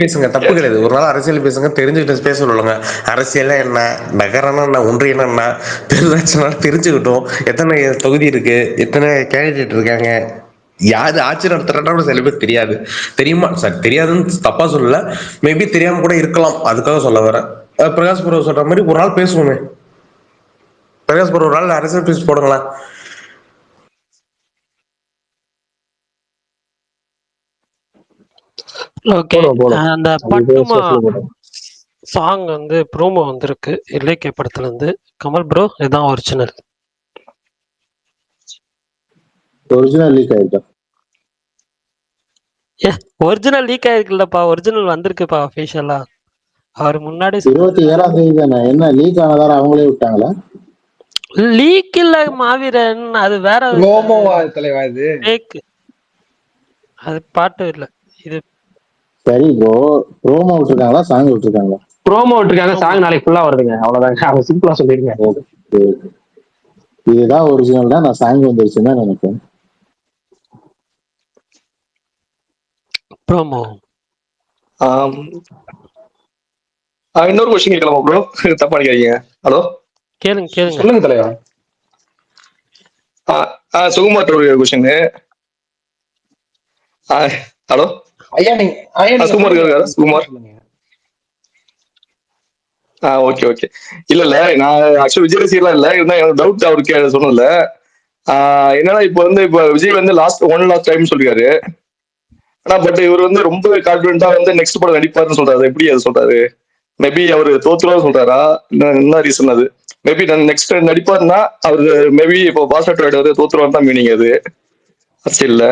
பேசுங்க, தப்பு கிடையாது. ஒரு நாள் அரசியல் பேசுங்க, தெரிஞ்சுக்கிட்டு பேச சொல்லுங்க. அரசியல் என்ன, நகரம் என்ன, ஒன்றியம் என்ன, பெருராட்சினா தெரிஞ்சுக்கிட்டோம். எத்தனை தொகுதி இருக்கு, எத்தனை கேண்டிடேட் இருக்காங்க, யாரு ஆட்சி நடத்துறா சில பேர் தெரியாது. தெரியுமா சார், தெரியாதுன்னு தப்பா சொல்லல, மேபி தெரியாம கூட இருக்கலாம், அதுக்காக சொல்ல வரேன். பிரகாஷ் ப்ரோ சொல்ற மாதிரி ஒரு நாள் பேசுவோமே, பிரகாஷ் ப்ரோ ஒரு நாள் அரசியல் பேசி போடுங்களேன். ஓகே, அந்த பட்டுமா சாங் வந்து ப்ரோமோ வந்திருக்கு இலக்கிய படத்துல இருந்து. கமல் ப்ரோ இதுதான் ஒரிஜினல் லீக் ஆயிருக்கா? ஒரிஜினல் லீக் ஆயிருக்குல்லப்பா, ஒரிஜினல் வந்திருக்குப்பா அபிஷியலா. அவர் முன்னாடி 27ஆம் தேதி தானே, என்ன லீக் ஆனதால அவங்களே விட்டாங்களா? லீக் இல்ல மாவீரன், அது வேற தலைவா, இது அது பாட்டு இல்ல இது. சரி ப்ரோ, ப்ரோமோ விட்டுருக்காங்களா சாங் விட்டுருக்காங்களா? ப்ரோமோ விட்டுருக்காங்க, சாங் நாளைக்கு ஃபுல்லா வருதுங்க, அவ்வளவுதாங்க. அவங்க சிம்பிளா சொல்லிருங்க. இதுதான் ஒரிஜினல் தான், நான் சாங் வந்துருச்சுன்னு தான் நினைப்பேன். ப்ரோமோ இன்னொரு கொஸ்டின் கேட்கலாமா ப்ரோ? தப்பா நினைக்காதீங்க. ஹலோ, கேளுங்க சொல்லுங்க தலைவா. சுகுமார் ஒரு கொஸ்டின். ஹலோ ஐயா நீங்க சுகுமார் சொல்லுங்க, இருக்காரா? நீங்க சுகுமார். சொல்லுங்க. Okay okay. இல்ல நான் ஆக்சுவலி விஜய் ரசிகர்லாம் இல்ல, இருந்தா எனக்கு டவுட் அவருக்கு சொன்னல. என்னன்னா இப்ப விஜய் வந்து லாஸ்ட் டைம் சொல்லிருக்காரு. ஆனா பட் இவர் வந்து ரொம்ப கான்பிடென்ட்டா வந்து நெக்ஸ்ட் படம் நடிப்பாருன்னு சொல்றாரு. எப்படி அது சொல்றாரு? மேபி அவரு தோத்துருவான்னு சொல்றாரா? என்ன ரீசன் அது? மேபி நெக்ஸ்ட் நடிப்பாருன்னா அவரு மேபி இப்போ பாஸ்டர் ரைடர் தோத்துருவான்னு தான் மீனிங் அது அரசியல்ல.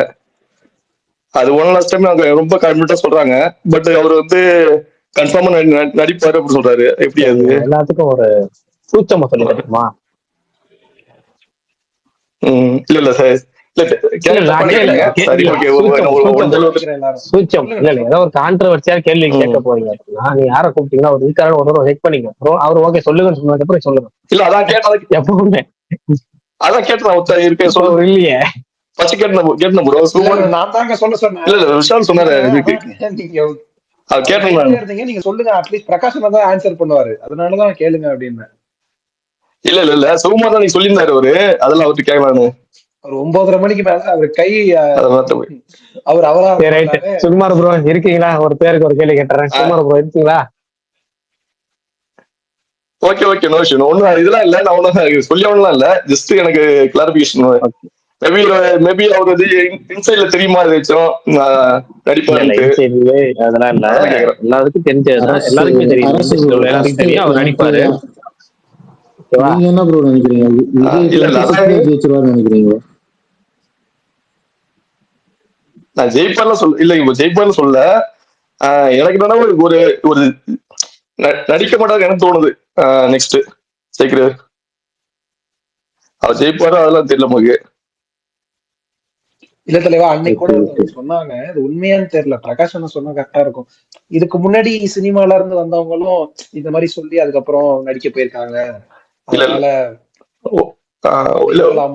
அது லாஸ்ட் டைம் அவங்க ரொம்ப கான்பிடென்ட்டா சொல்றாங்க. பட் அவர் வந்து கன்ஃபார்மா நடிப்பாரு அப்படின்னு சொல்றாரு. எப்படி அது? எல்லாத்துக்கும் ஒரு சூச்சமா சொல்லி தட்டுமா? இல்ல சார், ஏதோ ஒரு கான்ட்ரவர்சியா கேள்வி கேட்க போறீங்க அப்படின்னா நீ யாரை கூப்பிட்டீங்கன்னா ஒரு இருக்காரு ஒரு செக் பண்ணிங்க. அவர் ஓகே சொல்லுங்கன்னு சொன்னதுக்கு அப்புறம் சொல்லுங்க. இல்ல அதான் கேட்டது எப்பவுமே அதான் கேட்டேன் இருக்கேன் சொல்ல இல்லையே. ஃபர்ஸ்ட் கேட்டேன் ப்ரோ. நான் தாங்க சொல்ல சொன்னேன். இல்ல விஷால் சொன்னாரு நீங்க கேட்டீங்க, நீங்க சொல்லுங்க. அட்லீஸ்ட் பிரகாஷ் தான் ஆன்சர் பண்ணுவாரு, அதனாலதான் கேளுங்க அப்படின்னு. இல்ல சுகுமார் தான் நீங்க சொல்லியிருந்தாரு அவரு, அதெல்லாம் அவர்கிட்ட கேட்கலான்னு. ஒரு 9:30 மணிக்கு மேல அவர் கை அவர் அவரா. சுகுமார் ப்ரோ இருக்கீங்களா? ஒரு பேருக்கு ஒரு கேள்வி கேட்டுறேன். சுகுமார் ப்ரோ இருக்கீங்களா? Okay no issue. ஒன்னும் இதெல்லாம் இல்ல, நான் ஒன்னும் சொல்லலாம் இல்ல, ஜஸ்ட் எனக்கு கிளாரிபிகேஷன். மேபி அவர் வந்து இன்சைட்ல தெரியுமா ஏதாச்சும் நடிப்பாரு? அதெல்லாம் இல்ல, எல்லாருக்கும் தெரிஞ்சதுதான், எல்லாருக்குமே தெரியும், தெரியும் அவர் நடிப்பாரு. நீங்க என்ன ப்ரோ நினைக்கிறீங்க? விஜய் ஜெயிச்சிருவாரு நினைக்கிறீங்களா? நான் ஜெயிப்பார்லாம் சொல்ல இல்ல, இப்போ ஜெயிப்பார்னு சொல்ல. எனக்கு என்னன்னா ஒரு ஒரு நடிக்க மாட்டாரு எனக்கு தோணுது. நெக்ஸ்ட் ஜெயிக்கிறாரு, அவர் ஜெயிப்பாரு அதெல்லாம் தெரியல நமக்கு. இல்ல தலைவா, அன்னைக்கு கூட சொன்னாங்க, அது உண்மையான்னு தெரியல. பிரகாஷ் என்ன சொன்னா கரெக்டா இருக்கும். இதுக்கு முன்னாடி சினிமால இருந்து வந்தவங்களும் இந்த மாதிரி சொல்லி அதுக்கப்புறம் நடிக்க போயிருக்காங்க. அதனால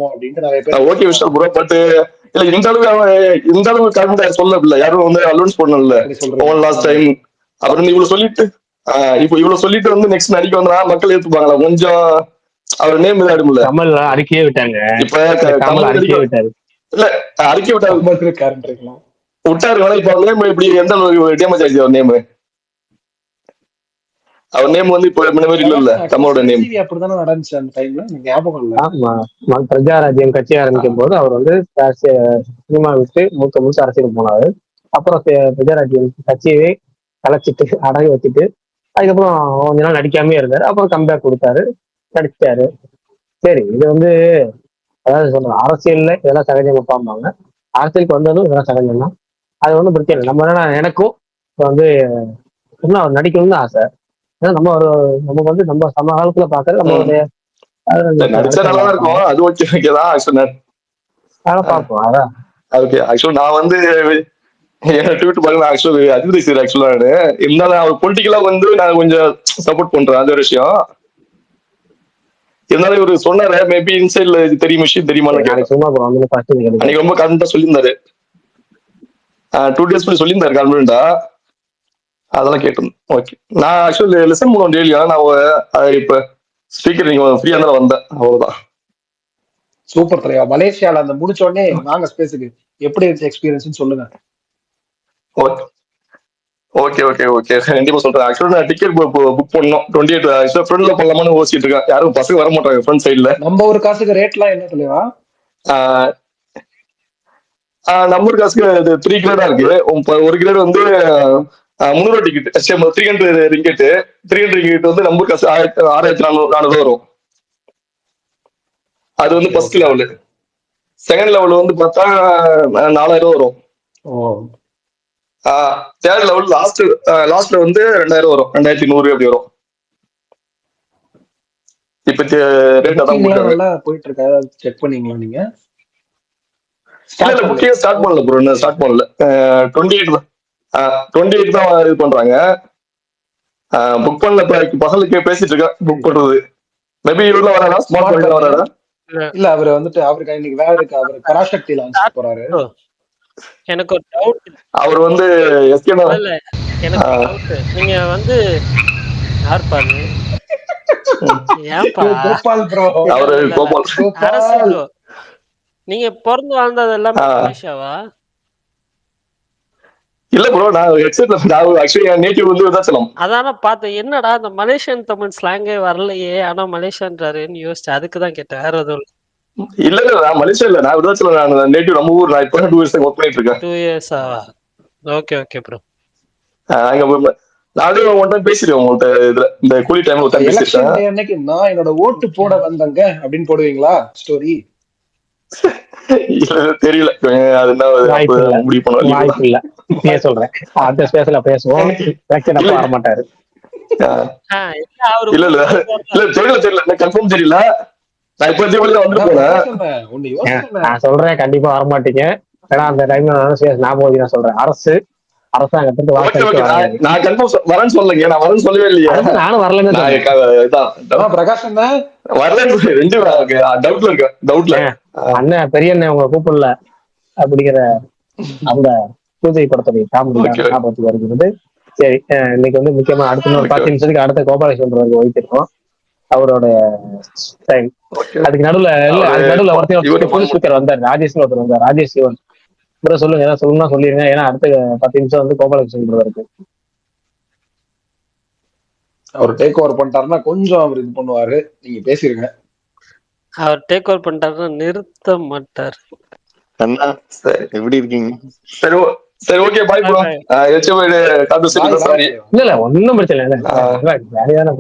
அப்படின்ட்டு நிறைய பேர். ஓகே விஷால் ப்ரோ, பட் இல்ல இந்த அளவு கான்பிடன்ஸ் சொல்ல யாரும் வந்து அலௌன்ஸ் பண்ணல லாஸ்ட் டைம். அப்புறம் இவ்வளவு சொல்லிட்டு இப்போ இவ்வளவு சொல்லிட்டு வந்து நெக்ஸ்ட் நடிக்க வந்தா மக்கள் ஏத்துப்பாங்களா? கொஞ்சம் அவர் நேம் இதாடும்ல. கமல் அறிக்கையே விட்டாங்க. இப்ப கமல் அறிக்கை விட்டாரு. இல்ல அறிக்கை விட்டாரு விட்டாரு. இப்ப அவர் நேம் இப்படி எந்த அளவுக்கு டேமேஜ் ஆயிடுச்சு? அவர் நேம் வந்து இப்ப மாதிரி இல்ல கமலோட நேம். அப்படிதானே நடந்துச்சு அந்த டைம்ல, ஞாபகம் இல்ல. ஆமா, பிரஜாராஜ்யம் கட்சி ஆரம்பிக்கும் போது அவர் வந்து சினிமா விட்டு முழுக்க அரசியல் போனாரு. அப்புறம் பிரஜாராஜ்யம் கட்சியை கலைச்சிட்டு அடகு வச்சுட்டு அதுக்கப்புறம் கொஞ்ச நாள் நடிக்காமே இருந்தாரு. அப்புறம் கம்பேக் கொடுத்தாரு, நடிச்சாரு. சரி, இது வந்து அதாவது சொல்ற அரசியல்ல இதெல்லாம் சகஜம் வைப்பாங்க. அரசியலுக்கு வந்ததும் இதெல்லாம் சகஜம் தான், அது ஒன்றும் பிரச்சனை இல்லை. நம்ம என்னன்னா எனக்கும் வந்து இன்னும் அவர் நடிக்கணும்னு ஆசை. ஏன்னா நம்ம வந்து நம்ம சம காலத்துல பாக்குறது நம்மளுடைய பார்ப்போம். அதான் நான் வந்து இருந்தாலும் அவர் பொலிட்டிக்கலா வந்து நான் கொஞ்சம் சப்போர்ட் பண்றேன், அது ஒரு விஷயம். இருந்தாலும் இவரு சொன்னாரு மேபி இன்சைட்ல தெரியும் விஷயம் தெரியுமா அன்னைக்கு ரொம்ப கான்பிடன்டா சொல்லியிருந்தாரு. 2 days சொல்லியிருந்தாரு கான்பிடன்டா. அதெல்லாம் கேட்டேன். ஓகே, நான் ஆக்சுவலி லிசன் பண்ணுவேன் டெய்லியா. நான் இப்ப ஸ்பீக்கர் நீங்க ஃப்ரீயா இருந்தாலும் வந்தேன், அவ்வளவுதான். சூப்பர் தலைவா. மலேசியால அந்த முடிச்ச உடனே நாங்க ஸ்பேஸுக்கு எப்படி இருந்துச்சு எக்ஸ்பீரியன்ஸ் சொல்லுங்க. ஓகே கண்டிப்பா சொல்றேன். ஆக்சுவலா நான் டிக்கெட் புக் பண்ணோம் 28 ஆக்சுவலா ஃப்ரெண்ட்ல பண்ணலாமான்னு யோசிச்சுட்டு இருக்கேன். யாரும் பசங்க வர மாட்டாங்க ஃப்ரண்ட் சைட்ல. நம்ம ஒரு காசுக்கு ரேட்லாம் என்ன தலைவா? நம்ம ஒரு காசுக்கு 3 கிரேடா இருக்கு. ஒரு கிரேட் வந்து 300 டிக்கெட், 300 ரிங்கெட். 300 ரிங்கெட் வந்து நம்ம காசு 6400 வரும். அது வந்து ஃபர்ஸ்ட் லெவலு. செகண்ட் லெவல் வந்து பார்த்தா 4000 வரும். தேர்ட் லெவல் லாஸ்ட்ல வந்து 2000 வரும், 2100 அப்படி வரும். இப்ப ரேட் அதான் போயிட்டு இருக்கா? செக் பண்ணீங்களா நீங்க? இல்ல புக்கிங் ஸ்டார்ட் பண்ணல ப்ரோ, இன்னும் ஸ்டார்ட் பண்ணல. 28 தான் இது பண்றாங்க. புக் பண்ணல, பசங்களுக்கு பேசிட்டு இருக்கேன் புக் பண்றது. மேபி இவர்ல வராதா? ஸ்மார்ட் பாயிண்ட்ல வராதா? இல்ல அவரு வந்துட்டு அவருக்கு இன்னைக்கு வேலை இருக்கு. அவர் பராசக்தி லான்ச் போறாரு. எனக்கு ஒரு டவுட். அவர் வந்து எஸ்கேனா இல்ல எனக்கு டவுட். நீங்க வந்து யார் பாரு? ஏன்பா கோபால் ப்ரோ? அவரு கோபால். நீங்க பிறந்து வாழ்ந்தது எல்லாமே மலேசியாவா? இல்ல ப்ரோ, நான் ஹெட்செட்ல நான் ஆக்சுவலி என் நேட்டிவ் வந்து விருதாச்சலம். அதான பார்த்தேன். என்னடா அந்த மலேசியன் தமிழ் ஸ்லாங்கே வரலையே! ஆனா மலேசியான்றாரேன்னு யோசிச்சேன். அதுக்கு தான் கேட்டேன். வேற எதுவும் இல்ல. இல்ல நான் மலேசியா இல்ல, நான் விருதாச்சலம். நான் நேட்டிவ் நம்ம ஊர். நான் இப்போ 2 இயர்ஸ் ஒர்க் பண்ணிட்டு இருக்கேன். 2 இயர்ஸா? Okay bro. அங்க நானே ஒன் டைம் பேசிருக்கேன் உங்கள்கிட்ட. இதுல இந்த கூலி டைம்ல ஒரு டைம் எலெக்ஷன் பேசிருக்கேன். டே அன்னைக்கு நான் என்னோட ஓட்டு போட வந்தங்க அப்படின்னு போடுவீங்களா ஸ்டோரி? இல்ல தெரியல, அது என்ன வாய்ப்பு இல்ல, முடிவு பண்ணுவாங்க. வாய்ப்பு இல்ல. இப்பயே சொல்றேன், அடுத்த ஸ்பேஸ்ல பேசுவோம். எலெக்ஷன் அப்ப வர மாட்டாரு. இல்ல இல்ல இல்ல தெரியல என்ன கன்ஃபார்ம் தெரியல. நான் இப்ப வந்துட்டு போனேன். ஒன்னு யோசிச்சேன். நான் சொல்றேன் கண்டிப்பா வர மாட்டீங்க. ஏன்னா அந்த டைம்ல ஞாபகம் நான் சொல்றேன், அரசாங்கத்துக்கு வாக்களிக்க நான் கன்ஃபார்ம் வரேன்னு சொல்லலைங்க. நான் வரேன்னு சொல்லவே இல்லையா? நானும் வரலன்னு பிரகாஷ் என்ன வரலன்னு ரெண்டு டவுட்ல இருக்கேன். டவுட்ல அண்ணன் பெரிய அண்ணன் உங்களை கூப்பிடல அப்படிங்கிற அந்த பூஜை படத்துடைய காமெடி ஞாபகத்துக்கு வருகிறது. சரி, இன்னைக்கு வந்து முக்கியமா அடுத்த ஒரு 10 நிமிஷத்துக்கு அடுத்த கோபாலகிருஷ்ணன் வைத்திருக்கோம். அவரோட டைம். அதுக்கு நடுவுல ஒருத்தர் புது ஸ்பீக்கர் வந்தார், ராஜேஷ்னு ஒருத்தர் வந்தார். ராஜேஷ் சிவன் ப்ரோ சொல்லுங்க, ஏதாவது சொல்லணும்னா சொல்லிருங்க. ஏன்னா அடுத்த 10 நிமிஷம் வந்து கோபாலகிருஷ்ணன் இருக்கு. அவர் டேக் ஓவர் பண்ணிட்டாருன்னா கொஞ்சம் அவர் இது பண்ணுவாரு. நீங்க பேசிருங்க. அவர் டேக் ஓவர் பண்ணிட்டாருன்னா நிறுத்த மாட்டார். அண்ணா எப்படி இருக்கீங்க? சரி ஓகே, பாய் ப்ரோ. இல்ல ஒன்னும் பிரச்சனை இல்ல, வேலையான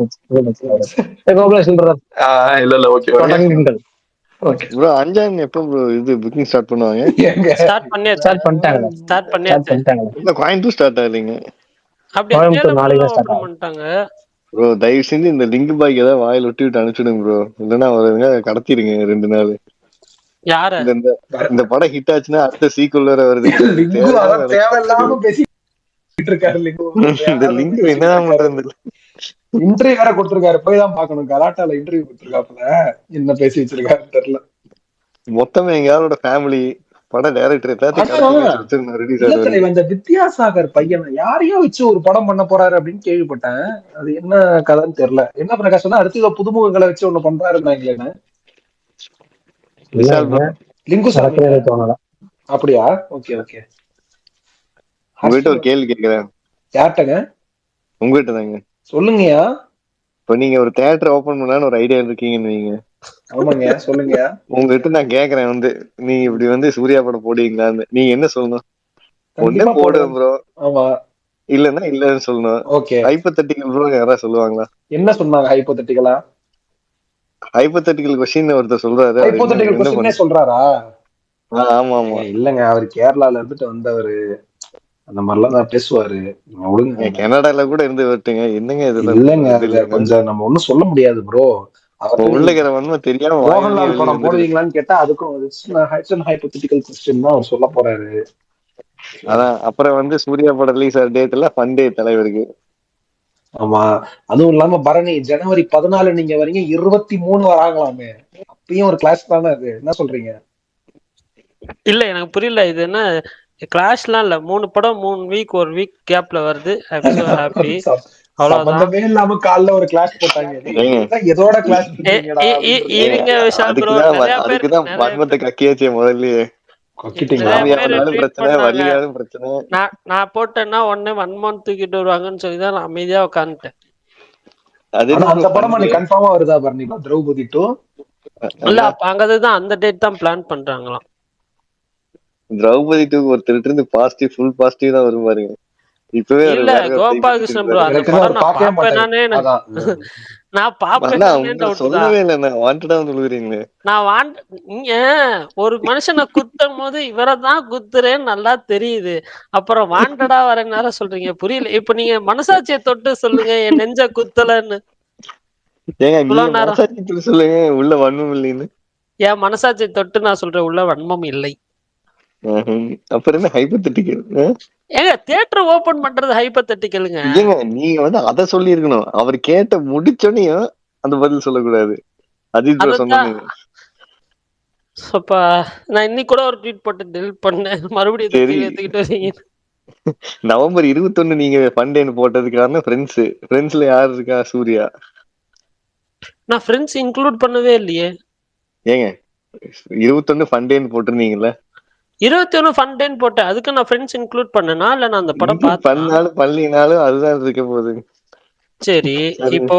கோபாலகிருஷ்ணன். இல்ல ஓகே ப்ரோ. 5ஆம் எப்போ ப்ரோ இது புக்கிங் ஸ்டார்ட் பண்ணுவாங்க? ஸ்டார்ட் பண்ணிட்டாங்க. இல்ல கோயம்புத்தூர் ஸ்டார்ட் ஆகலைங்க. கோயம்புத்தூர் நாளைக்கு ஸ்டார்ட் பண்ணிட்டாங்க. ப்ரோ தயவு செஞ்சு இந்த லிங்க் பாய்க்கு ஏதாவது வாயில் விட்டு அனுப்பிச்சுடுங்க ப்ரோ. இல்லைன்னா அவருங்க கடத்திடுங்க 2 நாள். யார இந்த படம் ஹிட் ஆச்சுன்னா அடுத்த சீக்குவல் வேற வருது. தேவையில்லாம பேசிட்டு இருக்காரு. இந்த லிங்க் என்னதான் பண்றது? இன்டர்வியூ வேற கொடுத்திருக்காரு, போய் தான் பாக்கணும். கலாட்டால இன்டர்வியூ கொடுத்திருக்காப்புல, என்ன பேசி வச்சிருக்காரு தெரியல. மொத்தமா எங்க யாரோட ஃபேமிலி படம் டைரக்டர் இந்த வித்யாசாகர் பையன் யாரையோ வச்சு ஒரு படம் பண்ண போறாரு அப்படின்னு கேள்விப்பட்டேன். அது என்ன கதைன்னு தெரியல. என்ன பிரகாஷ் சொன்னா அடுத்த புதுமுகங்களை வச்சு ஒண்ணு பண்றாருன்னாங்களேன்னு. லிங்கு தோணல. அப்படியா? ஓகே உங்ககிட்ட ஒரு கேள்வி கேட்கிறேன். யார்ட்டங்க? உங்ககிட்ட தாங்க. சொல்லுங்கயா. இப்ப நீங்க ஒரு தியேட்டர் ஓபன் பண்ணலான்னு ஒரு ஐடியா இருக்கீங்கன்னு வைங்க. ஆமாங்க, சொல்லுங்க. உங்ககிட்ட நான் கேக்குறேன் நீங்க இப்படி சூர்யா படம் போடுவீங்களான்னு. நீங்க என்ன சொல்லணும்? ஒண்ணே போடுவேன் ப்ரோ, ஆமா, இல்லன்னா இல்லன்னு சொல்லணும். ஓகே. ஹைப்போதெட்டிக்கல் ப்ரோ யாராவது சொல்லுவாங்களா? என்ன சொன்னாங்க ஹைப்போதெட்டிக்கலா? ஹைப்போதெட்டிக்கல் கொஸ்டின் ஒருத்தர் சொல்றாரு. ஹைப்போதெட்டிக்கல் கொஸ்டினே சொல்றாரா? ஆமா ஆமா. இல்லங்க, அவர் கேரளால இருந்துட்டு வந்தவரு, அந்த மாதிரிலாம் தான் பேசுவாரு. கனடால கூட இருந்து வரட்டுங்க. என்னங்க இது? இல்லங்க, கொஞ்சம் நம்ம ஒண்ணும் சொல்ல முடியாது ப்ரோ. உள்ளகிற வன்மை தெரியாம மோகன்லால் படம் போடுவீங்களான்னு கேட்டா அதுக்கும் ஹைப்போதெட்டிக்கல் கொஸ்டின் தான் அவர் சொல்ல போறாரு. அதான் அப்புறம் சூர்யா படம் ரிலீஸ் ஆகிற டேட்ல ஃபண்டே தலைவருக்கு. ஆமா, அதுவும் இல்லாம பரணி ஜனவரி 14 நீங்க வரீங்க, 23 வராங்களாமே. அப்பயும் ஒரு கிளாஸ் தானே அது. என்ன சொல்றீங்க? இல்ல எனக்கு புரியல. இது என்ன கிளாஷ்லாம் இல்ல. 3 படம் 3 வீக், ஒரு வீக் கேப்ல வருது. ஹாப்பி. சம்பந்தமே இல்லாம காலைல ஒரு கிளாஸ் போட்டாங்க. எதோட கிளாஸ் இருங்க விஷால் ப்ரோ. அதுக்குதான் மர்மத்தை கக்கியாச்சே முதல்லயே. நான் போட்டேன்னா உடனே 1 month தூக்கிட்டு வருவாங்கன்னு சொல்லிதான் நான் அமைதியா உட்காந்துட்டேன். அந்த படம் கன்ஃபார்மா வருதா பரணி? திரௌபதி 2 இல்ல, அப்ப அங்கதான் அந்த டேட் தான் பிளான் பண்றாங்களாம். திரௌபதி 2 ஒருத்தர் இருந்து பாசிட்டிவ், ஃபுல் பாசிட்டிவ் தான் வரும் பாருங்க. இப்பவே இல்ல கோபாலகிருஷ்ணன் ப்ரோ, அந்த படம் நான் பாப்பேனானே நான் பாப்பேன். சொல்லவே இல்ல, நான் வாண்டடா சொல்லுறீங்களே. நான் நீங்க ஒரு மனுஷனை குத்தும் போது இவரை தான் குத்துறேன்னு நல்லா தெரியுது. அப்புறம் வாண்டடா வர நேரம் சொல்றீங்க, புரியல. இப்ப நீங்க மனசாட்சியை தொட்டு சொல்லுங்க, என் நெஞ்ச குத்தலன்னு. சொல்லுங்க உள்ள வன்மம் இல்லைன்னு. என் மனசாட்சியை தொட்டு நான் சொல்றேன், உள்ள வன்மம் இல்லை. அப்புறம் என்ன ஹைப்போதெட்டிக்கல்? ஏங்க தியேட்டர் ஓபன் பண்றது ஹைப்போதெட்டிக்கலுங்க. ஏங்க நீங்க அத சொல்லி இருக்கணும். அவர் கேட்ட முடிச்சோனையும் அந்த பதில் சொல்லக்கூடாது. அஜித் ப்ரோ சொன்னாங்க. நான் இன்னைக்கு கூட ஒரு ட்வீட் போட்டு டெலிட் பண்ணேன். மறுபடியும் எடுத்துக்கிட்டு வரீங்க. நவம்பர் 21 நீங்க ஃபண்டேன்னு போட்டது காரணம் ஃப்ரெண்ட்ஸ்ல யாரு இருக்கா? சூர்யா. நான் ஃப்ரெண்ட்ஸ் இன்க்ளூட் பண்ணவே இல்லையே. ஏங்க 21 ஃபண்டேன்னு போட்டிருந்தீங்கல்ல? 21 ஃபன் டேன்னு போட்டேன். அதுக்கு நான் ஃப்ரெண்ட்ஸ் இன்க்ளூட் பண்ணேனா இல்ல நான் அந்த படம் இன்க்ளூட் பார்த்தேனா? பண்ணாலும் பண்ணலினாலும் அதுதான் இருக்க போகுது. சரி. சரி இப்போ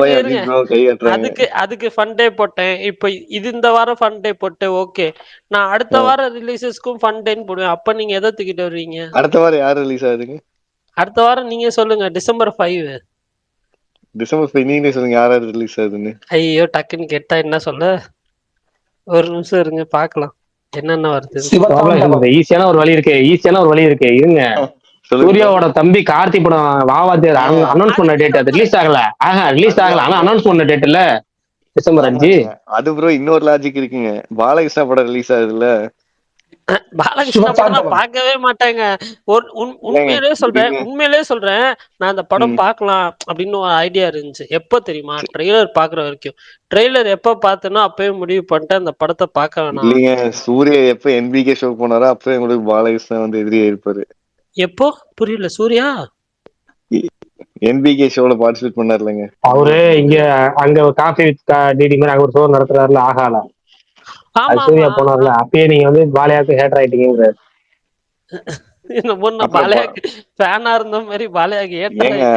போய் இருங்க. அஜித் ப்ரோ கை கட்டுறாங்க. அதுக்கு ஃபன் டே போட்டேன். இப்போ இது இந்த வாரம் ஃபன் டே போட்டேன். ஓகே. நான் அடுத்த வாரம் ரிலீசஸ்க்கும் ஃபன் டேன்னு போடுவேன். அப்ப நீங்க எதை தூக்கிட்டு வருவீங்க? அடுத்த வாரம் யார் ரிலீஸ் ஆகுதுங்க? அடுத்த வாரம் நீங்க சொல்லுங்க. டிசம்பர் 5. டிசம்பர் 5 நீங்களே சொல்லுங்க யார் யார் ரிலீஸ் ஆகுதுன்னு. ஐயோ டக்குன்னு கேட்டா என்ன சொல்ல? ஒரு நிமிஷம் இருங்க பார்க்கலாம். என்னென்ன வருது? ஈஸியான ஒரு வழி இருக்கு. இருங்க. சூர்யாவோட தம்பி கார்த்தி படம் வாவாத்தியார் அனௌன்ஸ் பண்ண டேட் அது ரிலீஸ் ஆகல. ஆனா அனௌன்ஸ் பண்ண டேட் இல்ல டிசம்பர் 5. அது ப்ரோ இன்னொரு லாஜிக் இருக்குங்க. பாலகிருஷ்ணா படம் ரிலீஸ் ஆகுதுல்ல. பாலகிருஷ்ணா படம் நான் பார்க்கவே மாட்டேங்க. உண்மையிலே சொல்றேன் நான் அந்த படம் பார்க்கலாம் அப்படின்னு ஒரு ஐடியா இருந்துச்சு. எப்ப தெரியுமா? ட்ரெய்லர் பாக்குற வரைக்கும். ட்ரெய்லர் எப்ப பார்த்தேனோ அப்பவே முடிவு பண்ணிட்டு அந்த படத்தை பார்க்க வேணாம். இல்லைங்க சூர்யா எப்ப என்பிகே ஷோ போனாரோ அப்பவே உங்களுக்கு பாலகிருஷ்ணா வந்து எதிரியா இருப்பாரு. எப்போ? புரியல. சூர்யா என்பிகே ஷோல பார்ட்டிசிபேட் பண்ணார்லங்க. அவரு இங்க அங்க காஃபி டிடி மாதிரி அங்க ஒரு ஷோ நடத்துறாருல ஆகால. சூர்யா போனார்ல அப்பயே நீங்க வந்து பாலையாக்கு ஹேட்டர் ஆயிட்டீங்க.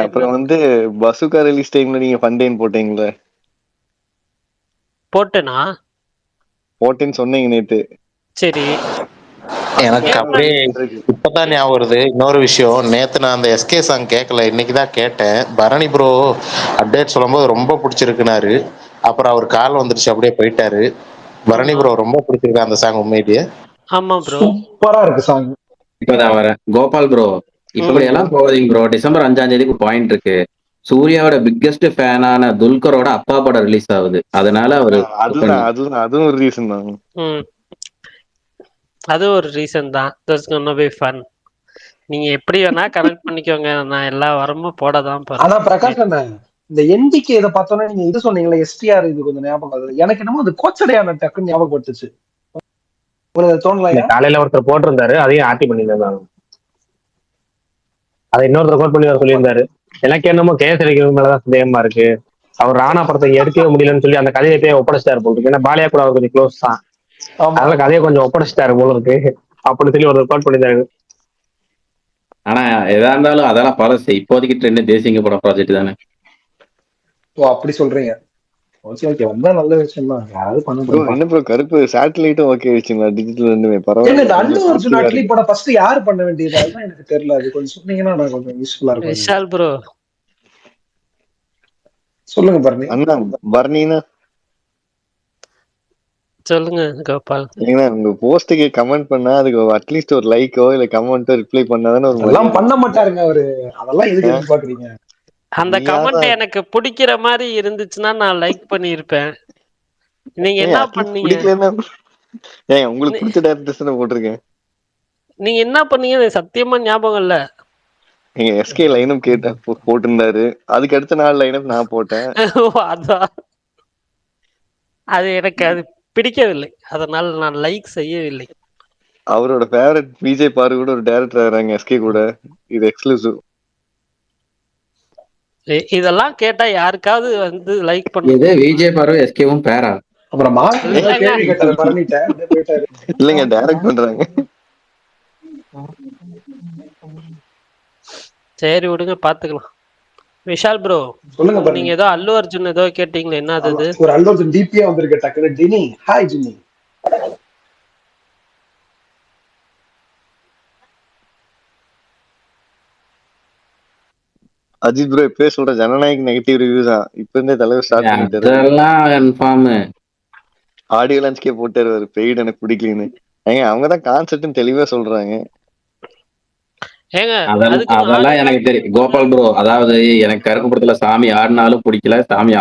அப்புறம் வந்து பசுகா ரிலீஸ் டைம்ல நீங்க ஃபன் டேன்னு போட்டீங்களே. போட்டேன்னு சொன்னீங்க நேத்து. சரி எனக்கு அப்படியே இப்பதான் ஞாபகம் வருது இன்னொரு விஷயம். நேத்து நான் அந்த எஸ்கே சாங் கேட்கல, இன்னைக்குதான் கேட்டேன். பரணி ப்ரோ அப்டேட் சொல்லும்போது ரொம்ப பிடிச்சிருக்குனாரு. அப்புறம் அவர் கால் வந்துருச்சு அப்படியே போயிட்டாரு. பரணி ப்ரோ ரொம்ப பிடிச்சிருக்கு அந்த சாங் உண்மையிலேயே. ஆமா ப்ரோ சூப்பரா இருக்கு சாங். இப்பதான் வரேன் கோபால் ப்ரோ. இப்படி எல்லாம் போவீங்க ப்ரோ. டிசம்பர் 5 பாயிண்ட் இருக்கு. சூர்யாவோட பிக்கெஸ்ட் ஃபேனான துல்கரோட அப்பா படம் ரிலீஸ் ஆகுது. அதனால அவரு அதுவும் ஒரு ரீசன் தான். அது ஒரு ரீசன் தான். That's gonna be fun. நீங்க எப்படி வேணா கனெக்ட் பண்ணிக்கோங்க. நான் எல்லா வாரமும் போட தான் போறேன். ஆனா பிரகாஷ் அண்ணா இந்த என்டிகே இதை பார்த்தோன்னா நீங்க இது சொன்னீங்களா எஸ்டிஆர், இது கொஞ்சம் ஞாபகம் வருது எனக்கு. என்னமோ அது கோச்சடையான டக்குன்னு ஞாபகப்படுத்துச்சு. உங்களுக்கு தோணலையா? காலையில ஒருத்தர் போட்டிருந்தாரு, அதையும் ஆர்டி பண்ணியிருந்தாங்க. அதை இன்னொருத்தர் கோட் பண்ணி சொல்லியிருந்தாரு. எனக்கு என்னமோ கேசரிக்கு மேலதான் சந்தேகமா இருக்கு. அவர் ராணா படத்தை எடுக்கவே முடியலன்னு சொல்லி அந்த கதையை போய் ஒப்படைச்சிட்டாரு போல இருக்கு. ஏன்னா பாலியா கூட அவர் கொஞ்சம் க்ளோஸ் தான். அதனால கதையை கொஞ்சம் ஒப்படைச்சிட்டாரு போல இருக்கு அப்படின்னு சொல்லி ஒரு கோட் பண்ணியிருந்தாரு. ஆனா எதா இருந்தாலும் அதெல்லாம் பழசு. இப்போதைக்கு ட்ரெண்ட் தேசிங்க படம் ப்ராஜெக்ட் தானே. ஓ அப்படி சொல்றீங்க. ஓகே வந்தா நல்ல விஷயம் தான். யாராவது பண்ண முடியும். என்ன ப்ரோ கருப்பு சேட்டலைட்டும் ஓகே வச்சுங்களா? டிஜிட்டல் ரெண்டுமே பரவாயில்ல. இந்த அல்லு அர்ஜுன் அட்லி படம் ஃபர்ஸ்ட் யார் பண்ண வேண்டியது அதுதான் எனக்கு தெரியல. அது கொஞ்சம் சொன்னீங்கன்னா நான் கொஞ்சம் யூஸ்ஃபுல்லா இருக்கும். விஷால் ப்ரோ சொல்லுங்க பரணி. அண்ணா பரணினா சொல்லுங்க கோபால். ஏன்னா உங்க போஸ்டுக்கு கமெண்ட் பண்ணா அதுக்கு அட்லீஸ்ட் ஒரு லைக்கோ இல்ல கமெண்ட்டோ ரிப்ளை பண்ணாதானே ஒரு எல்லாம் பண்ண மாட்டாருங்க அவரு. அதெல்லாம் எதுக்கு எதிர்பார்க்கறீங்க? அந்த கமெண்ட் எனக்கு பிடிக்கிற மாதிரி இருந்துச்சுன்னா நான் லைக் பண்ணிருப்பேன். நீங்க என்ன பண்ணீங்க? உங்களுக்கு பிடிச்ச டைரக்டர்ஸ் போட்டிருக்கேன். நீங்க என்ன பண்ணீங்க சத்தியமா ஞாபகம் இல்ல. எங்க எஸ்கே லைனும் கேட்ட போட்டிருந்தாரு. அதுக்கு அடுத்த நாள் லைனும் நான் போட்டேன். அதான் அது எனக்கு அது பிடிக்கவில்லை. அதனால நான் லைக் செய்யவில்லை. அவரோட ஃபேவரட் விஜய் பாரு கூட ஒரு டைரக்டர் ஆகிறாங்க எஸ்கே கூட. இது எக்ஸ்க்ளூசிவ். இதெல்லாம் கேட்டா யாருக்காவது வந்து லைக் பண்ணுது. விஜய் பாரு எஸ்கேவும் பேரா. அப்புறம் கேள்வி கேட்டாரு பரணிட்ட போயிட்டாரு. இல்லைங்க டைரக்ட் பண்றாங்க. சரி விடுங்க பாத்துக்கலாம். விஷால் ப்ரோ சொல்லுங்க. நீங்க ஏதோ அல்லு அர்ஜுன் ஏதோ கேட்டீங்களே, என்ன அது? ஒரு அல்லு அர்ஜுன் டிபியா வந்திருக்கு டக்குனு. டினி ஹாய் ஜினி. அஜித் ப்ரோ இப்பவே சொல்ற ஜனநாயக் நெகட்டிவ் ரிவ்யூ தான். இப்ப இருந்தே தலைவர் ஸ்டார்ட் பண்ணிட்டாரு. அதெல்லாம் கன்ஃபார்ம். ஆடியோ லான்ச்க்கே போட்டாரு ஒரு பெய்டு எனக்கு பிடிக்கலன்னு. ஏங்க அவங்கதான் கான்செப்ட்னு தெளிவா சொல்றாங்க. அதெல்லாம் எனக்கு தெரியும் கோபால் ப்ரோ. அதாவது எனக்கு கருப்பு படத்துல சாமி ஆடினாலும் பிடிக்கல, சாமி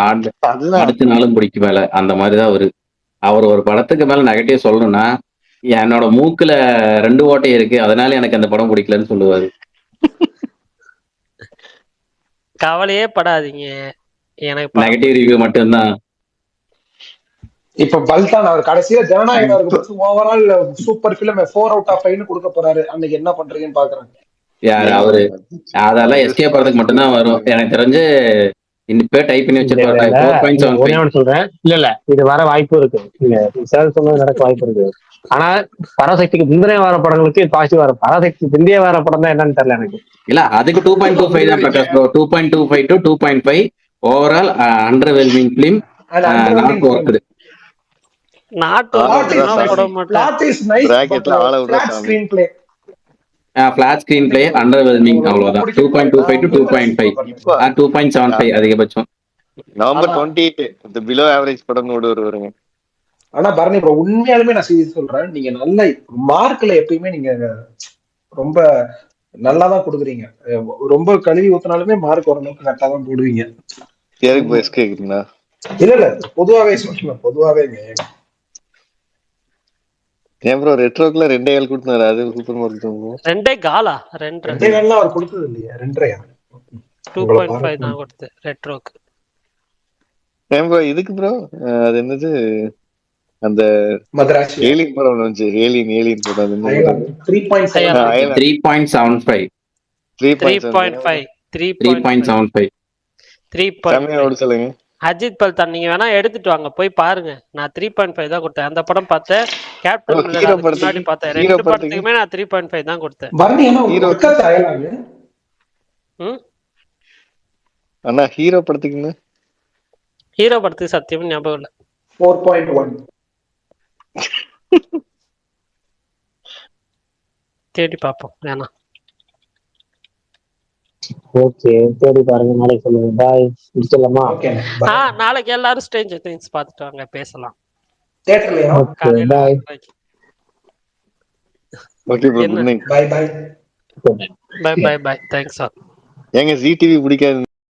அடுத்தினாலும் பிடிக்கல. அந்த மாதிரிதான் அவர் ஒரு படத்துக்கு மேல நெகட்டிவ் சொல்லணும்னா என்னோட மூக்குல 2 ஓட்டை இருக்கு அதனால எனக்கு அந்த படம் பிடிக்கலன்னு சொல்லுவாரு. கவலையே படாதீங்க, எனக்கு நெகட்டிவ் ரிவ்யூ மட்டும்தான். இப்ப பல்தான் அவர் கடைசியில ஜனநாயகம் overall super film 4 out of 5 கொடுக்க போறாரு. அன்னைக்கு என்ன பண்றீங்கன்னு பாக்குறாங்க. யாரு அவரு? அதெல்லாம் எஸ்கே படத்துக்கு மட்டும்தான் வரும் எனக்கு தெரிஞ்சு. இப்ப டைப் பண்ணி வச்சிருப்பாரு இல்ல, 4.75. ஒண்ணே ஒண்ணு சொல்றேன். இல்ல இது வர வாய்ப்பு இருக்கு. நீங்க சார் சொன்னது நடக்க வாய்ப்பு இருக்கு. ஆனா பராசக்திக்கு முந்தைய வார படங்களுக்கு பாசிட்டிவ் வர, பராசக்தி பிந்தைய வார படம் தான் என்னன்னு தெரியல எனக்கு. இல்ல அதுக்கு 2.25 தான் Prakash bro. 2.25 to 2.5 overall underwhelming film, not worked. Plot is nice, but flat screenplay. Flat screen play, underwhelming, அவ்வளவுதான். 2.25 to 2.5 ஆர் 2.75 அதிகபட்சம். நவம்பர் 28 இந்த பிலோ ஆவரேஜ் படம் வருவாங்க. ஆனா பரணி ப்ரோ, உண்மையாலுமே நான் சொல்றேன், நீங்க நல்ல மார்க்ல எப்பயுமே நீங்க ரொம்ப நல்லாதான் கொடுக்குறீங்க. ரொம்ப கழுவி ஊத்தினாலுமே மார்க் ஓரளவுக்கு கரெக்டா தான் போடுவீங்க. யாருக்கு பெஸ்ட் கேக்குறீங்களா? இல்ல பொதுவாவே சொல்றேன், பொதுவாவே. ஏன் ப்ரோ ரெட்ரோக்குல 2 ஏல் கொடுத்தாரு, அது சூப்பர் மார்க் தான். 2 காலா 2 கால்லாம் அவர் கொடுத்தது இல்லையா? 2.5 2.5 தான் கொடுத்து ரெட்ரோக்கு. ஏன் ப்ரோ இதுக்கு ப்ரோ அது என்னது அந்த மதராசி ஏலியன் படம் வந்துச்சு, ஏலியன் படம் 3.75 சொல்லுங்க. அஜித் பல்தான் நீங்க வேணா எடுத்துட்டு வாங்க, போய் பாருங்க. நான் 3.5 தான் கொடுத்தேன். அந்த படம் பார்த்தேன், கேப்டன் முன்னாடி பார்த்தேன். 2 படத்துக்குமே நான் 3.5 தான் கொடுத்தேன். அண்ணா ஹீரோ படத்துக்கு ஹீரோ படத்துக்கு சத்தியமா ஞாபகம் இல்ல. 4.1 தேடி பார்ப்போம் வேணா. ஓகே, தேடி பாருங்க, நாளைக்கு சொல்லுங்க. பாய், முடிச்சிடலாமா? நாளைக்கு எல்லாரும் ஸ்ட்ரேஞ்சர் திங்ஸ் பார்த்துட்டு வாங்க, பேசலாம். Bye. Okay bro, good night. Bye bye. Bye bye bye. Thanks all. ஏங்க ஜி டிவி பிடிக்காது?